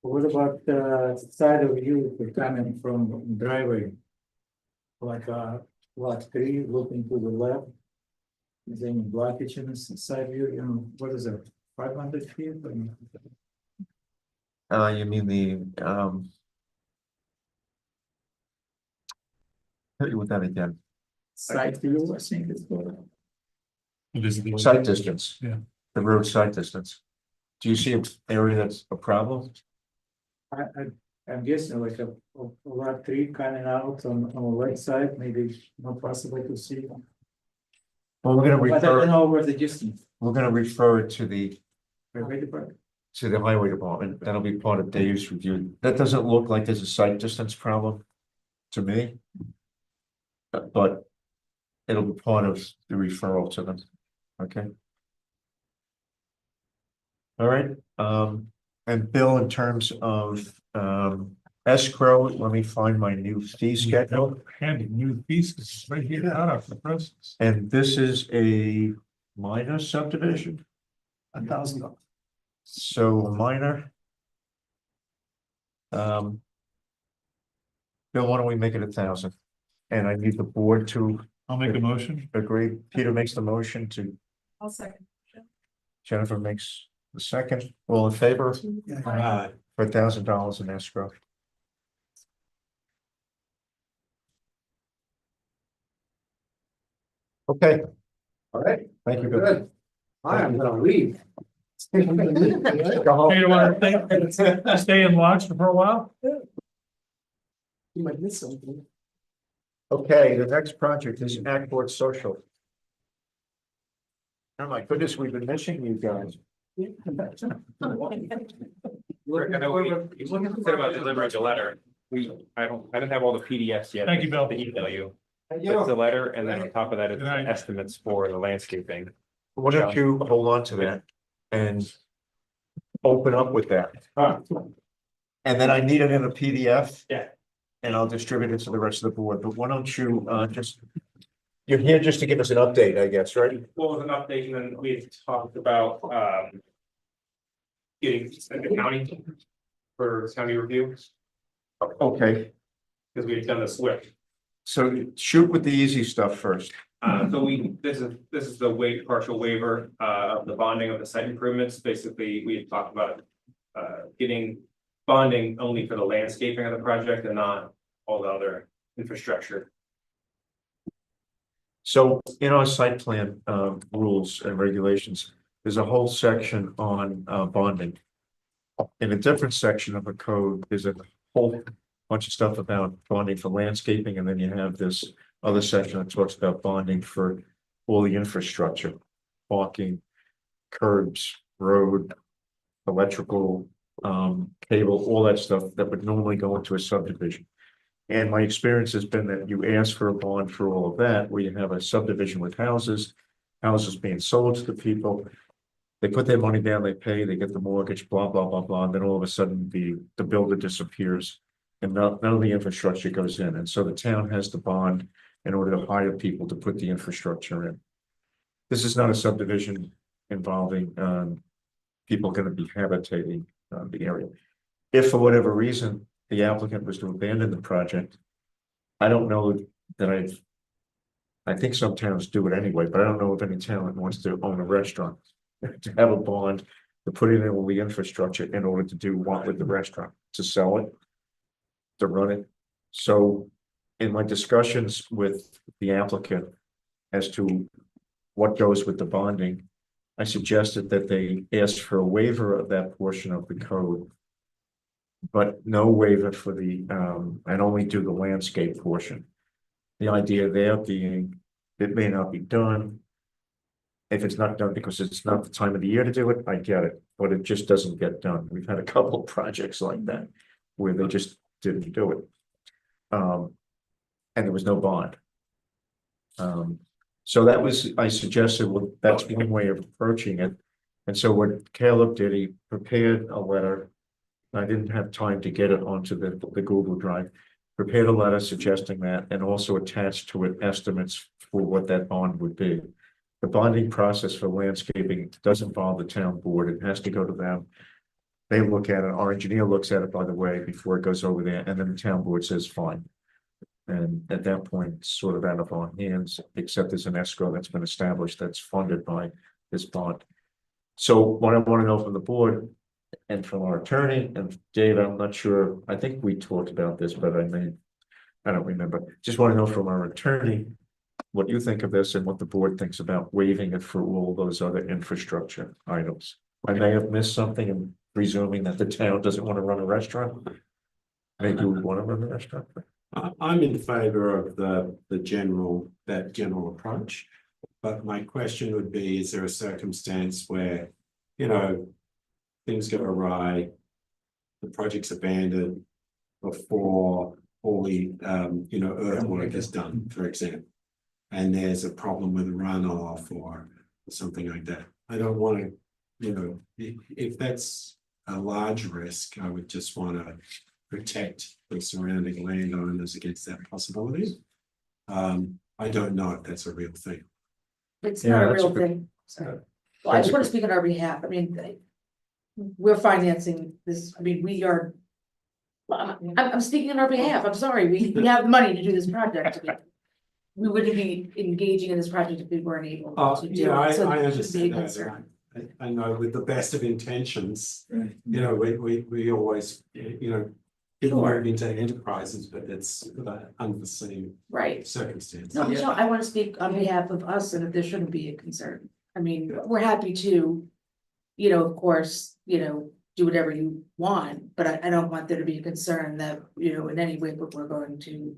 What about the side of you if you're coming from driveway? Like lot 3 looking to the left? Is there any blockage in this side view, you know, what is it, 500 feet? you mean the hit you with that again, Side view, I think it's called. site distance. Yeah. The road site distance. Do you see an area that's a problem? I'm guessing like a lot 3 coming out on the right side, maybe not possible to see. Well, we're gonna But I don't refer, know over the distance. we're gonna refer it to the Highway department. highway department. That'll be part of Dave's review. That doesn't look like there's a site distance problem to me. But it'll be part of the referral to them. Okay. All right, and Bill, in terms of escrow, let me find my new fee schedule. Handy new pieces right here out of the process. And this is a minor subdivision, $1,000. so minor. Bill, why don't we make it 1,000? And I need the board to I'll make a motion. agree. Peter makes the motion to, I'll second. Jennifer makes the second. All in favor? Yeah. For $1,000 in escrow. Okay, All right, thank you, Bill. good. I am gonna leave. Go Hey, you want to stay and watch for a while? You might miss something. Okay, the next project is Ackport Social. Oh my goodness, we've been missing you guys. Rick, I know we said about delivering the letter. I didn't have all the PDFs yet. Thank you, Bill. To email you. It's the letter, and then on top of that, it's Good night. estimates for the landscaping. Why don't you hold on to that and open up with that? And then I need it in a PDF. Yeah. And I'll distribute it to the rest of the board, but why don't you just, you're here just to give us an update, I guess, right? Well, with an update, and then we had talked about getting the county for county review, Okay, because we had done the switch. so shoot with the easy stuff first. So this is the partial waiver of the bonding of the site improvements. Basically, we had talked about getting bonding only for the landscaping of the project and not all the other infrastructure. So in our site plan rules and regulations, there's a whole section on bonding. In a different section of the code, there's a whole bunch of stuff about bonding for landscaping, and then you have this other section that talks about bonding for all the infrastructure, walking, curbs, road, electrical, cable, all that stuff that would normally go into a subdivision. And my experience has been that you ask for a bond for all of that, where you have a subdivision with houses being sold to the people. They put their money down, they pay, they get the mortgage, blah, blah, blah, blah, and then all of a sudden the builder disappears. And none of the infrastructure goes in, and so the town has to bond in order to hire people to put the infrastructure in. This is not a subdivision involving people gonna be habitating the area. If for whatever reason the applicant was to abandon the project, I don't know that I think some towns do it anyway, but I don't know if any town wants to own a restaurant. To have a bond, to put in all the infrastructure in order to do what with the restaurant, to sell it, to run it. So in my discussions with the applicant as to what goes with the bonding, I suggested that they ask for a waiver of that portion of the code. But no waiver for the, and only do the landscape portion. The idea there being, it may not be done. if it's not done because it's not the time of the year to do it, I get it, but it just doesn't get done. We've had a couple of projects like that where they just didn't do it. And there was no bond. So that was, I suggested, well, that's one way of approaching it. And so what Caleb did, he prepared a letter. I didn't have time to get it onto the Google Drive. Prepared a letter suggesting that and also attached to it estimates for what that bond would be. The bonding process for landscaping does involve the town board. It has to go to them. They look at it. Our engineer looks at it, by the way, before it goes over there, and then the town board says, fine. And at that point, it's sort of out of our hands, except there's an escrow that's been established that's funded by this bond. So what I want to know from the board and from our attorney, and Dave, I'm not sure, I think we talked about this, but I don't remember. Just want to know from our attorney what you think of this and what the board thinks about waiving it for all those other infrastructure items. I may have missed something and presuming that the town doesn't want to run a restaurant. Maybe we want to run a restaurant. I'm in favor of that general approach. But my question would be, is there a circumstance where, you know, things go awry, the project's abandoned before all the, earthwork is done, for example, and there's a problem with runoff or something like that. I don't want to, if that's a large risk, I would just want to protect the surrounding landowners against that possibility. I don't know if that's a real thing. It's not a real thing. Sorry. Well, I just want to speak on our behalf. I mean, we're financing this. I mean, we are. I'm speaking on our behalf. I'm sorry. We have money to do this project. We wouldn't be engaging in this project if we weren't able to do it. I understand that. I know with the best of intentions, we always, people move into enterprises, but it's unforeseen circumstance. No, Michelle, I want to speak on behalf of us and that there shouldn't be a concern. I mean, we're happy to, of course, do whatever you want, but I don't want there to be a concern that, in any way, but we're going to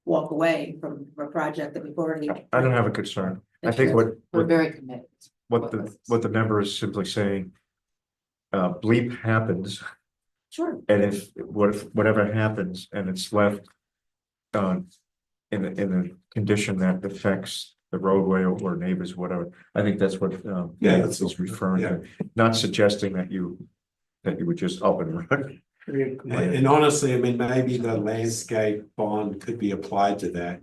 walk away from a project that we've already. I don't have a concern. I think we're very committed. What the member is simply saying, bleep happens. Sure. And if whatever happens and it's left in a condition that affects the roadway or neighbors, whatever, I think that's what that's is referring to. Not suggesting that you would just up and run. And honestly, I mean, maybe the landscape bond could be applied to that.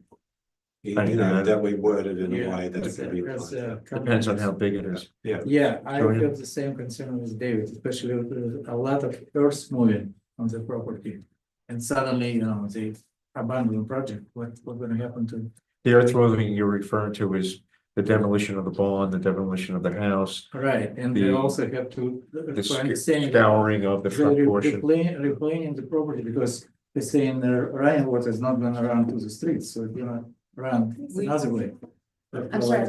That we worded in a way that it could be applied. Depends on how big it is. Yeah, I feel the same concern with David, especially with a lot of earth moving on the property. And suddenly, they abandon the project. What's gonna happen to? The earth moving you're referring to is the demolition of the barn, the demolition of the house. Right, and they also have to. Scouring of the front portion. Replanning the property because they're saying the rainwater is not gonna run to the streets, so it's gonna run another way. I'm sorry.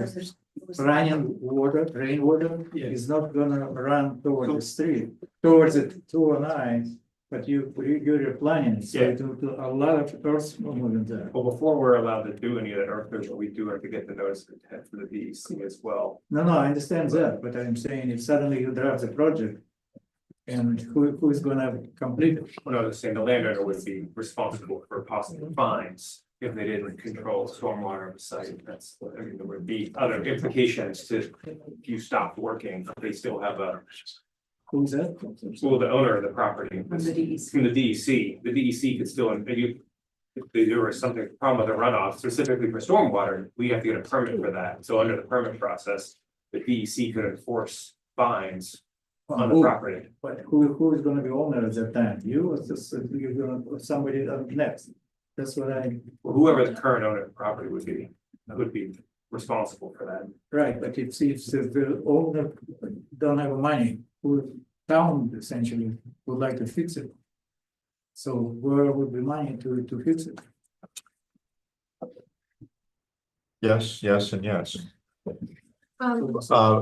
Rainwater is not gonna run towards the street, towards the 209, but you're replanning, so to a lot of earth movement there. Well, before we're allowed to do any of that earth, we do have to get the notice of intent for the DEC as well. No, I understand that, but I'm saying if suddenly you draft the project. And who is gonna complete it? Well, no, the same, the landowner would be responsible for possible fines if they didn't control stormwater of the site. There would be other implications to, if you stopped working, they still have a. Who's that? Well, the owner of the property. From the DEC. From the DEC could still, if there was something, problem with the runoff specifically for stormwater, we have to get a permit for that. So under the permit process, the DEC could enforce fines on the property. But who is gonna be owner at that time? You or just you're gonna somebody next? That's what Whoever the current owner of the property would be responsible for that. Right, but it's if the owner don't have money, who town essentially would like to fix it. So where would be money to fix it? Yes, and yes. I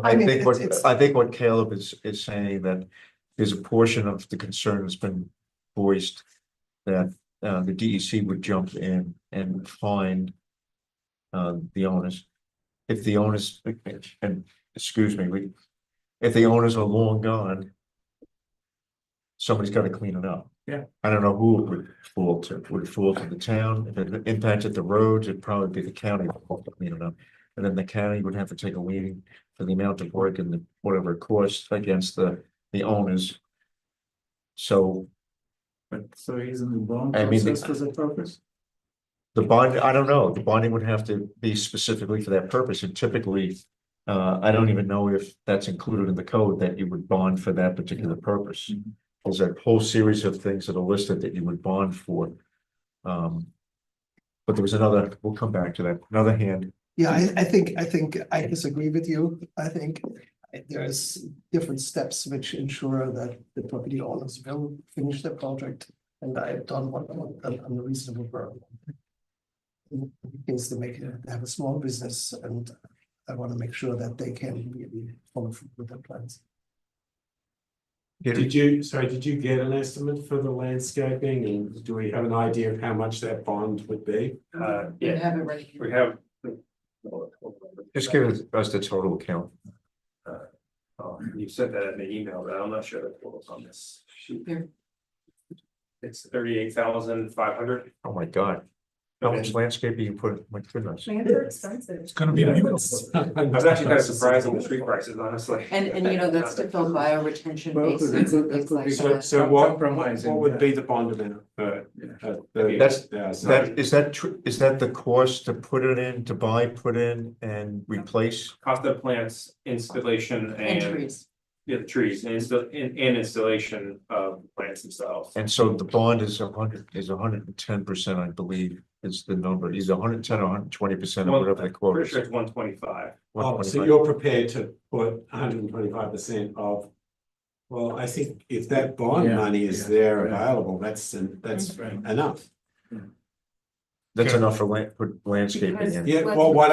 I mean, think what Caleb is saying that there's a portion of the concern that's been voiced that the DEC would jump in and find the owners. If the owners, and excuse me, if the owners are long gone, somebody's gotta clean it up. Yeah. I don't know who it would fall to. Would it fall to the town? If it impacted the roads, it'd probably be the county that would have to clean it up. And then the county would have to take a leading for the amount of work and whatever it costs against the owners. So But so isn't the bond I mean, process for the purpose? the bond, I don't know, the bonding would have to be specifically for that purpose, and typically. I don't even know if that's included in the code that you would bond for that particular purpose. There's a whole series of things that are listed that you would bond for. But there was another, we'll come back to that, another hand. Yeah, I think I disagree with you. I think there's different steps which ensure that the property owners will finish their project, and I've done one on a reasonable burden. Is to have a small business, and I want to make sure that they can really follow through with their plans. Did you get an estimate for the landscaping, and do we have an idea of how much that bond would be? We have it ready. We have. Just give us the total account. You said that in the email, but I'm not sure the total's on this sheet. Here. It's 38,500. Oh my God. How much landscaping you put, my goodness. Plants are expensive. It's gonna be. I was actually kind of surprised on the street prices, honestly. And you know, that's to fill bioretention Well, basins that and could things be like So, that. so what Compromising, would yeah. be the bond amount? That's, is that the cost to put it in, to buy, put in and replace? Cost of plants, installation And and trees. yeah, the trees and installation of plants themselves. And so the bond is 110%, I believe, is the number, either 110 or 120% or whatever the quote Pretty is. sure it's 125. Oh, so 125. you're prepared to put 125% of. Well, I think if that bond Yeah, money is yeah, there yeah. available, that's enough. That's enough for put landscaping Because- in. Yeah, well, what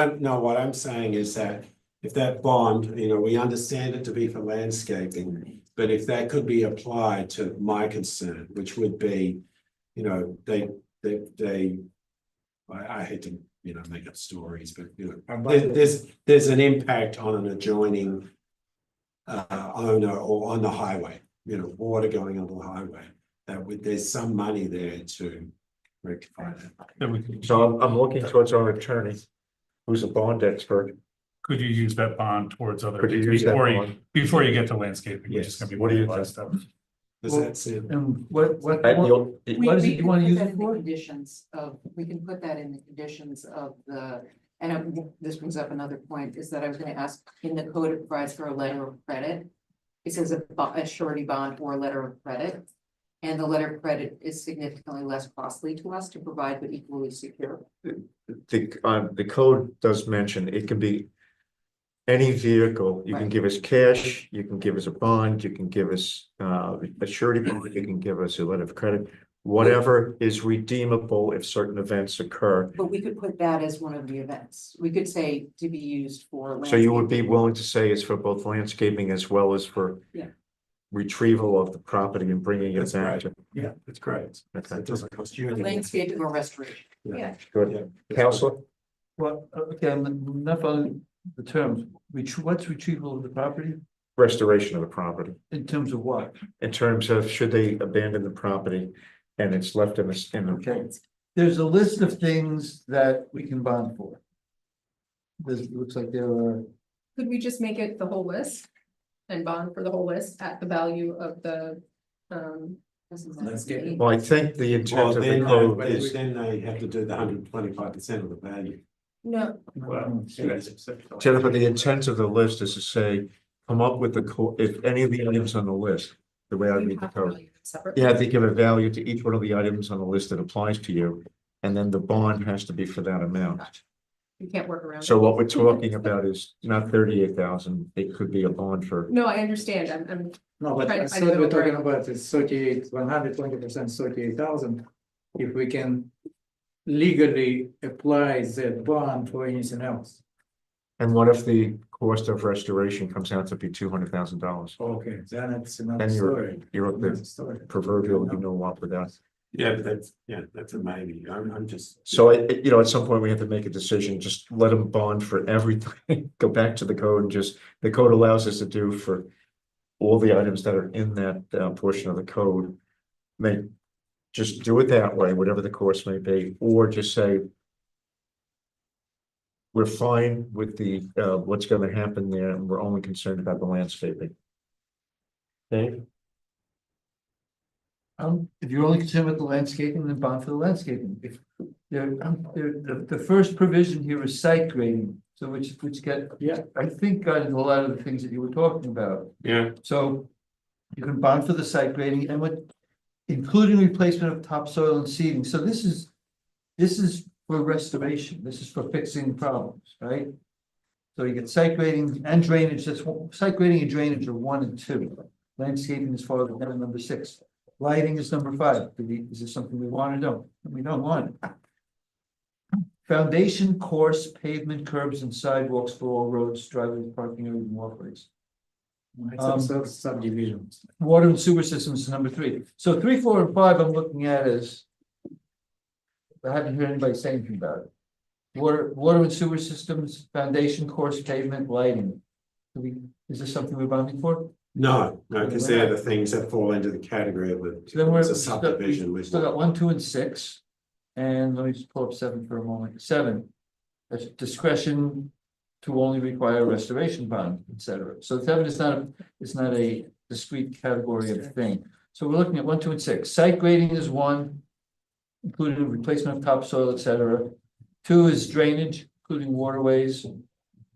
I'm saying is that if that bond, you know, we understand it to be for landscaping, but if that could be applied to my concern, which would be, you know, I hate to, you know, make up stories, but you know, there's an impact on an adjoining owner or on the highway, you know, water going on the highway, there's some money there to rectify that. So I'm looking towards our attorney, who's a bond expert. Could you use that bond towards other? Could you use that bond? Before you get to landscaping, which is Yes. gonna be. What do you one of the think? last steps. Does that seem? And what, What is it you want to use it for? Conditions of, we can put that in the conditions of the, this brings up another point, is that I was gonna ask, in the code, it provides for a letter of credit. It says a surety bond or a letter of credit. And the letter of credit is significantly less costly to us to provide, but equally secure. The code does mention it can be any vehicle. You can Right. give us cash, you can give us a bond, you can give us a surety bond, you can give us a letter of credit. Whatever is redeemable if certain events occur. But we could put that as one of the events. We could say to be used for. So you would be landscaping. willing to say it's for both landscaping as well as for Yeah. retrieval of the property and bringing it That's back right. to. Yeah, that's great. Okay. It doesn't cost you anything. Landscaping or restoration. Yeah. Good. Counselor? Well, okay, I'm not following the terms. What's retrieval of the property Restoration of the property. in terms of what? In terms of should they abandon the property and it's left in Okay, there's a list of things that we can bond for. This looks like there are, Could we just make it the whole list? And bond for the whole list at the value of the, Landscaping. Well, I think the Well, intent of the then, code but is, then they have to do the 125% of the value. no, Well, yeah, that's specific to Jennifer, the intent of the list is to say, come up with if any of the items on the list, the way I you read the have to code. value it separately. You have to give a value to each one of the items on the list that applies to you, and then the bond has to be for that amount. You can't work around. So it. what we're talking about is not 38,000, it could be a bond for, No, I understand. I'm No, but Right, I I thought know, we're talking right. about is 120%, 38,000. If we can legally apply that bond for anything else. and what if the cost of restoration comes out to be $200,000? Okay, then it's another Then story. you're Another the story. proverbial, you know what with that. Yeah, but that's a maybe. I'm just. So at some point we have to make a decision, just let them bond for everything, go back to the code and just, the code allows us to do for all the items that are in that portion of the code. Just do it that way, whatever the course may be, or just say we're fine with the, what's gonna happen there, and we're only concerned about the landscaping. Dave? If you're only concerned with the landscaping, then bond for the landscaping. If the first provision here is site grading, so which I think got into a lot of the things that you were talking about. Yeah. So you can bond for the site grading and including replacement of topsoil and seeding. So this is for restoration. This is for fixing problems, right? So you get site grading and drainage. Site grading and drainage are 1 and 2. Landscaping is far down number 6. Lighting is number 5. Is this something we want or don't? We don't want it. Foundation, course, pavement, curbs, and sidewalks for all roads, driveways, parking areas, and walkways. Subdivisions. Water and sewer systems is number 3. So 3, 4, and 5 I'm looking at as, I haven't heard anybody say anything about it. Water and sewer systems, foundation, course, pavement, lighting. Is this something we're bonding for? No, because they're the things that fall into the category of So then a subdivision. we still got 1, 2, and 6. And let me just pull up 7 for a moment. 7, that's discretion to only require restoration bond, etc. So 7 is not a discrete category of thing. So we're looking at 1, 2, and 6. Site grading is 1, including replacement of topsoil, etc. 2 is drainage, including waterways,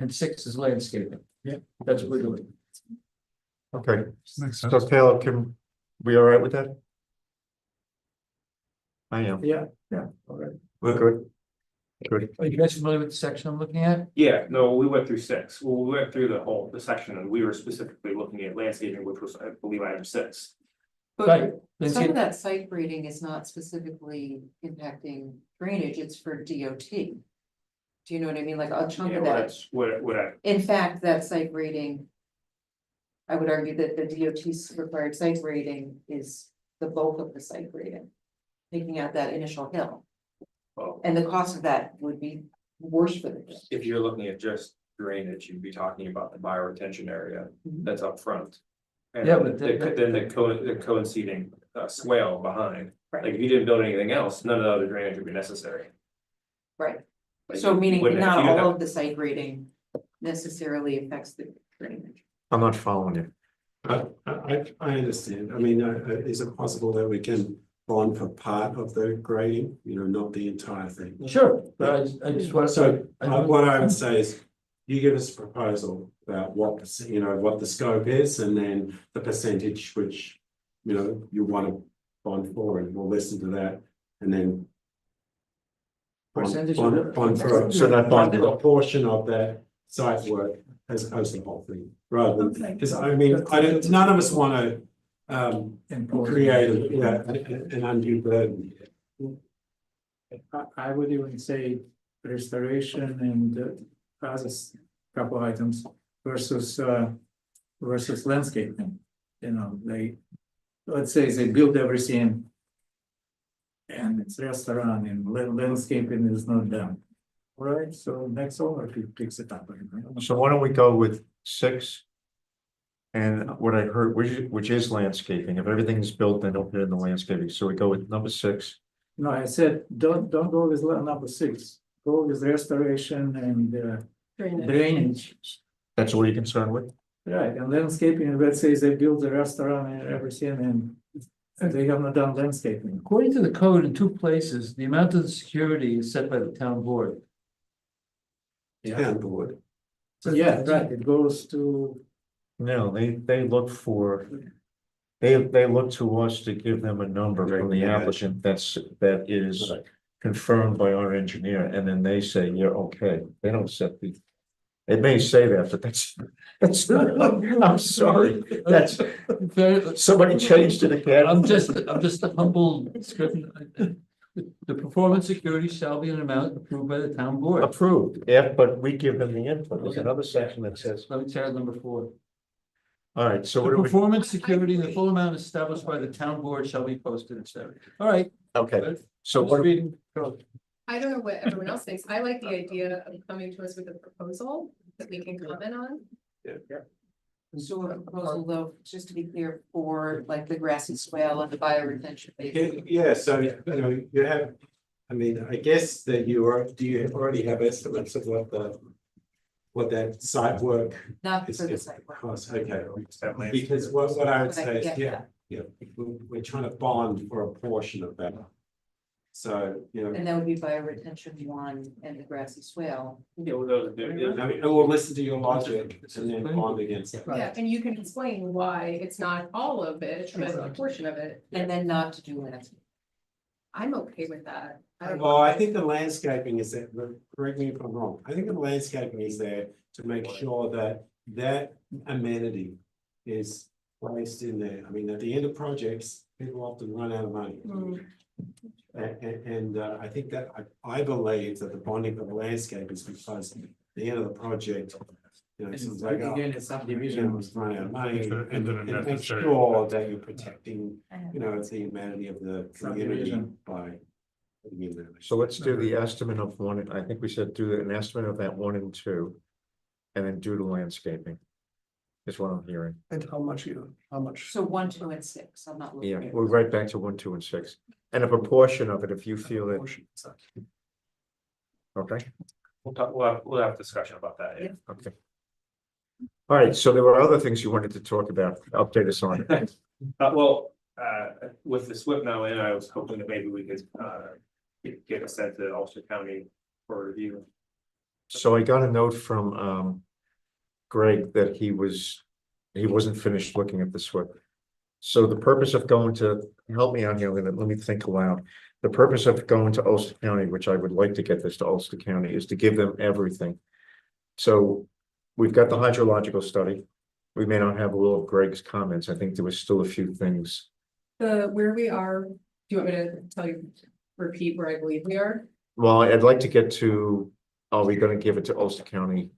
and 6 is landscaping. Yeah, that's what we're doing. Okay, Makes so sense. Taylor, can we all right with that? I am. Yeah, all right. We're good. Good. Are you guys familiar with the section I'm looking at? Yeah, no, we went through 6. Well, we went through the section and we were specifically looking at landscaping, which was, I believe, item 6. Right. But some of that site grading is not specifically impacting drainage, it's for DOT. Do you know what I mean? Like a chunk Yeah, of well, that. that's what I, In fact, that site grading. I would argue that the DOT's required site grading is the bulk of the site grading. Taking out that initial hill. well, And the cost of that would be worse for the hill. if you're looking at just drainage, you'd be talking about the bioretention area that's up front. And Yeah, but then the coinciding swale behind. Right. Like if you didn't build anything else, none of the other drainage would be necessary. Right. Like, So you meaning wouldn't- not you didn't all have- of the site grading necessarily affects the drainage. I'm not following you. I understand. I mean, is it possible that we can bond for part of the grading, not the entire thing? Sure, but I just want to. So what I would say is, you give us a proposal about what the scope is, and then the percentage which, you want to bond for, and we'll listen to that, and then. Percentage of it? Bond for, So that bond bond- for a portion of that site work as opposed to the whole thing, rather than, because I mean, none of us want to. Create an undue burden. I would even say restoration and other couple items versus landscaping. Let's say they build everything. And it's restaurant and landscaping is not done. Right, so next owner picks it up. So why don't we go with 6? And what I heard, which is landscaping, if everything's built, then don't put in the landscaping, so we go with number 6. No, I said, don't go with number 6, go with restoration and drainage. That's all you're concerned with? Right, and landscaping, let's say they build the restaurant and everything and they have not done landscaping. According to the code, in 2 places, the amount of the security is set by the town board. Town board. So yeah, right, it goes to. No, they look for. They look to us to give them a number from the applicant that is confirmed by our engineer, and then they say, you're okay. They don't set the. It may say that, but that's not, I'm sorry, that's, somebody changed it again. I'm just a humble scrivener. The performance security shall be an amount approved by the town board. Approved, yeah, but we give them the input. There's another section that says. Let me try number 4. All right, so what The are we, performance, security, and the full amount established by the town board shall be posted, etc. All right. okay, so Just what are we, reading. Go. I don't know what everyone else thinks. I like the idea of coming to us with a proposal that we can comment on. So a proposal though, just to be clear, for like the grassy swale and the bioretention basin. Yeah, so, you know, you have, I mean, I guess that do you already have estimates of what that site work Not is? for the site work. Cost, okay, because what I would say is, Yeah. we're trying to bond for a portion of that. So, you know. And that would be bioretention one and the grassy swale. Yeah, well, those are I different. mean, we'll listen to your logic and then bond against it. Yeah, and you can explain why it's not all of it, but a portion of it. And then not to do landscape. I'm okay with that. I don't- Well, I think the landscaping is there, correct me if I'm wrong, I think the landscaping is there to make sure that that amenity is placed in there. I mean, at the end of projects, people often run out of money. Mm. And I think that, I believe that the bonding for the landscape is because at the end of the project, you know, it's like, oh, Again, it's subdivision. you know, it's running out of money, Is it and make necessary? sure that you're protecting, you know, it's the humanity of the community Subdivision. by. putting in there. so let's do the estimate of one, I think we said do an estimate of that 1 and 2. And then do the landscaping. Is what I'm hearing. And how much? So 1, 2, and 6, I'm not looking. Yeah, at- we're right back to 1, 2, and 6. And a proportion of it, if you feel it, okay, We'll have discussion about that, yeah. okay. All right, so there were other things you wanted to talk about, update us on. With the SWIP now in, I was hoping that maybe we could, get a sense of Ulster County for review. So I got a note from Greg that he wasn't finished looking at the SWIP. So the purpose of going to, help me out here, let me think aloud. The purpose of going to Ulster County, which I would like to get this to Ulster County, is to give them everything. So we've got the hydrological study. We may not have all of Greg's comments. I think there was still a few things. Where we are, do you want me to tell you, repeat where I believe we are? Well, I'd like to get to, are we gonna give it to Ulster County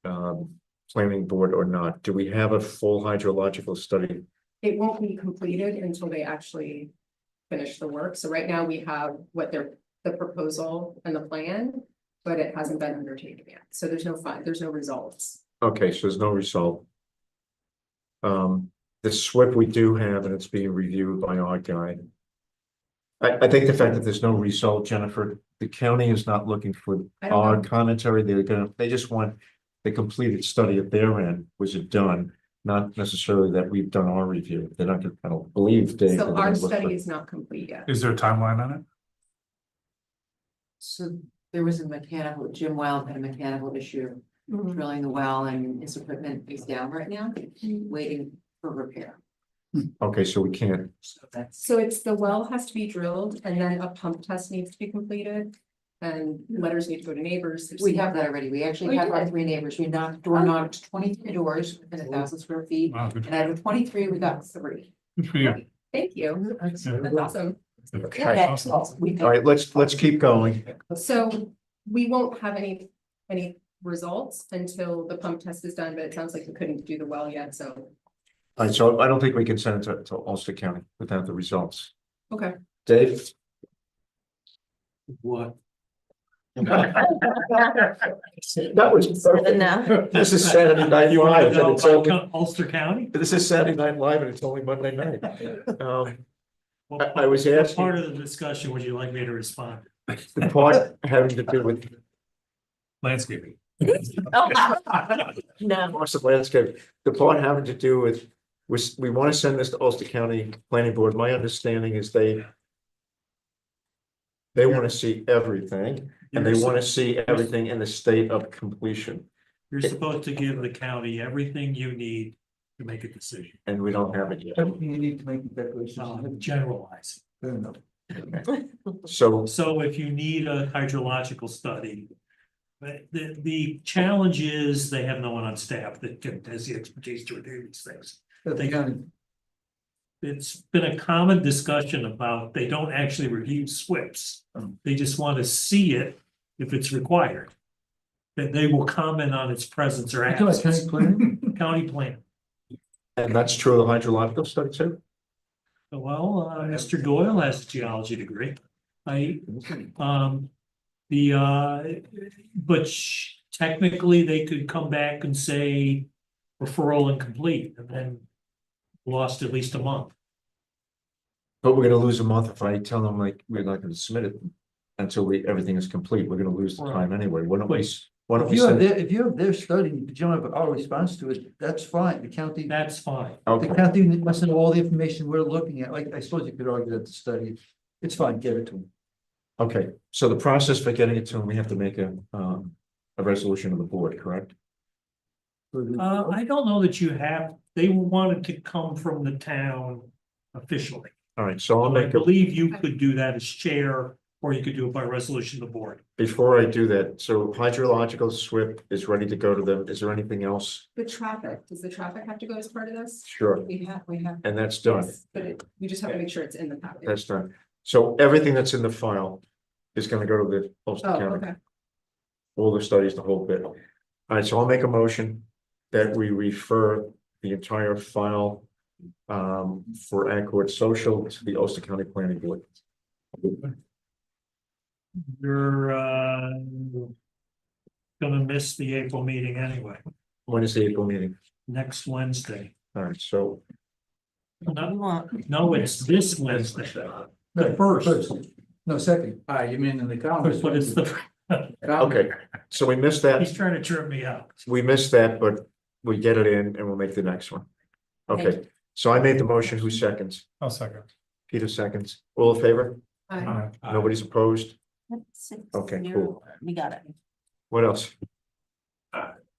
planning board or not? Do we have a full hydrological study? It won't be completed until they actually finish the work. So right now we have the proposal and the plan, but it hasn't been undertaken yet. So there's no results. Okay, so there's no result. The SWIP we do have, and it's being reviewed by our guy. I think the fact that there's no result, Jennifer, the county is not looking for I don't our know. commentary. They just want the completed study at their end. Was it done? Not necessarily that we've done our review. They're not, I don't believe, Dave. So that our they're gonna look study for- is not complete yet. Is there a timeline on it? So there was Jim Wild had a mechanical issue drilling the well, and his equipment is down right now, waiting for repair. Okay, so we can't, So that's. So it's the well has to be drilled and then a pump test needs to be completed. And letters need to go to neighbors. We have that already. We actually Oh, have you our did? 3 neighbors. We knocked 23 doors within 1,000 square feet. Wow, good, And out of 23, we got 3. good for you. Thank you. That's awesome. okay. That's all. All right, let's keep going. So we won't have any results until the pump test is done, but it sounds like we couldn't do the well yet, so. All right, so I don't think we can send it to Ulster County without the results. Okay. Dave? What? That was perfect. Enough. This is Saturday Night Live, and it's only, Ulster County? this is Saturday Night Live, and it's only Monday night. What I was what asking- part of the discussion would you like me to respond? The part having to do with Landscaping. No. course of landscape, the part having to do with, we want to send this to Ulster County Planning Board. My understanding is they want to see everything, and they want to see everything in the state of completion, You're supposed to give the county everything you need to make a decision. and we don't have it yet. You need to make a declaration. Generalize. Fair enough. So, So if you need a hydrological study, but the challenge is they have no one on staff that has the expertise to review these things. They got it. It's been a common discussion about they don't actually review SWIPs. They just want to see it if it's required. That they will comment on its presence or You talking about absence. county planning? County plan. And that's true of the hydrological study too? Well, Mr. Doyle has a geology degree. But technically, they could come back and say referral incomplete, and then lost at least a month. But we're gonna lose a month if I tell them like, we're not gonna submit it until everything is complete. We're gonna lose the time anyway. Why don't we If you have send- if you have their study, but you don't have our response to it, that's fine. The county, That's fine. the Okay, county must know all the information we're looking at. Like, I suppose you could argue that the study, it's fine, give it to them. okay. So the process for getting it to them, we have to make a resolution of the board, correct? I don't know that you have, they wanted to come from the town officially. All right, so I'll I make a, believe you could do that as chair, or you could do it by resolution of the board. before I do that, so hydrological SWIP is ready to go to them. Is there anything else? The traffic, does the traffic have to go as part of this? Sure, We have. and that's done. Yes, but we just have to make sure it's in the package. That's done. So everything that's in the file is gonna go to the Ulster Oh, County. okay. All the studies, the whole bit. All right, so I'll make a motion that we refer the entire file for Accord Social to the Ulster County Planning Board. You're gonna miss the April meeting anyway, When is the April meeting? next Wednesday. All right, so No, it's this Wednesday, the first, No, second. You mean in the county? but it's the, okay, so we missed that. he's trying to trip me up. We missed that, but we get it in and we'll make the next one. Okay, so I made the motion. Who seconds? I'll second. Peter seconds. All in favor? Aye. Nobody's opposed? Six, Okay, zero. cool. We got it. What else?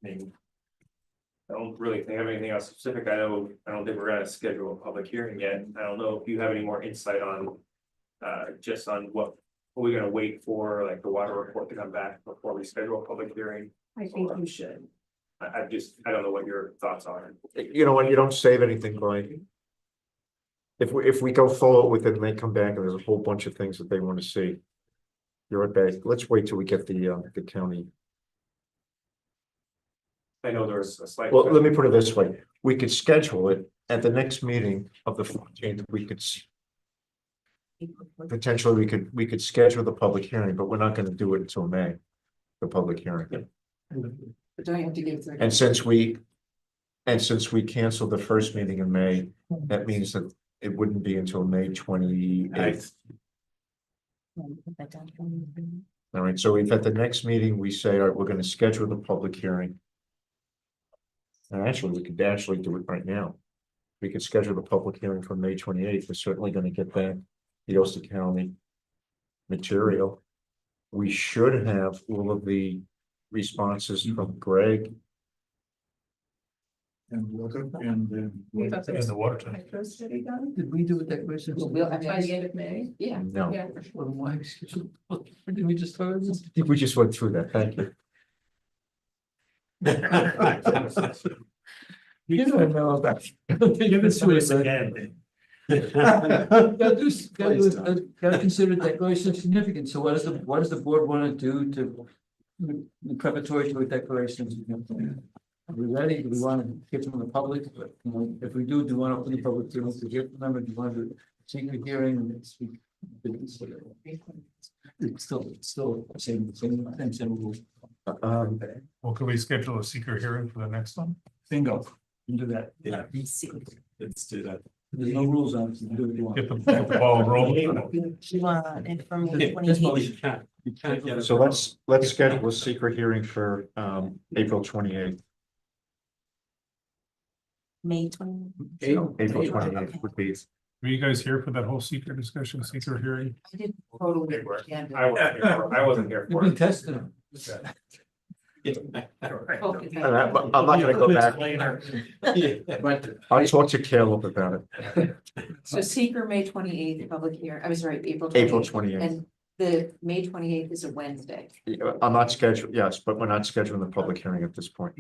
Maybe. I don't really think of anything else specific. I don't think we're gonna schedule a public hearing yet. I don't know if you have any more insight on. Just on what we're gonna wait for, like the water report to come back before we schedule a public hearing. I think you should. I I don't know what your thoughts are. You know, when you don't save anything by. If we go forward with it and they come back and there's a whole bunch of things that they want to see. You're at bay. Let's wait till we get the county. I know there's a slight. Well, let me put it this way. We could schedule it at the next meeting of the 14th. We could. Potentially, we could schedule the public hearing, but we're not gonna do it until May. The public hearing. But don't you have to give it to the- And since we canceled the first meeting in May, that means that it wouldn't be until May 28th. All right, so if at the next meeting, we say, all right, we're gonna schedule the public hearing. And actually, we could actually do it right now. We could schedule the public hearing for May 28th. We're certainly gonna get back the Ulster County material. We should have all of the responses from Greg. And water and. We thought there was the water a hydro study done Did we do a declaration? We'll have by the end of May. Yeah. No, Yeah. Well, why, did we just start this? I think we just went through that. Thank you. You don't know about. Give it to us again. Gotta consider declaration of significance. So what does the board want to do to preparatory to a declaration of significance? Are we ready? Do we want to hear from the public? But, you know, if we do want to open the public hearing to hear from them, or do you want to secret hearing and speak? It's still same rules. Well, could we schedule a secret hearing for the next one? Bingo. You can do that. Yeah. Let's do that. There's no rules on it. You can do what you want. Get the ball rolling. You want it from the This 28th? motion can't. So let's schedule a secret hearing for April 28th. May 20. April 28th would be. Were you guys here for that whole secret discussion, secret hearing? I didn't totally understand. I wasn't here You've for been it. testing them. I'm not gonna go back. But I'll talk to Caleb about it. So seeker, May 28th, public hearing, I'm sorry, April 28th. April 28th. And the May 28th is a Wednesday. I'm not scheduled, yes, but we're not scheduling the public hearing at this point.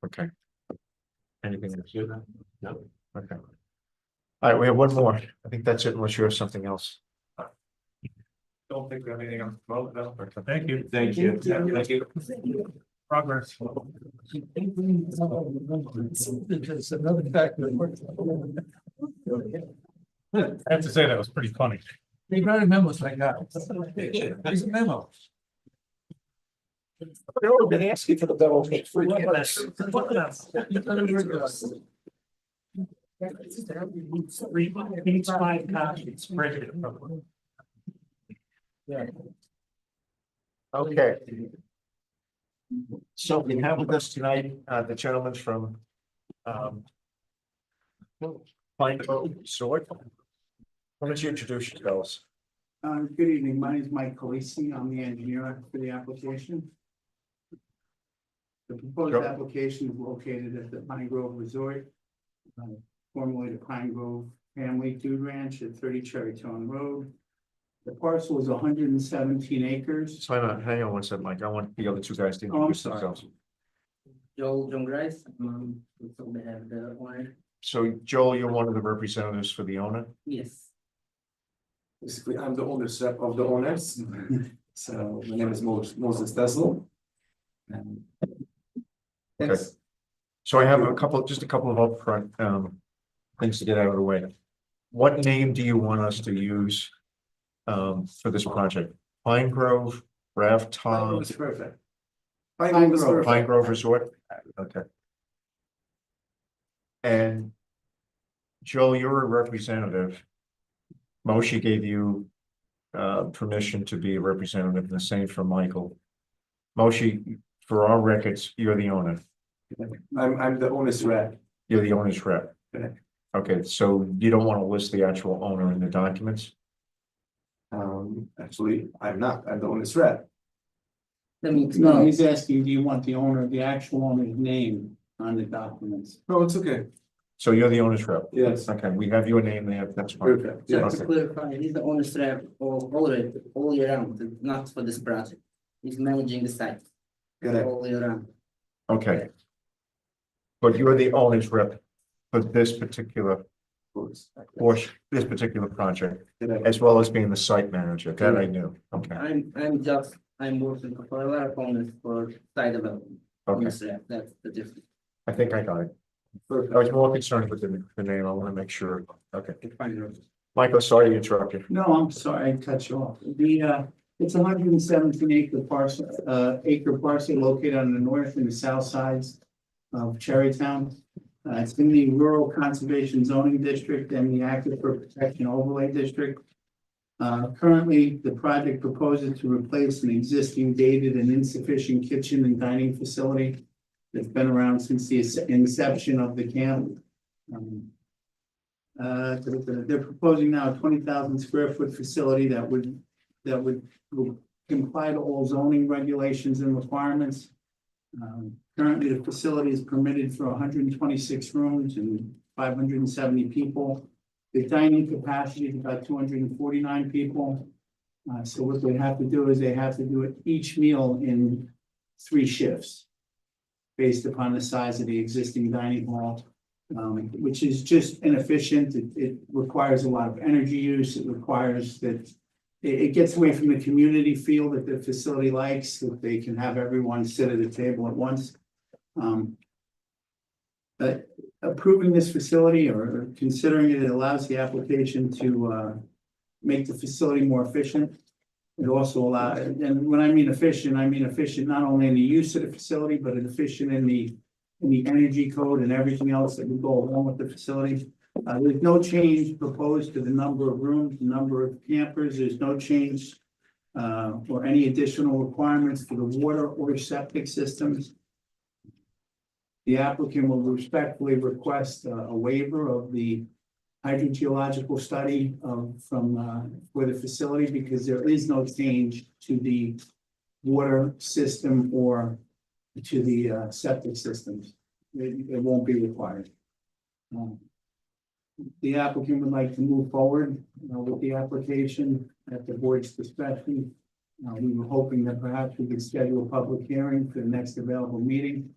Okay. Anything else? No. Okay. All right, we have one more. I think that's it, unless you have something else. Don't think we have anything else. Well, no. Thank you. Thank you. Thank you. Progress. There's another factor. I have to say, that was pretty funny. They write memos like that. These memos. They've already been asking for the devil to free. Each 5 copies printed. Okay. So we have with us tonight, the gentleman from, Pine Grove Resort. Why don't you introduce yourselves? Good evening. My name is Mike Calisi. I'm the engineer for the application. The proposed Sure. application is located at the Pine Grove Resort, formerly the Pine Grove Family Dude Ranch at 30 Cherrytown Road. The parcel is 117 acres. So hang on one second, Mike. I want the other two guys to Oh, I'm introduce sorry. themselves. John Grice, so we have the owner. So Joel, you're one of the representatives for the owner? Yes. Basically, I'm the owner of the owners. So my name is Moses Tesla. And Okay. So I have just a couple of upfront, things to get out of the way. What name do you want us to use, for this project? Pine Grove, Raft Tom? That's perfect. Pine Grove Resort? Okay. And Joel, you're a representative. Moshe gave you permission to be a representative, and the same for Michael. Moshe, for our records, you're the owner. I'm the owner's rep. You're the owner's rep. Correct. Okay, so you don't want to list the actual owner in the documents? Actually, I'm not. I'm the owner's rep. No, he's asking, do you want the owner, the actual owner's name on the documents? No, it's okay. So you're the owner's rep? Yes. Okay, we have your name there, that's fine. Perfect. Just to Okay. clarify, he's the owner's rep all year round, not for this project. He's managing the site Correct. all year round. Okay. But you're the owner's rep for this particular portion, this particular project, Correct. as well as being the site manager, that I knew, okay. I'm working for a lot of owners for site development. Okay. Owner's rep, that's the difference. I think I got it. I was more concerned with the name, I want to make sure, okay. Michael, sorry to interrupt you. No, I'm sorry, I cut you off. It's 117 acre parcel, located on the north and the south sides of Cherrytown. It's in the Rural Conservation Zoning District and the Aquifer Protection Overlay District. Currently, the project proposes to replace an existing dated and insufficient kitchen and dining facility that's been around since the inception of the camp. They're proposing now a 20,000 square foot facility that would comply to all zoning regulations and requirements. Currently, the facility is permitted for 126 rooms and 570 people. The dining capacity is about 249 people. So what they have to do is they have to do it each meal in 3 shifts based upon the size of the existing dining hall, which is just inefficient. It requires a lot of energy use. It requires that it gets away from the community feel that the facility likes, that they can have everyone sit at a table at once. But approving this facility or considering it allows the application to make the facility more efficient. It also allows, and when I mean efficient not only in the use of the facility, but efficient in the energy code and everything else that would go along with the facility. There's no change proposed to the number of rooms, the number of campers. There's no change or any additional requirements for the water or septic systems. The applicant will respectfully request a waiver of the hydrogeological study for the facility because there is no change to the water system or to the septic systems. It won't be required. The applicant would like to move forward with the application at the board's discretion. We were hoping that perhaps we could schedule a public hearing for the next available meeting,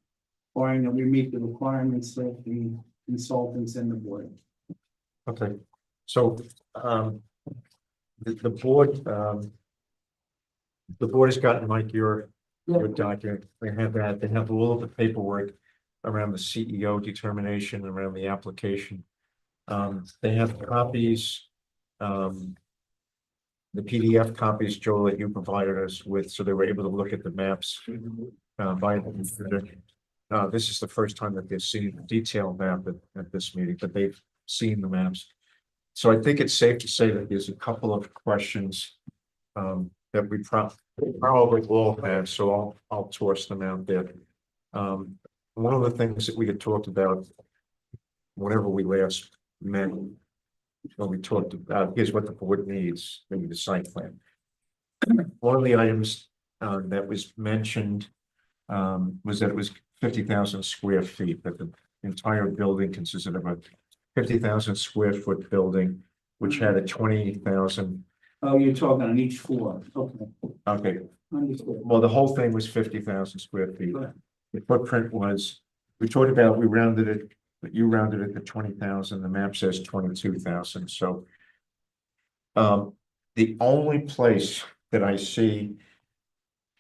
barring that we meet the requirements of the consultants and the board. Okay, so, the board has gotten, Mike, your Good document, they have that, they have all of the paperwork around the CEO determination, around the application. They have copies, the PDF copies, Joel, that you provided us with, so they were able to look at the maps. By the computer. This is the first time that they've seen a detailed map at this meeting, but they've seen the maps. So I think it's safe to say that there's a couple of questions that we probably will have, so I'll toss them out there. One of the things that we had talked about whenever we last met, when we talked about, here's what the board needs, maybe the site plan. One of the items that was mentioned was that it was 50,000 square feet, that the entire building consisted of a 50,000 square foot building, which had a 20,000. Oh, you're talking on each floor, okay. Okay, Understood. well, the whole thing was 50,000 square feet. The footprint was, we talked about, we rounded it, but you rounded it to 20,000, the map says 22,000, so. The only place that I see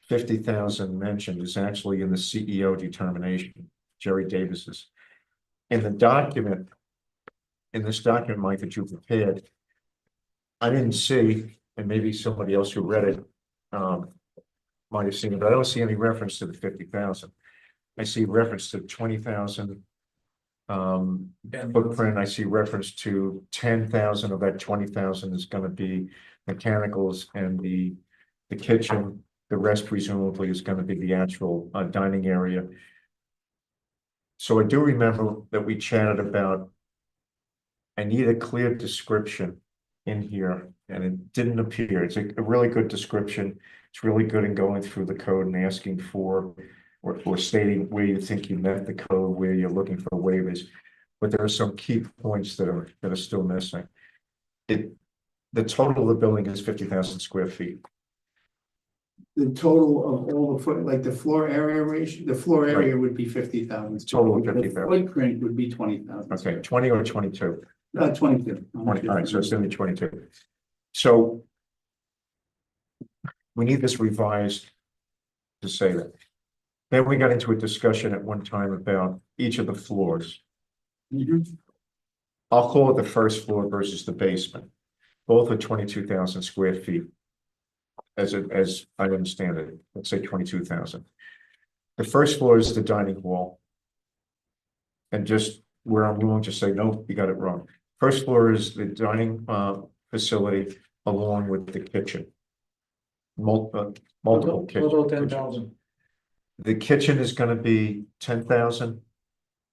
50,000 mentioned is actually in the CEO determination, Jerry Davis's. In the document, in this document, Mike, that you prepared, I didn't see, and maybe somebody else who read it might have seen it, but I don't see any reference to the 50,000. I see reference to 20,000 footprint. I see reference to 10,000 of that 20,000 is going to be mechanicals and the kitchen. The rest presumably is going to be the actual dining area. So I do remember that we chatted about, I need a clear description in here, and it didn't appear. It's a really good description. It's really good in going through the code and asking for, or stating where you think you met the code, where you're looking for waivers. But there are some key points that are still missing. The total of the building is 50,000 square feet. The total of all the foot, like the floor area ratio, the floor area would be 50,000. Total of 50,000. The footprint would be 20,000. Okay, 20 or 22? 22. 20, all right, so it's gonna be 22. So we need this revised to say that. Then we got into a discussion at one time about each of the floors. I'll call it the first floor versus the basement. Both are 22,000 square feet. As I understand it, let's say 22,000. The first floor is the dining hall. And just where I'm willing to say, no, you got it wrong. First floor is the dining facility along with the kitchen. Multiple kitchens. Total 10,000. The kitchen is gonna be 10,000.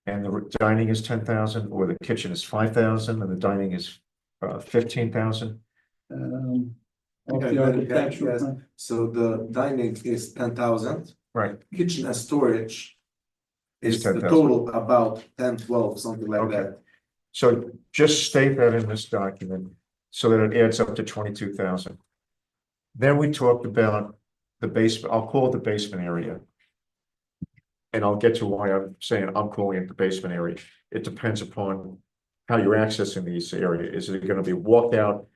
And the dining is 10,000, or the kitchen is 5,000 and the dining is 15,000. So the dining is 10,000. Right. Kitchen and storage is the 10,000. total about 10, 12, something like that. So just state that in this document so that it adds up to 22,000. Then we talked about the basement, I'll call it the basement area. And I'll get to why I'm saying I'm calling it the basement area. It depends upon how you're accessing these areas. Is it gonna be walk out,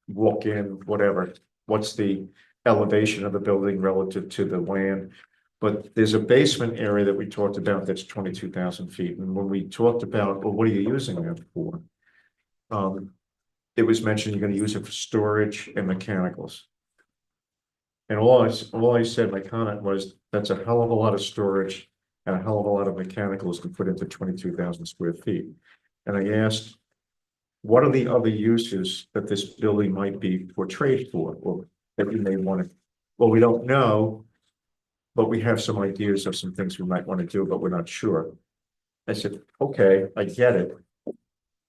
walk in, whatever? What's the elevation of the building relative to the land? But there's a basement area that we talked about that's 22,000 feet. And when we talked about, well, what are you using that for? It was mentioned you're gonna use it for storage and mechanicals. And all I said, my comment was, that's a hell of a lot of storage and a hell of a lot of mechanicals to put into 22,000 square feet. And I asked, what are the other uses that this building might be portrayed for, or that you may want to, well, we don't know, but we have some ideas of some things we might want to do, but we're not sure. I said, okay, I get it.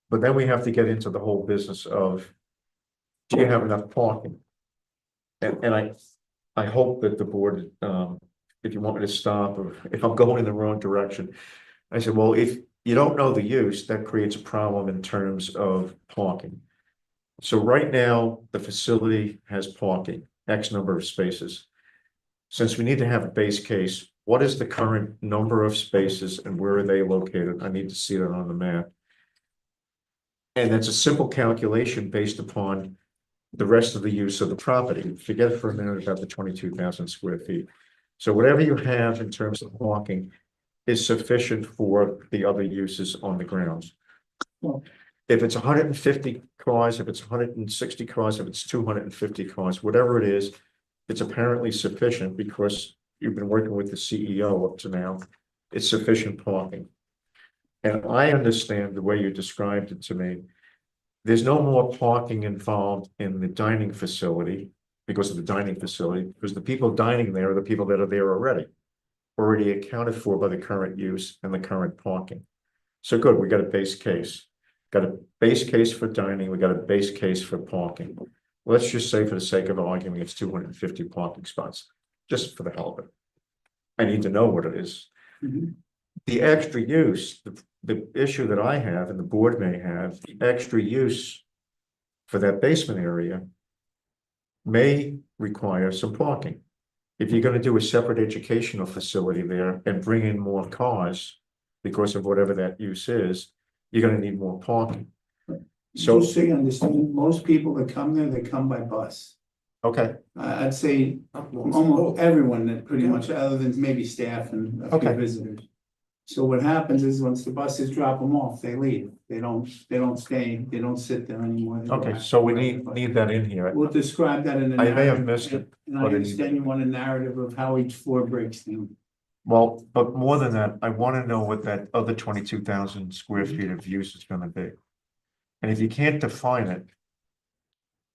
But then we have to get into the whole business of, do you have enough parking? And I hope that the board, if you want me to stop, or if I'm going in the wrong direction, I said, well, if you don't know the use, that creates a problem in terms of parking. So right now, the facility has parking, X number of spaces. Since we need to have a base case, what is the current number of spaces and where are they located? I need to see that on the map. And that's a simple calculation based upon the rest of the use of the property. Forget for a minute about the 22,000 square feet. So whatever you have in terms of parking is sufficient for the other uses on the grounds. If it's 150 cars, if it's 160 cars, if it's 250 cars, whatever it is, it's apparently sufficient because you've been working with the CEO up to now. It's sufficient parking. And I understand the way you described it to me. There's no more parking involved in the dining facility because of the dining facility, because the people dining there are the people that are there already accounted for by the current use and the current parking. So good, we got a base case. Got a base case for dining, we got a base case for parking. Let's just say for the sake of arguing, it's 250 parking spots, just for the hell of it. I need to know what it is. The extra use, the issue that I have and the board may have, the extra use for that basement area may require some parking. If you're going to do a separate educational facility there and bring in more cars because of whatever that use is, you're going to need more parking. So, Just so you understand, most people that come there, they come by bus. okay, I'd say almost everyone that pretty much, other than maybe staff and a few Okay. visitors. So what happens is once the buses drop them off, they leave. They don't stay, they don't sit there anymore. They go okay, back. so we need that in here. We'll describe that in the I may have narrative, missed it, and I but it- understand you want a narrative of how each floor breaks down. Well, but more than that, I want to know what that other 22,000 square feet of use is going to be. And if you can't define it,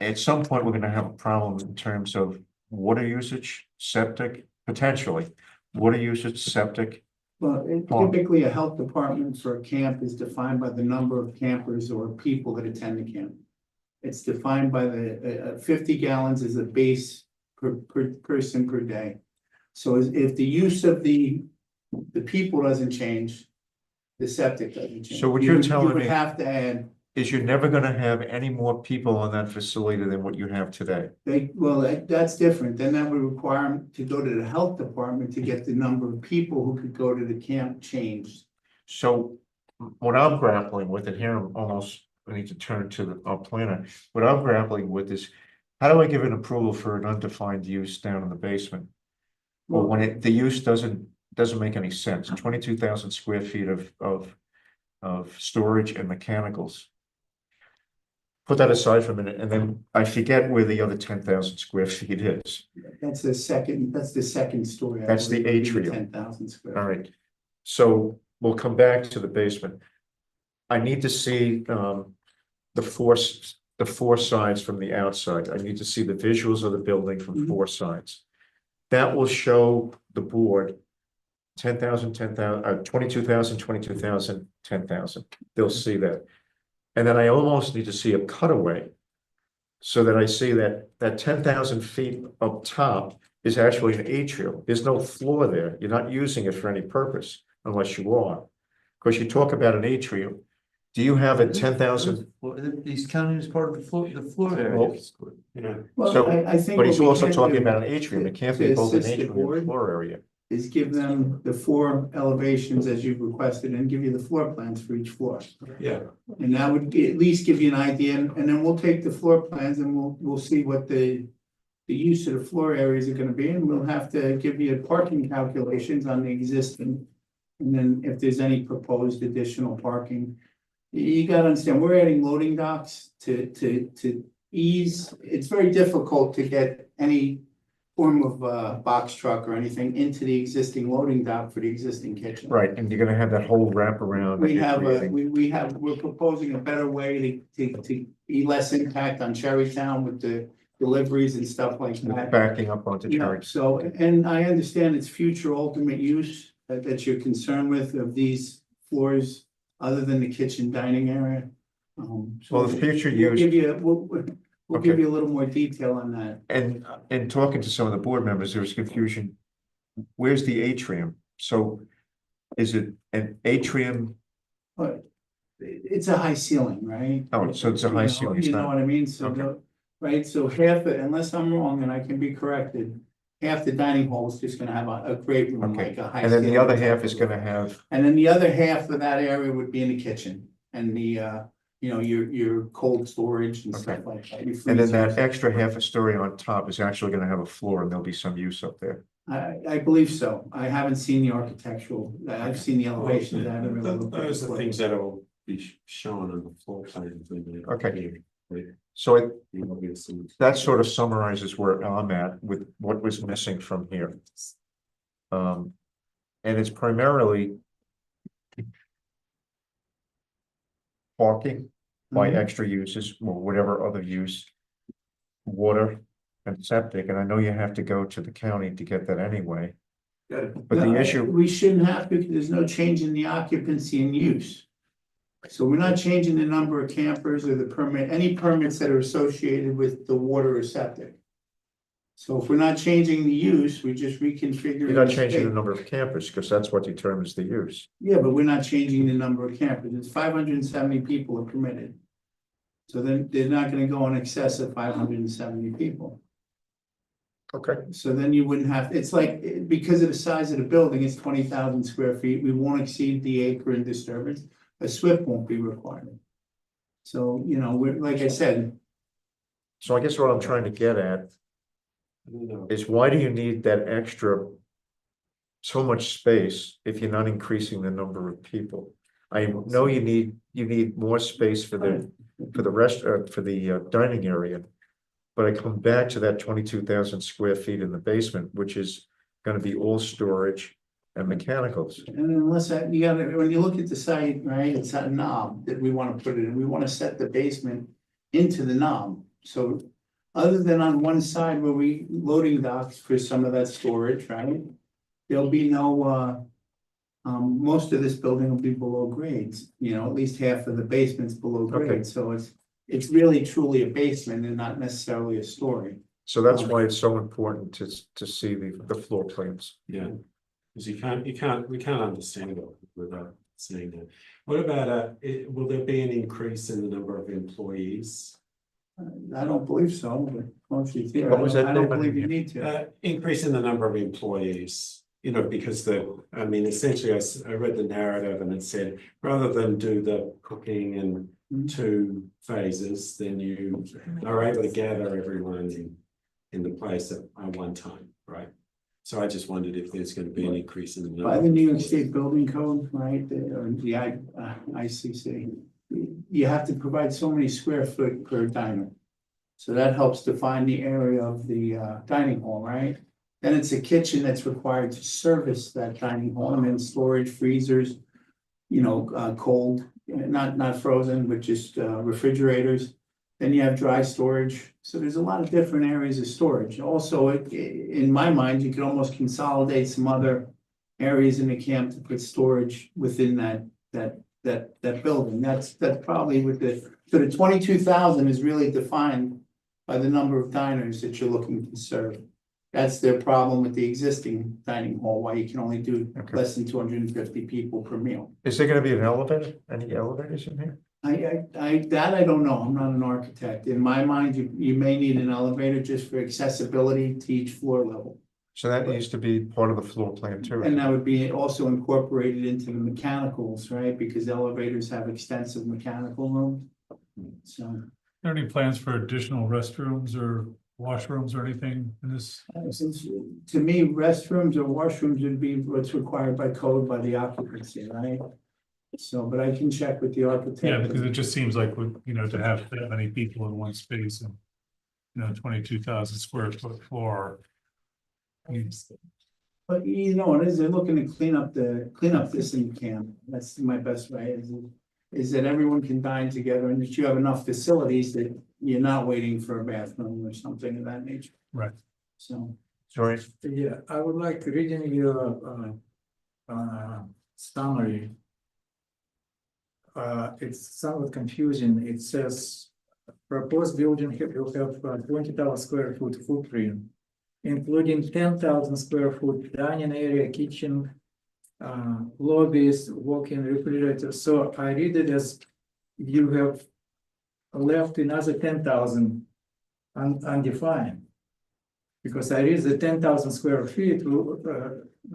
at some point, we're going to have a problem in terms of water usage, septic, potentially. Water usage, septic, Well, typically a health department for a camp is defined by the number of campers or people that attend the camp. It's defined by the 50 gallons is a base per person per day. So if the use of the people doesn't change, the septic doesn't change. So what you're telling You would me- have to add, is you're never going to have any more people on that facility than what you have today. that's different. Then that would require them to go to the health department to get the number of people who could go to the camp changed. So what I'm grappling with, and here I'm almost, I need to turn to our planner. What I'm grappling with is, how do I give an approval for an undefined use down in the basement? Well, when the use doesn't make any sense, 22,000 square feet of storage and mechanicals. Put that aside for a minute, and then I forget where the other 10,000 square feet is. That's the second story. I That's the believe, would be atrium. 10,000 square. All right, so we'll come back to the basement. I need to see the four sides from the outside. I need to see the visuals of the building from four sides. That will show the board 10,000, 10,000, 22,000, 22,000, 10,000. They'll see that. And then I almost need to see a cutaway so that I see that 10,000 feet up top is actually an atrium. There's no floor there. You're not using it for any purpose unless you are. Because you talk about an atrium. Do you have a 10,000? He's counting as part of the floor area. Well, So, I think but he's what we also can talking do about an atrium. It can't be to both an assist the atrium and board floor area. is give them the four elevations as you've requested and give you the floor plans for each floor. Yeah. And that would at least give you an idea, and then we'll take the floor plans and we'll see what the use of the floor areas are gonna be, and we'll have to give you parking calculations on the existing. And then if there's any proposed additional parking, you gotta understand, we're adding loading docks to ease. It's very difficult to get any form of box truck or anything into the existing loading dock for the existing kitchen. Right, and you're gonna have that whole wraparound. that We you're have creating. we're proposing a better way to be less impact on Cherrytown with the deliveries and stuff like that. Backing up onto Yeah, Cherry. so, and I understand it's future ultimate use that you're concerned with of these floors, other than the kitchen dining area. So Well, the future we'll use. give you, we'll give Okay. you a little more detail on that. And in talking to some of the board members, there was confusion. Where's the atrium? So is it an atrium? But it's a high ceiling, right? Oh, so it's a high ceiling. It's You know not- what I mean? So, Okay. right, so half, unless I'm wrong and I can be corrected, half the dining hall is just gonna have a great room, Okay, like a high. and then the ceiling other type half of is room. gonna have, And then the other half of that area would be in the kitchen and the, your cold storage and stuff like that. your And then that freezers. extra half a story on top is actually gonna have a floor and there'll be some use up there. I believe so. I haven't seen the architectural, I've seen the elevations. I haven't really looked at Those the are floor. things that will be shown on the floor plan. Okay. So that sort of summarizes where I'm at with what was missing from here. And it's primarily parking by extra uses or whatever other use, water and septic, and I know you have to go to the county to get that anyway. But the No, issue, we shouldn't have to, because there's no change in the occupancy and use. So we're not changing the number of campers or the permit, any permits that are associated with the water or septic. So if we're not changing the use, we just reconfigure. you're not changing the number of campers, because that's what determines the use. Yeah, but we're not changing the number of campers. It's 570 people are permitted. So then they're not gonna go in excess of 570 people. Okay. So then you wouldn't have, it's like, because of the size of the building, it's 20,000 square feet. We won't exceed the acre in disturbance. A SWIP won't be required. So, we're, like I said, So I guess what I'm trying to get at is why do you need that extra so much space if you're not increasing the number of people? I know you need more space for the dining area. But I come back to that 22,000 square feet in the basement, which is gonna be all storage and mechanicals. and unless you gotta, when you look at the site, right, it's a knob that we wanna put it in. We wanna set the basement into the knob. So other than on one side where we loading docks for some of that storage, right? There'll be no, most of this building will be below grades, at least half of the basement's below Okay. grade, so it's really truly a basement and not necessarily a story. So that's why it's so important to see the floor plans. Yeah, because we can't understand it without seeing that. What about, will there be an increase in the number of employees? I don't believe so, but mostly here, What was that, I don't David? believe you need to. Increase in the number of employees, because essentially I read the narrative and it said, rather than do the cooking and 2 phases, then you are able to gather everyone in the place at one time, right? So I just wondered if there's going to be an increase in the number. By the New York State Building Code, right, or the ICC, you have to provide so many square foot per diner. So that helps define the area of the dining hall, right? Then it's a kitchen that's required to service that dining hall, and then storage, freezers, cold, not frozen, but just refrigerators. Then you have dry storage. So there's a lot of different areas of storage. Also, in my mind, you could almost consolidate some other areas in the camp to put storage within that building. That's probably so the 22,000 is really defined by the number of diners that you're looking to serve. That's their problem with the existing dining hall, why you can only do less than 250 people per meal. Is there gonna be an elevator? Any elevators in here? I don't know. I'm not an architect. In my mind, you may need an elevator just for accessibility to each floor level. So that needs to be part of the floor plan too. And that would be also incorporated into the mechanicals, right? Because elevators have extensive mechanical rooms. So. Are there any plans for additional restrooms or washrooms or anything in this? Since, to me, restrooms or washrooms would be what's required by code by the occupancy, right? So, but I can check with the architect. Yeah, because it just seems like, to have that many people in one space and, 22,000 square foot floor. But it is, they're looking to clean up this in camp. That's my best way, is that everyone can dine together and that you have enough facilities that you're not waiting for a bathroom or something of that nature. Right. So. Sorry. Yeah, I would like reading your summary. It's somewhat confusing. It says proposed building will have 20,000 square foot footprint, including 10,000 square foot dining area, kitchen, lobbies, walk-in refrigerator. So I read it as you have left another 10,000 undefined. Because I read the 10,000 square feet,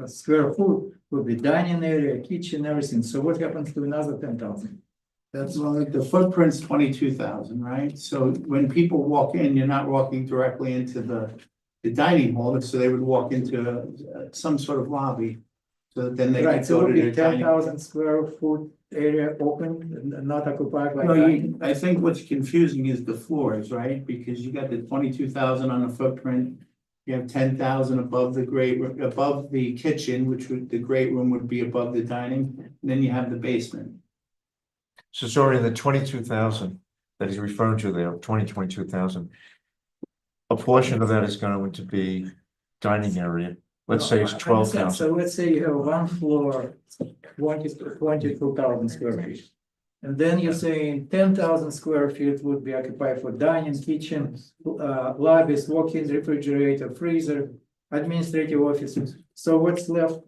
square foot will be dining area, kitchen, everything. So what happens to another 10,000? That's like the footprint's 22,000, right? So when people walk in, you're not walking directly into the dining hall, so they would walk into some sort of lobby. So that then they Right, could so go it to would their be dining. 10,000 square foot area open, not occupied by. No, dining. I think what's confusing is the floors, right? Because you got the 22,000 on the footprint. You have 10,000 above above the kitchen, which would, the great room would be above the dining, and then you have the basement. So sorry, the 22,000 that he's referring to there, 22,000. A portion of that is going to be dining area. Let's say it's No, I 12,000. understand. So let's say you have one floor, 22,000 square feet. And then you're saying 10,000 square feet would be occupied for dining, kitchen, lobbies, walk-in refrigerator, freezer, administrative offices. So what's left,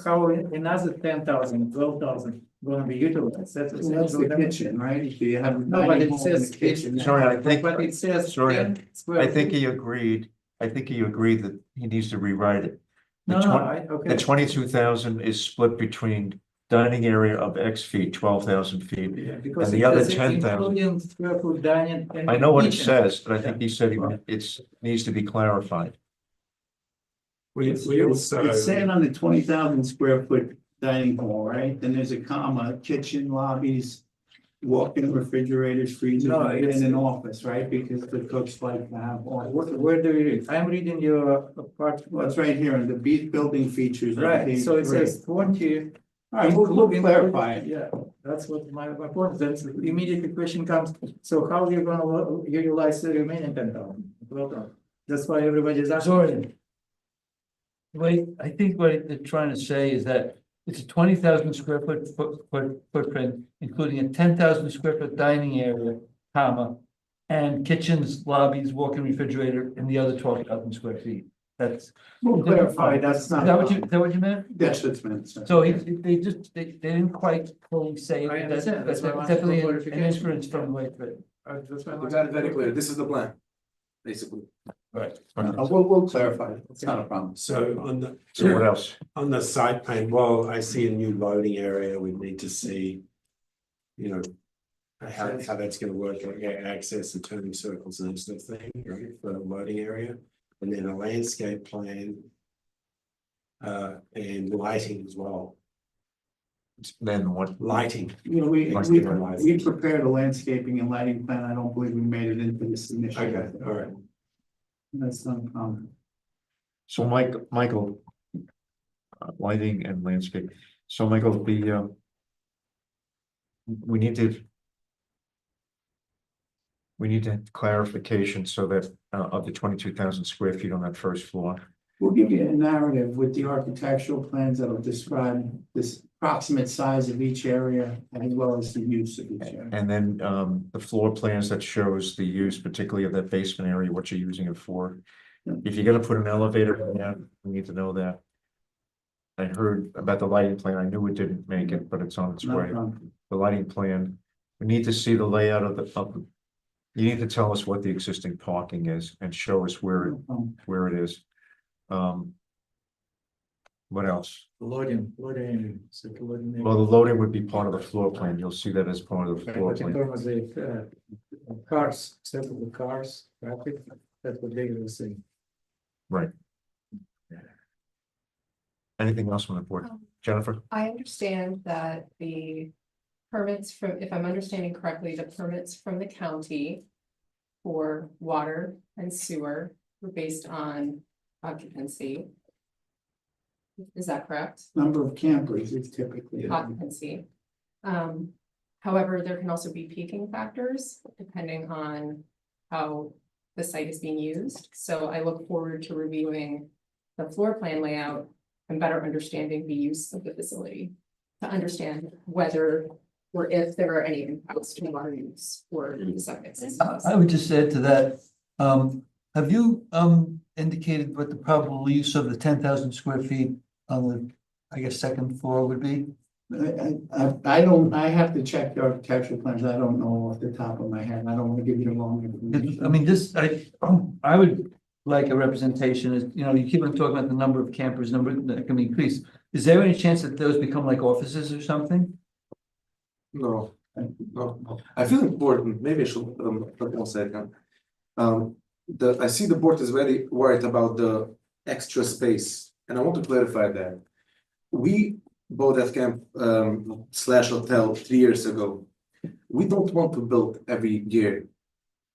how another 10,000, 12,000 gonna be utilized? That's the kitchen, right? If you have. No, but it dining hall in the says, kitchen. Sorry, I think, but it says sorry, 10 square I think feet. he agreed that he needs to rewrite it. The No, The 22,000 is split between dining area of X feet, 12,000 feet. Yeah, because And the it other says 10,000. including square foot dining. and I know what it kitchen. says, but I think he said it's needs to be clarified. It's saying on the 20,000 square foot dining hall, right? Then there's a comma, kitchen, lobbies, walk-in refrigerators, freezer, No, and it's- an office, right? Because the cooks like to have. Where do you read? I'm reading your part. Well, it's right here in the building features. on Right, page so it 3. says 20. All right, we'll clarify it. Yeah, that's what my point, then immediately question comes, so how are you gonna utilize the remaining 10,000? Well, that's why everybody's asking. Sorry. Wait, I think what they're trying to say is that it's a 20,000 square footprint, including a 10,000 square foot dining area, comma, and kitchens, lobbies, walk-in refrigerator, and the other 12,000 square feet. That's. We'll clarify, that's Is not. that what you meant? That's what's meant. So they didn't quite fully say it. I understand, That's that's why I wanted definitely an clarification. inference from the way it's written. That's why I We wanted got it to- very clear. This is the plan, basically. Right. We'll clarify it. It's not a problem. So on the. So what else? On the site plan, well, I see a new loading area, we need to see. You know. How that's gonna work, like access and turning circles and that sort of thing, right, for the loading area, and then a landscape plan. And lighting as well, Then what? lighting. You know, Lighting. we prepared a landscaping and lighting plan. I don't believe we made it into this initial. Okay, all right. That's not a problem. So Michael. Lighting and landscape. So Michael, we need to. We need to have clarification so that of the 22,000 square feet on that first floor. We'll give you a narrative with the architectural plans that'll describe this approximate size of each area as well as the use of each area. And then the floor plans that shows the use, particularly of that basement area, what you're using it for. If you're gonna put an elevator in there, we need to know that. I heard about the lighting plan. I knew it didn't make it, but it's on its No way. problem. The lighting plan. We need to see the layout of the. You need to tell us what the existing parking is and show us where it is. What else? Loading. Well, the loading would be part of the floor plan. You'll see that as part of the floor But in plan. terms of cars, set of the cars, traffic, that's what they're gonna say. Right. Anything else on the board? Jennifer? I understand that the permits from, if I'm understanding correctly, the permits from the county for water and sewer were based on occupancy. Is that correct? Number of campers is typically. Occupancy. However, there can also be peaking factors depending on how the site is being used. So I look forward to reviewing the floor plan layout and better understanding the use of the facility. To understand whether or if there are any impacts to water use or the septic systems. I would just add to that, have you indicated what the probable use of the 10,000 square feet on the, I guess, second floor would be? I have to check the architectural plans. I don't know off the top of my head. I don't want to give you the wrong information. I mean, I would like a representation, is, you know, you keep on talking about the number of campers, number that can be increased. Is there any chance that those become like offices or something? No, I feel important, maybe I should, hold 1 second. I see the board is very worried about the extra space, and I want to clarify that. We bought that camp, slash hotel 3 years ago. We don't want to build every year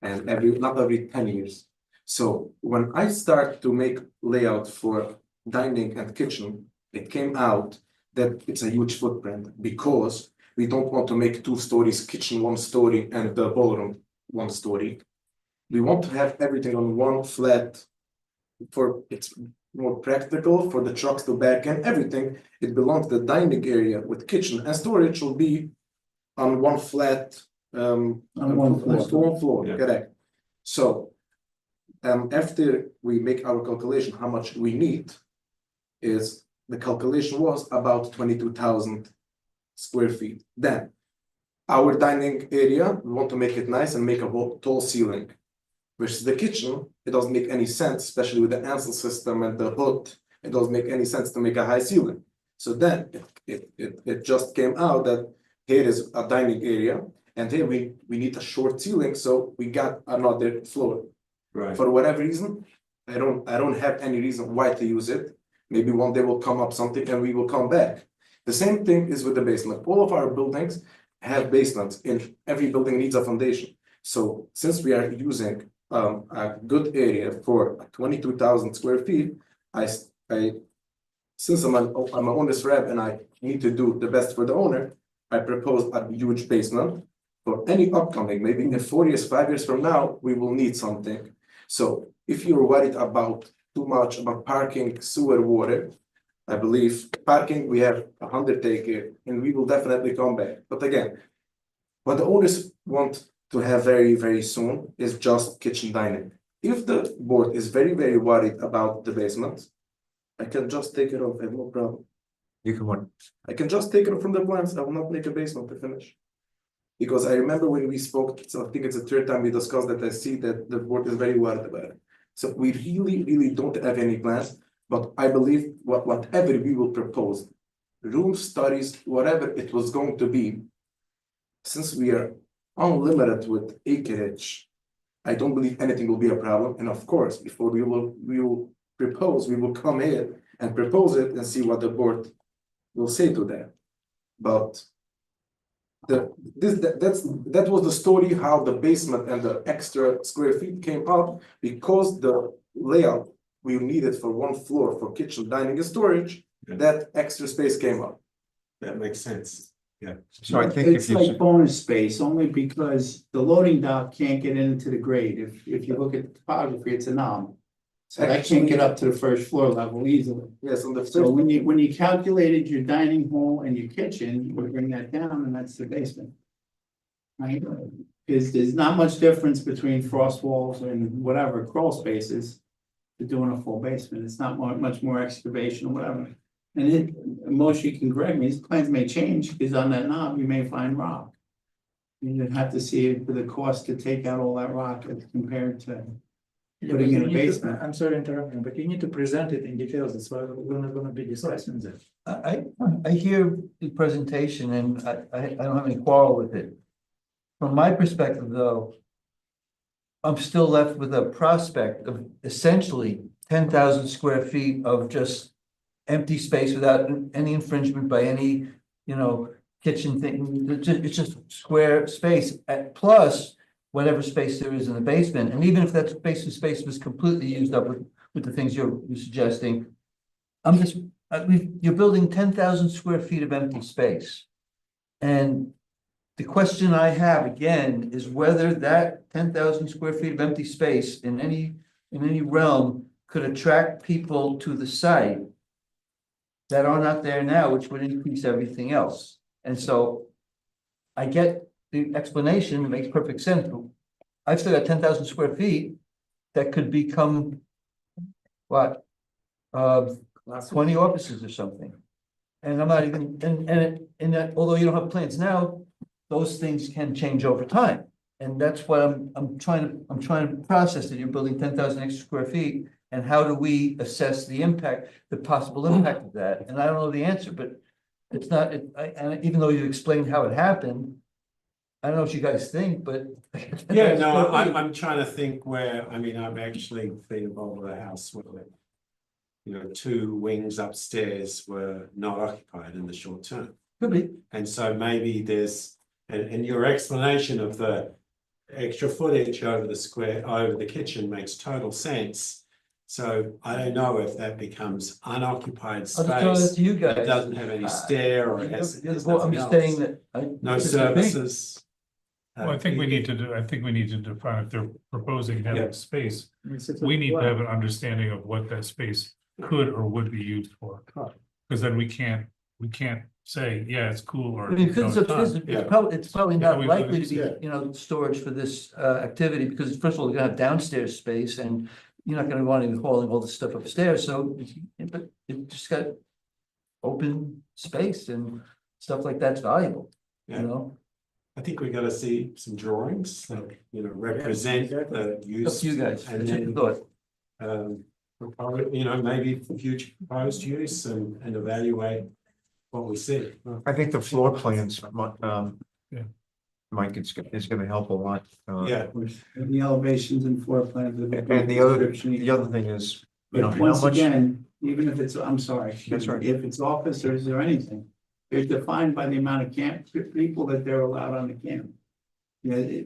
and not every 10 years. So when I start to make layout for dining and kitchen, it came out that it's a huge footprint because we don't want to make 2 stories, kitchen 1 story and the ballroom 1 story. We want to have everything on 1 flat for it's more practical for the trucks to back in everything. It belongs to the dining area with kitchen and storage will be on 1 flat On one floor. Yeah. Correct. So after we make our calculation, how much we need is the calculation was about 22,000 square feet. Then our dining area, we want to make it nice and make a tall ceiling. Versus the kitchen, it doesn't make any sense, especially with the Ansel system and the hood. It doesn't make any sense to make a high ceiling. So then it just came out that here is a dining area, and here we need a short ceiling, so we got another floor. Right. For whatever reason, I don't have any reason why to use it. Maybe one day will come up something and we will come back. The same thing is with the basement. All of our buildings have basements, and every building needs a foundation. So since we are using a good area for 22,000 square feet, since I'm an owner's rep and I need to do the best for the owner, I propose a huge basement for any upcoming, maybe in 4 years, 5 years from now, we will need something. So if you're worried about too much about parking, sewer, water, I believe parking, we have 100 acre and we will definitely come back. But again, what the owners want to have very, very soon is just kitchen dining. If the board is very, very worried about the basement, I can just take it off, I have no problem. You can what? I can just take it from the plans, I will not make a basement to finish. Because I remember when we spoke, so I think it's the 3rd time we discussed that I see that the board is very worried about it. So we really, really don't have any plans, but I believe whatever we will propose, room studies, whatever it was going to be, since we are unlimited with acreage, I don't believe anything will be a problem. And of course, before we will propose, we will come here and propose it and see what the board will say to that. But that was the story how the basement and the extra square feet came up because the layout we needed for 1 floor for kitchen, dining, and storage, that extra space came up. That makes sense. Yeah. So I think It's like bonus space, only because the loading dock can't get into the grade. If you look at the topography, it's a knob. So that can't get up to the 1st floor level easily. Yes, on the So when you calculated your dining hall and your kitchen, you would bring that down, and that's the basement. Right? Because there's not much difference between frost walls and whatever crawl spaces to doing a full basement. It's not much more excavation or whatever. And Moshe can correct me, these plans may change, because on that knob, you may find rock. You'd have to see for the cost to take out all that rock as compared to putting in a basement. I'm sorry to interrupt you, but you need to present it in details, that's why we're not gonna be discussing that. I hear the presentation and I don't have any quarrel with it. From my perspective, though, I'm still left with a prospect of essentially 10,000 square feet of just empty space without any infringement by any, kitchen thing. It's just square space plus whatever space there is in the basement. And even if that space was completely used up with the things you're suggesting, you're building 10,000 square feet of empty space. And the question I have again is whether that 10,000 square feet of empty space in any realm could attract people to the site that are not there now, which would increase everything else. And so I get the explanation, it makes perfect sense. I've still got 10,000 square feet that could become what? 20 offices or something. And I'm not even, and that, although you don't have plans now, those things can change over time. And that's what I'm trying to process that you're building 10,000 extra square feet. And how do we assess the impact, the possible impact of that? And I don't know the answer, but it's not, and even though you explained how it happened, I don't know what you guys think, but. Yeah, no, I'm trying to think where, I mean, I've actually been involved with a house where, you know, 2 wings upstairs were not occupied in the short term. Could be. And so maybe there's, and your explanation of the extra footage over the kitchen makes total sense. So I don't know if that becomes unoccupied I'll just throw it space. to you guys. It doesn't have any stair or it has. I'm there's just nothing saying else. that. No services. Well, I think we need to define if they're proposing having Yeah. space. We need to have an understanding of what that space could or would be used for. Because then we can't say, yeah, it's cool or. I mean, because no, it's not. it's probably Yeah, not we- likely to be, yeah. you know, storage for this activity, because first of all, you're gonna have downstairs space and you're not gonna want to be hauling all the stuff upstairs, so, but it just got open space and stuff like that's valuable, you Yeah. know? I think we gotta see some drawings that, you know, represent the use. Up to you guys, And that's your then, thought. you know, maybe future proposed use and evaluate what we see. I think the floor plans, Yeah. Mike, is gonna help a lot. Yeah. And the elevations and floor plans. of And the other thing is, you know, But how once much, again, even if it's, I'm sorry. That's right. If it's officers or anything, they're defined by the amount of people that they're allowed on the camp. Yeah,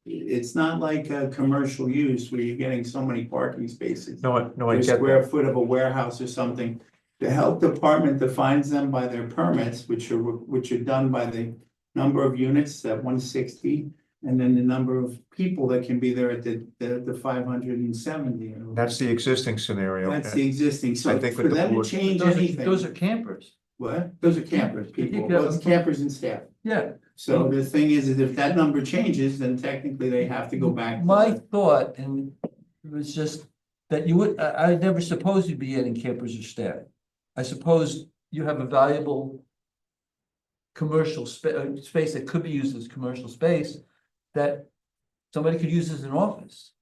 it's not like a commercial use where you're getting so many parking spaces. no, I Per get square that. foot of a warehouse or something. The health department defines them by their permits, which are done by the number of units at 160. And then the number of people that can be there at the 570. That's the existing scenario. That's the existing, so I think for with the them to board- change Those anything. are campers, What? Those are campers, people, Yeah. well, it's campers and staff. yeah. So the thing is if that number changes, then technically they have to go back. to My the- thought, and it was just that you would, I never supposed you'd be adding campers or staff. I suppose you have a valuable commercial space that could be used as commercial space that somebody could use as an office.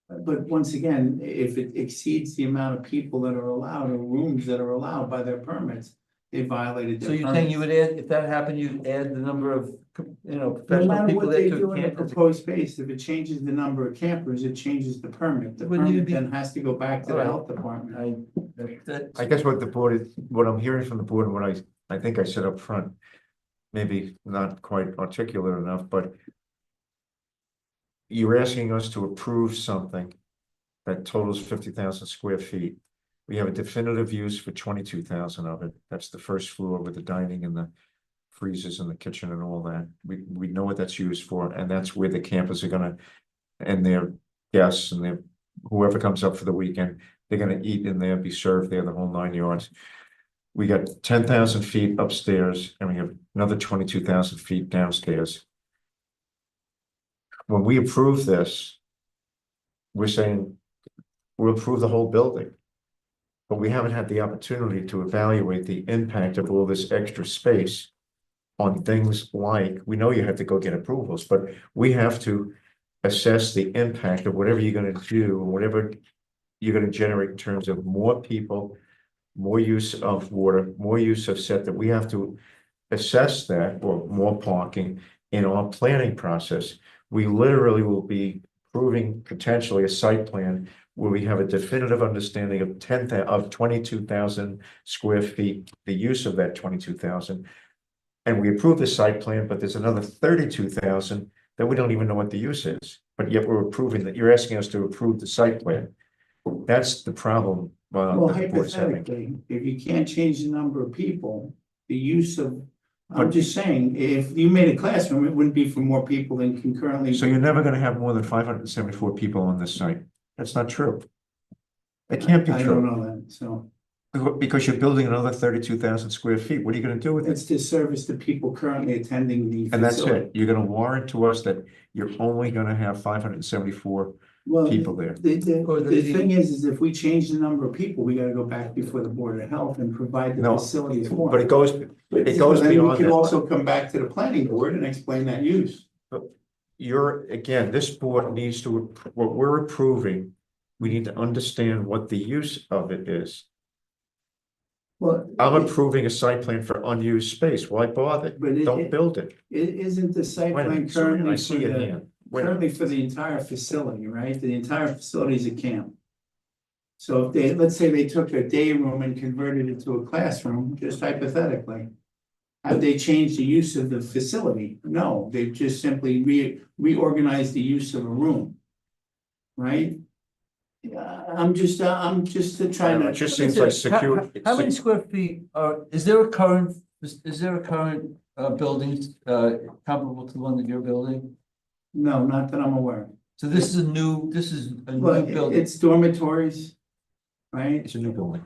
But once again, if it exceeds the amount of people that are allowed or rooms that are allowed by their permits, they violated So their you're saying you permits. would add, if that happened, you'd add the number of, you know, No professional matter people what that they could do in the camp. proposed space, if it changes the number of campers, it changes the permit. The Wouldn't you permit be- then has to go back to the Alright. health department. I guess what the board is, what I'm hearing from the board, and what I think I said up front, maybe not quite articulate enough, but you're asking us to approve something that totals 50,000 square feet. We have a definitive use for 22,000 of it. That's the first floor with the dining and the freezers and the kitchen and all that. We know what that's used for, and that's where the campers are gonna, and their guests and their, whoever comes up for the weekend, they're gonna eat in there, be served there, the whole 9 yards. We got 10,000 feet upstairs and we have another 22,000 feet downstairs. When we approve this, we're saying we'll approve the whole building. But we haven't had the opportunity to evaluate the impact of all this extra space on things like, we know you have to go get approvals, but we have to assess the impact of whatever you're gonna do, whatever you're gonna generate in terms of more people, more use of water, more use of set, that we have to assess that, or more parking in our planning process. We literally will be approving potentially a site plan where we have a definitive understanding of 22,000 square feet, the use of that 22,000. And we approve the site plan, but there's another 32,000 that we don't even know what the use is. But yet we're approving that, you're asking us to approve the site plan. That's the problem. Well, that the board's having. hypothetically, if you can't change the number of people, the use of, I'm just saying, if you made a classroom, it wouldn't be for more people than concurrently. So you're never gonna have more than 574 people on this site. That's not true. It can't be I true. don't know that, so Because you're building another 32,000 square feet. What are you gonna do with it? it's to service the people currently attending the. And that's facility. it. You're gonna warrant to us that you're only gonna have 574 Well, people there. the thing is if we change the number of people, we gotta go back before the Board of Health and provide the No, facilities for. But it goes Then beyond we could that. also come back to the planning board and explain that use. Again, this board needs to, what we're approving, we need to understand what the use of it is. Well, I'm approving a site plan for unused space. Why bother? But Don't build it. Isn't the site Wait a plan minute, sorry, currently I for see your the, hand. Wait a currently minute. for the entire facility, right? The entire facility is a camp. So if they, let's say they took a day room and converted it to a classroom, just hypothetically. Have they changed the use of the facility? No, they've just simply reorganized the use of a room. Right? I'm just trying to. It just seems like secure. How many square feet is there a current, building, comparable to the one that you're building? No, not that I'm aware. So this is a new Well, building. it's dormitories, right? It's a new building.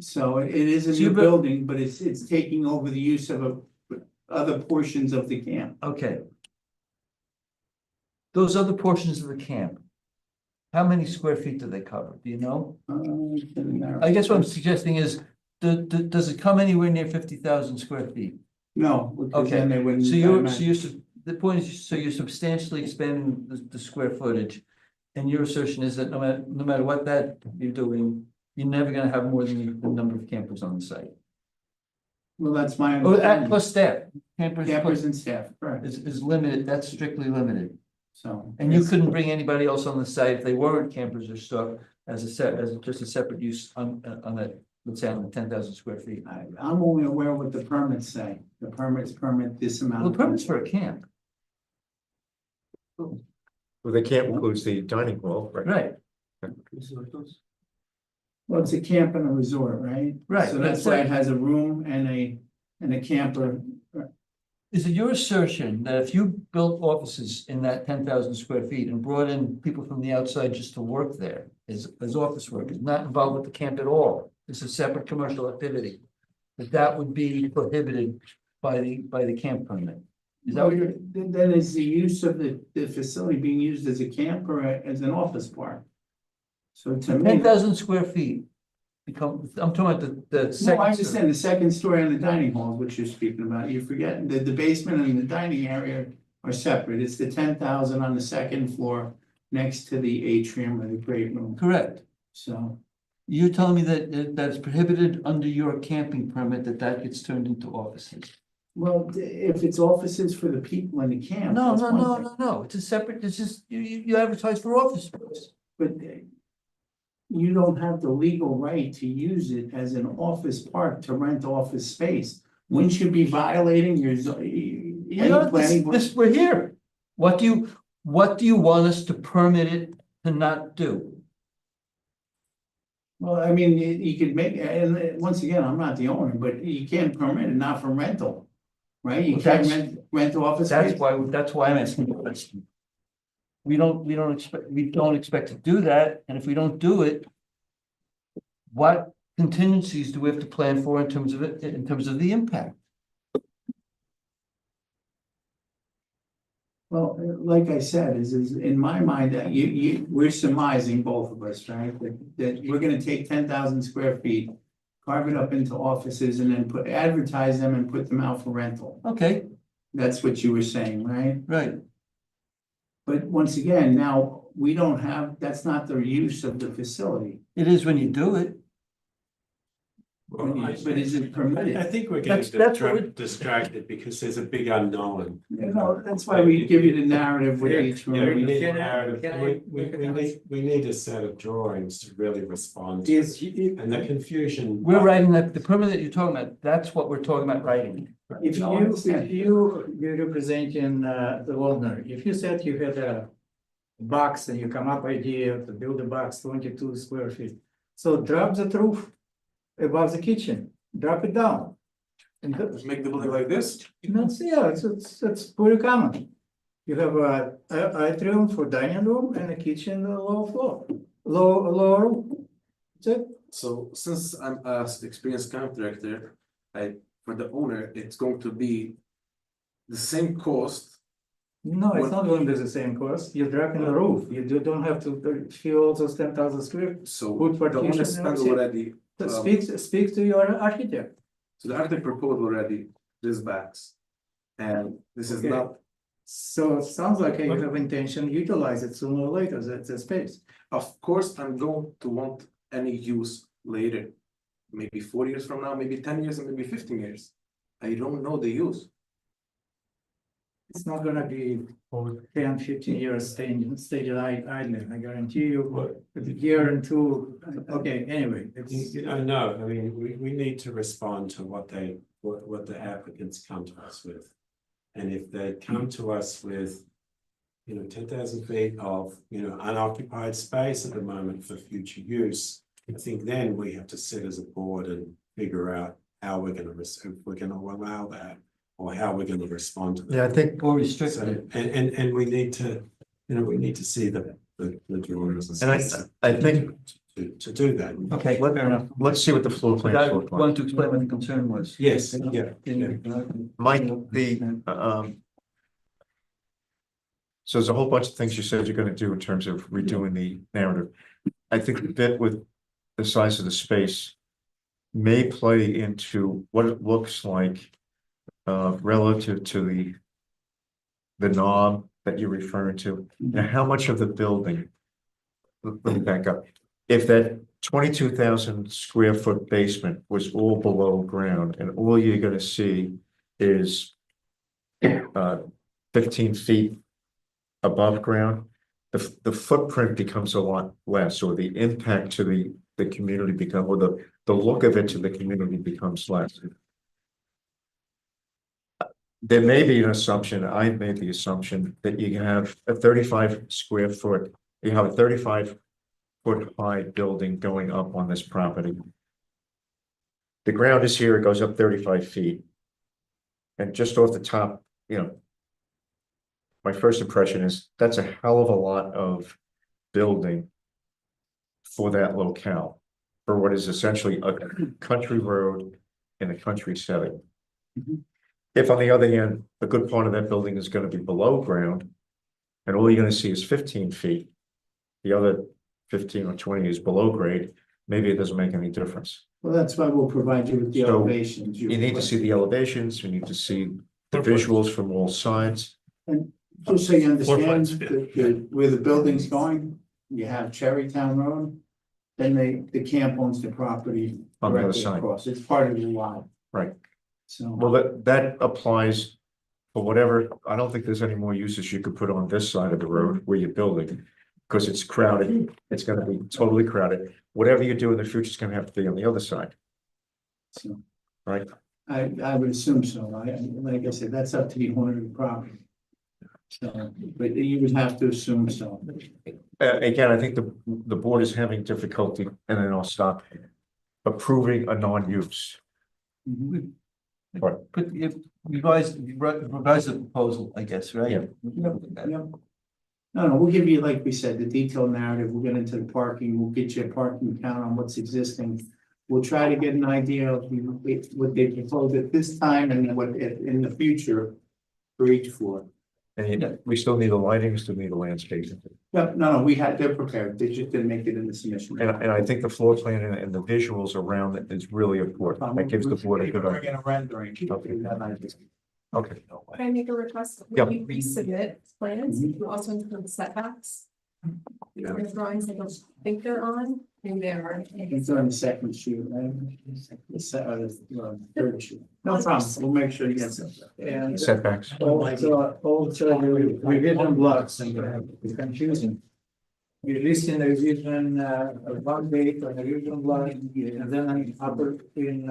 So it is a So new you're bu- building, but it's taking over the use of other portions of the camp. Okay. Those other portions of the camp. How many square feet do they cover? Do you know? I guess what I'm suggesting is, does it come anywhere near 50,000 square feet? No, because Okay, then they wouldn't. so the point is, so you're substantially expanding the square footage. And your assertion is that no matter what that you're doing, you're never gonna have more than the number of campers on the site. Well, that's my Oh, understanding. plus staff, campers Campers and staff, correct. is limited, that's strictly limited. So. And you couldn't bring anybody else on the site if they weren't campers or stuff as just a separate use on that, let's say on the 10,000 square feet. I'm only aware what the permits say. The permits permit this amount. Well, the permit's for a camp. Well, the camp includes the dining hall, right? Right. Well, it's a camp and a resort, right? Right, So but that's it's why like- it has a room and a camper. Is it your assertion that if you built offices in that 10,000 square feet and brought in people from the outside just to work there as office workers, not involved with the camp at all, it's a separate commercial activity, that would be prohibited by the camp permit? Is that what you're? Then is the use of the facility being used as a camp or as an office park? So to me. 10,000 square feet I'm talking about the No, second. I understand the second story on the dining hall, which you're speaking about. You're forgetting that the basement and the dining area are separate. It's the 10,000 on the second floor next to the atrium or the great room. Correct. So, You're telling me that that's prohibited under your camping permit, that gets turned into offices? well, if it's offices for the people in the camp. No, that's no, one no, thing. no, no, it's a separate, it's just, you advertise for office space. But you don't have the legal right to use it as an office park to rent office space. Wouldn't you be violating your planning board? We're here. What do you want us to permit it to not do? Well, I mean, you could make, and once again, I'm not the owner, but you can't permit it, not for rental. Right? You Well, can't that's- rent office space. That's why I'm asking the question. We don't expect to do that, and if we don't do it, what contingencies do we have to plan for in terms of it, in terms of the impact? Well, like I said, is in my mind, that we're surmising, both of us, right? That we're gonna take 10,000 square feet, carve it up into offices and then advertise them and put them out for rental. Okay, That's what you were saying, right? right. But once again, now, we don't have, that's not the use of the facility. It is when you do it. But is it permitted? I think we're getting That's what distracted because there's a big unknown. You know, that's why we give you the narrative with each Yeah, we room. need a Can I- narrative. can I- We need a set of drawings to really respond to Is, it. And the confusion. We're writing that, the permit that you're talking about, that's what we're talking about writing. if No, I you, understand. you're representing the owner, if you said you had a box and you come up idea to build a box 22 square feet, so drop that roof above the kitchen, drop it down. And Just make the building like this? it's pretty common. You have a atrium for dining room and a kitchen lower floor, lower roof. That's it. So since I'm a experienced contractor, for the owner, it's going to be the same cost. No, it's not going to be the same cost. You're dropping the roof. You don't have to fill all those 10,000 square. So Good the owner partition, spent everything. already. Speak to your architect. So the architect proposed already this box. And this is Okay. not, So it sounds like you have intention to utilize it sooner or later, that's the space. of course, I'm going to want any use later. maybe 4 years from now, maybe 10 years, and maybe 15 years. I don't know the use. It's not gonna be for 10, 15 years staying idle, I guarantee you, with a year and two, okay, anyway, it's. I know, I mean, we need to respond to what the applicants come to us with. And if they come to us with, 10,000 feet of, unoccupied space at the moment for future use, I think then we have to sit as a board and figure out how we're gonna, if we're gonna allow that, or how we're gonna respond to that. Yeah, I think more restricted. So, and we need to, we need to see the drawings. And I think, To do that. Okay, fair enough. let's see what the floor I plans look like. want to explain what the concern was. Yes, yeah. Mike, so there's a whole bunch of things you said you're gonna do in terms of redoing the narrative. I think the bit with the size of the space may play into what it looks like relative to the knob that you're referring to. Now, how much of the building, let me back up. If that 22,000 square foot basement was all below ground and all you're gonna see is 15 feet above ground, the footprint becomes a lot less, or the impact to the community become, or the look of it to the community becomes less. There may be an assumption, I made the assumption that you have a 35 square foot, you have a 35-foot high building going up on this property. The ground is here, it goes up 35 feet. And just off the top, my first impression is that's a hell of a lot of building for that locale, for what is essentially a country road in a country setting. If on the other hand, a good part of that building is going to be below ground, and all you're going to see is 15 feet, the other 15 or 20 is below grade, maybe it doesn't make any difference. Well, that's why we'll provide you with the So, elevations. You need to see the elevations, you need to see the visuals from all sides. And just so you understand, plans, where the building's going, you have Cherrytown Road. Then the camp owns the property On the other directly side. across, it's part of the lot, Right. so. Well, that applies for whatever, I don't think there's any more uses you could put on this side of the road where you're building. Because it's crowded, it's gonna be totally crowded. Whatever you do in the future is gonna have to be on the other side, So, right? I would assume so, like I said, that's up to the owner of the property. So, but you would have to assume so. Again, I think the board is having difficulty, and then I'll stop, approving a non-use. Right. But if revise the proposal, I guess, right? Yeah. Yep. No, we'll give you, like we said, the detailed narrative, we'll get into the parking, we'll get you a parking count on what's existing. We'll try to get an idea of what they propose at this time and what in the future for each floor. And we still need the lighting, still need the landscaping. Yep, no, they're prepared, they just didn't make it in the submission. And I think the floor plan and the visuals around it is really important. That gives the board a good We're idea. gonna rendering. Okay. Can I make a request? Yep. When you resubmit plans, you also include setbacks. Yeah. There's drawings I don't think they're on, maybe they are. It's on the second shoot, right? The third shoot. No problem, we'll make sure you get some. And Setbacks. also revision blocks, and it's confusing. You list in the revision, one date on the revision block, and then on upper in,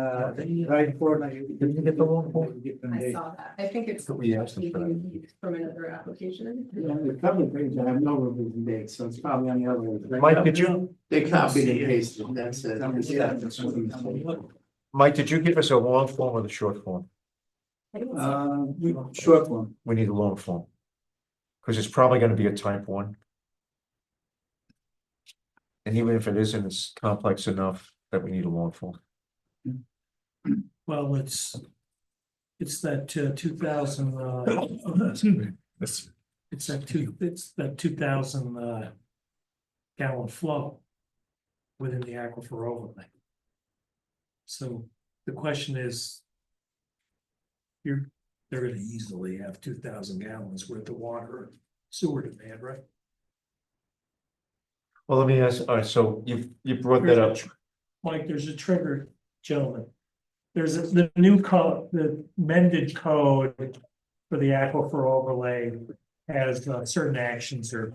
right corner. You didn't get the wrong form. I saw that. I think it's. We asked them for that. From another application. Yeah, the cover page, I have no revision date, so it's probably on the other one. Mike, did you, They copied and pasted, that's it. Mike, did you give us a long form or the short form? Short one. We need a long form. Because it's probably gonna be a type 1. And even if it isn't, it's complex enough that we need a long form. Well, it's that 2000, it's that 2,000 gallon flow within the aquifer overlay. So the question is, they're gonna easily have 2,000 gallons worth of water and sewer demand, right? Well, let me ask, all right, so you brought that up. Mike, there's a trigger gentlemen. The new code, the amended code for the aquifer overlay has certain actions are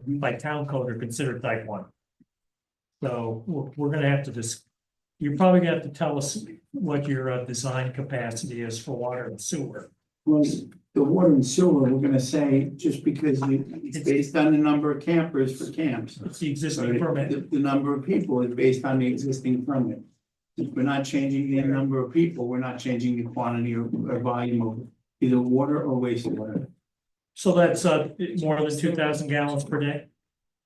by town code are considered type 1. So we're gonna have to you're probably gonna have to tell us what your design capacity is for water and sewer. Well, the water and sewer, we're gonna say, just because it's based on the number of campers for camps. It's the existing permit. The number of people is based on the existing permit. If we're not changing the number of people, we're not changing the quantity or volume of either water or wastewater. So that's more than 2,000 gallons per day.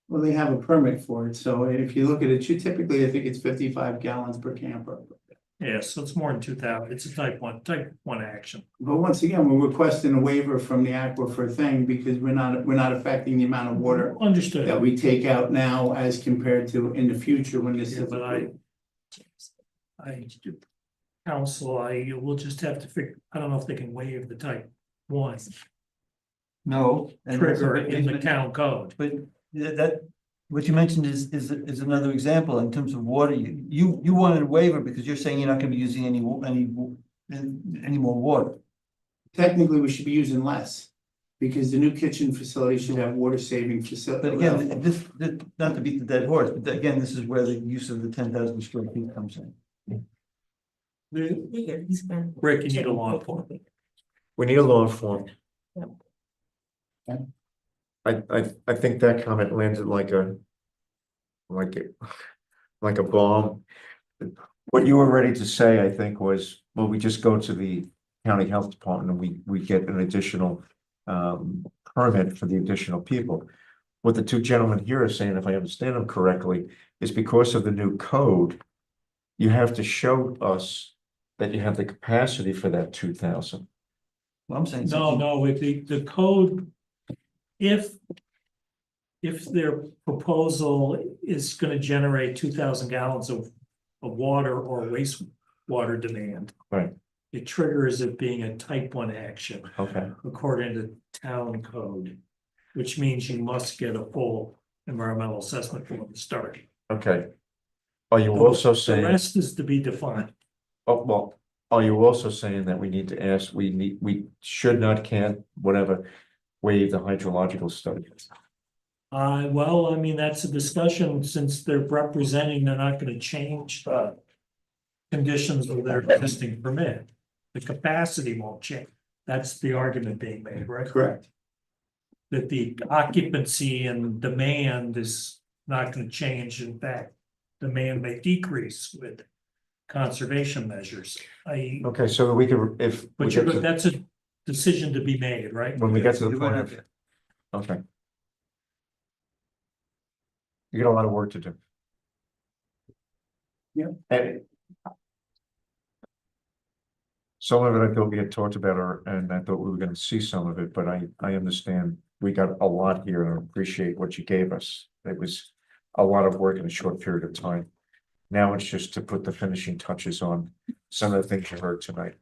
Well, they have a permit for it, so if you look at it, typically, I think it's 55 gallons per camper. Yeah, so it's more than 2,000. It's a type one action. But once again, we're requesting a waiver from the aquifer thing because we're not affecting the amount of water Understood. that we take out now as compared to in the future when this Yeah, is. but I counsel, will just have to figure, I don't know if they can waive the type 1 No. and that's trigger what in the basement- town code. But that, what you mentioned is another example in terms of water. You wanted a waiver because you're saying you're not gonna be using any more water. Technically, we should be using less because the new kitchen facility should have water saving facility. But again, this, not to beat the dead horse, but again, this is where the use of the 10,000 square feet comes in. Rick, you need a long form. We need a long form. Okay. I think that comment landed like a bomb. What you were ready to say, I think, was, well, we just go to the county health department and we get an additional permit for the additional people. What the two gentlemen here are saying, if I understand them correctly, is because of the new code, you have to show us that you have the capacity for that 2,000. Well, I'm saying. No, with the code, if their proposal is gonna generate 2,000 gallons of water or wastewater demand. Right. It triggers it being a type 1 action. Okay. According to town code, which means you must get a full environmental assessment from the start. Okay. Are you also The saying? rest is to be defined. Oh, well, are you also saying that we need to ask, we should not, can't, whatever, waive the hydrological study? Well, I mean, that's a discussion since they're representing, they're not gonna change the conditions of their existing permit. The capacity won't change. That's the argument being made, right? Correct. That the occupancy and demand is not gonna change. In fact, demand may decrease with conservation measures. Okay, so we could, if. we But get to- that's a decision to be made, right? When we get to the point of. Okay. You got a lot of work to do. Yeah. And some of it I thought we had talked about, and I thought we were gonna see some of it, but I understand we got a lot here and I appreciate what you gave us. It was a lot of work in a short period of time. Now it's just to put the finishing touches on some of the things you heard tonight.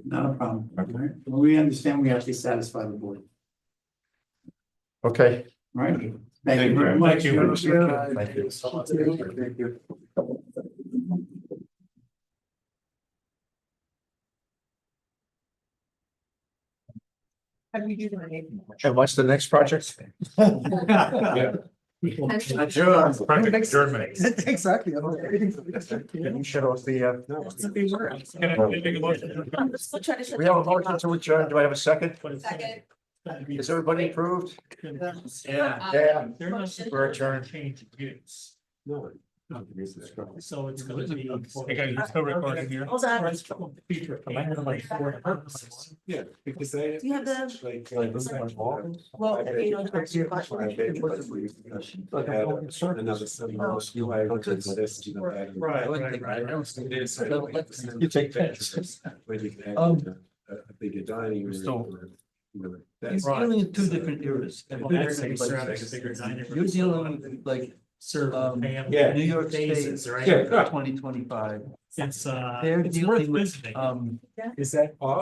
Not a problem. All right. Well, we understand we have to satisfy the board. Okay. All right. Thank you very much. Thank you. Thank you. Thank you. And what's the next project? Yeah. Project Germany. Exactly. You should also be, Can I make a motion? we have a motion to adjourn. Do I have a second? Second. Is everybody approved? Yeah. They're not We're adjourned. change use. No. So it's gonna be. Hey guys, you're still recording here? Hold on. Yeah, because they. Do you have the? Like. Well, you know, Another seminar, you might go to this, you know, that. Right. You take pictures. Where you can Um, have a bigger dining room. or- He's dealing in two different eras. You're dealing with like Yeah. New York State, Phases, right? Yeah. 2025. It's They're it's worth dealing with visiting. Is that off?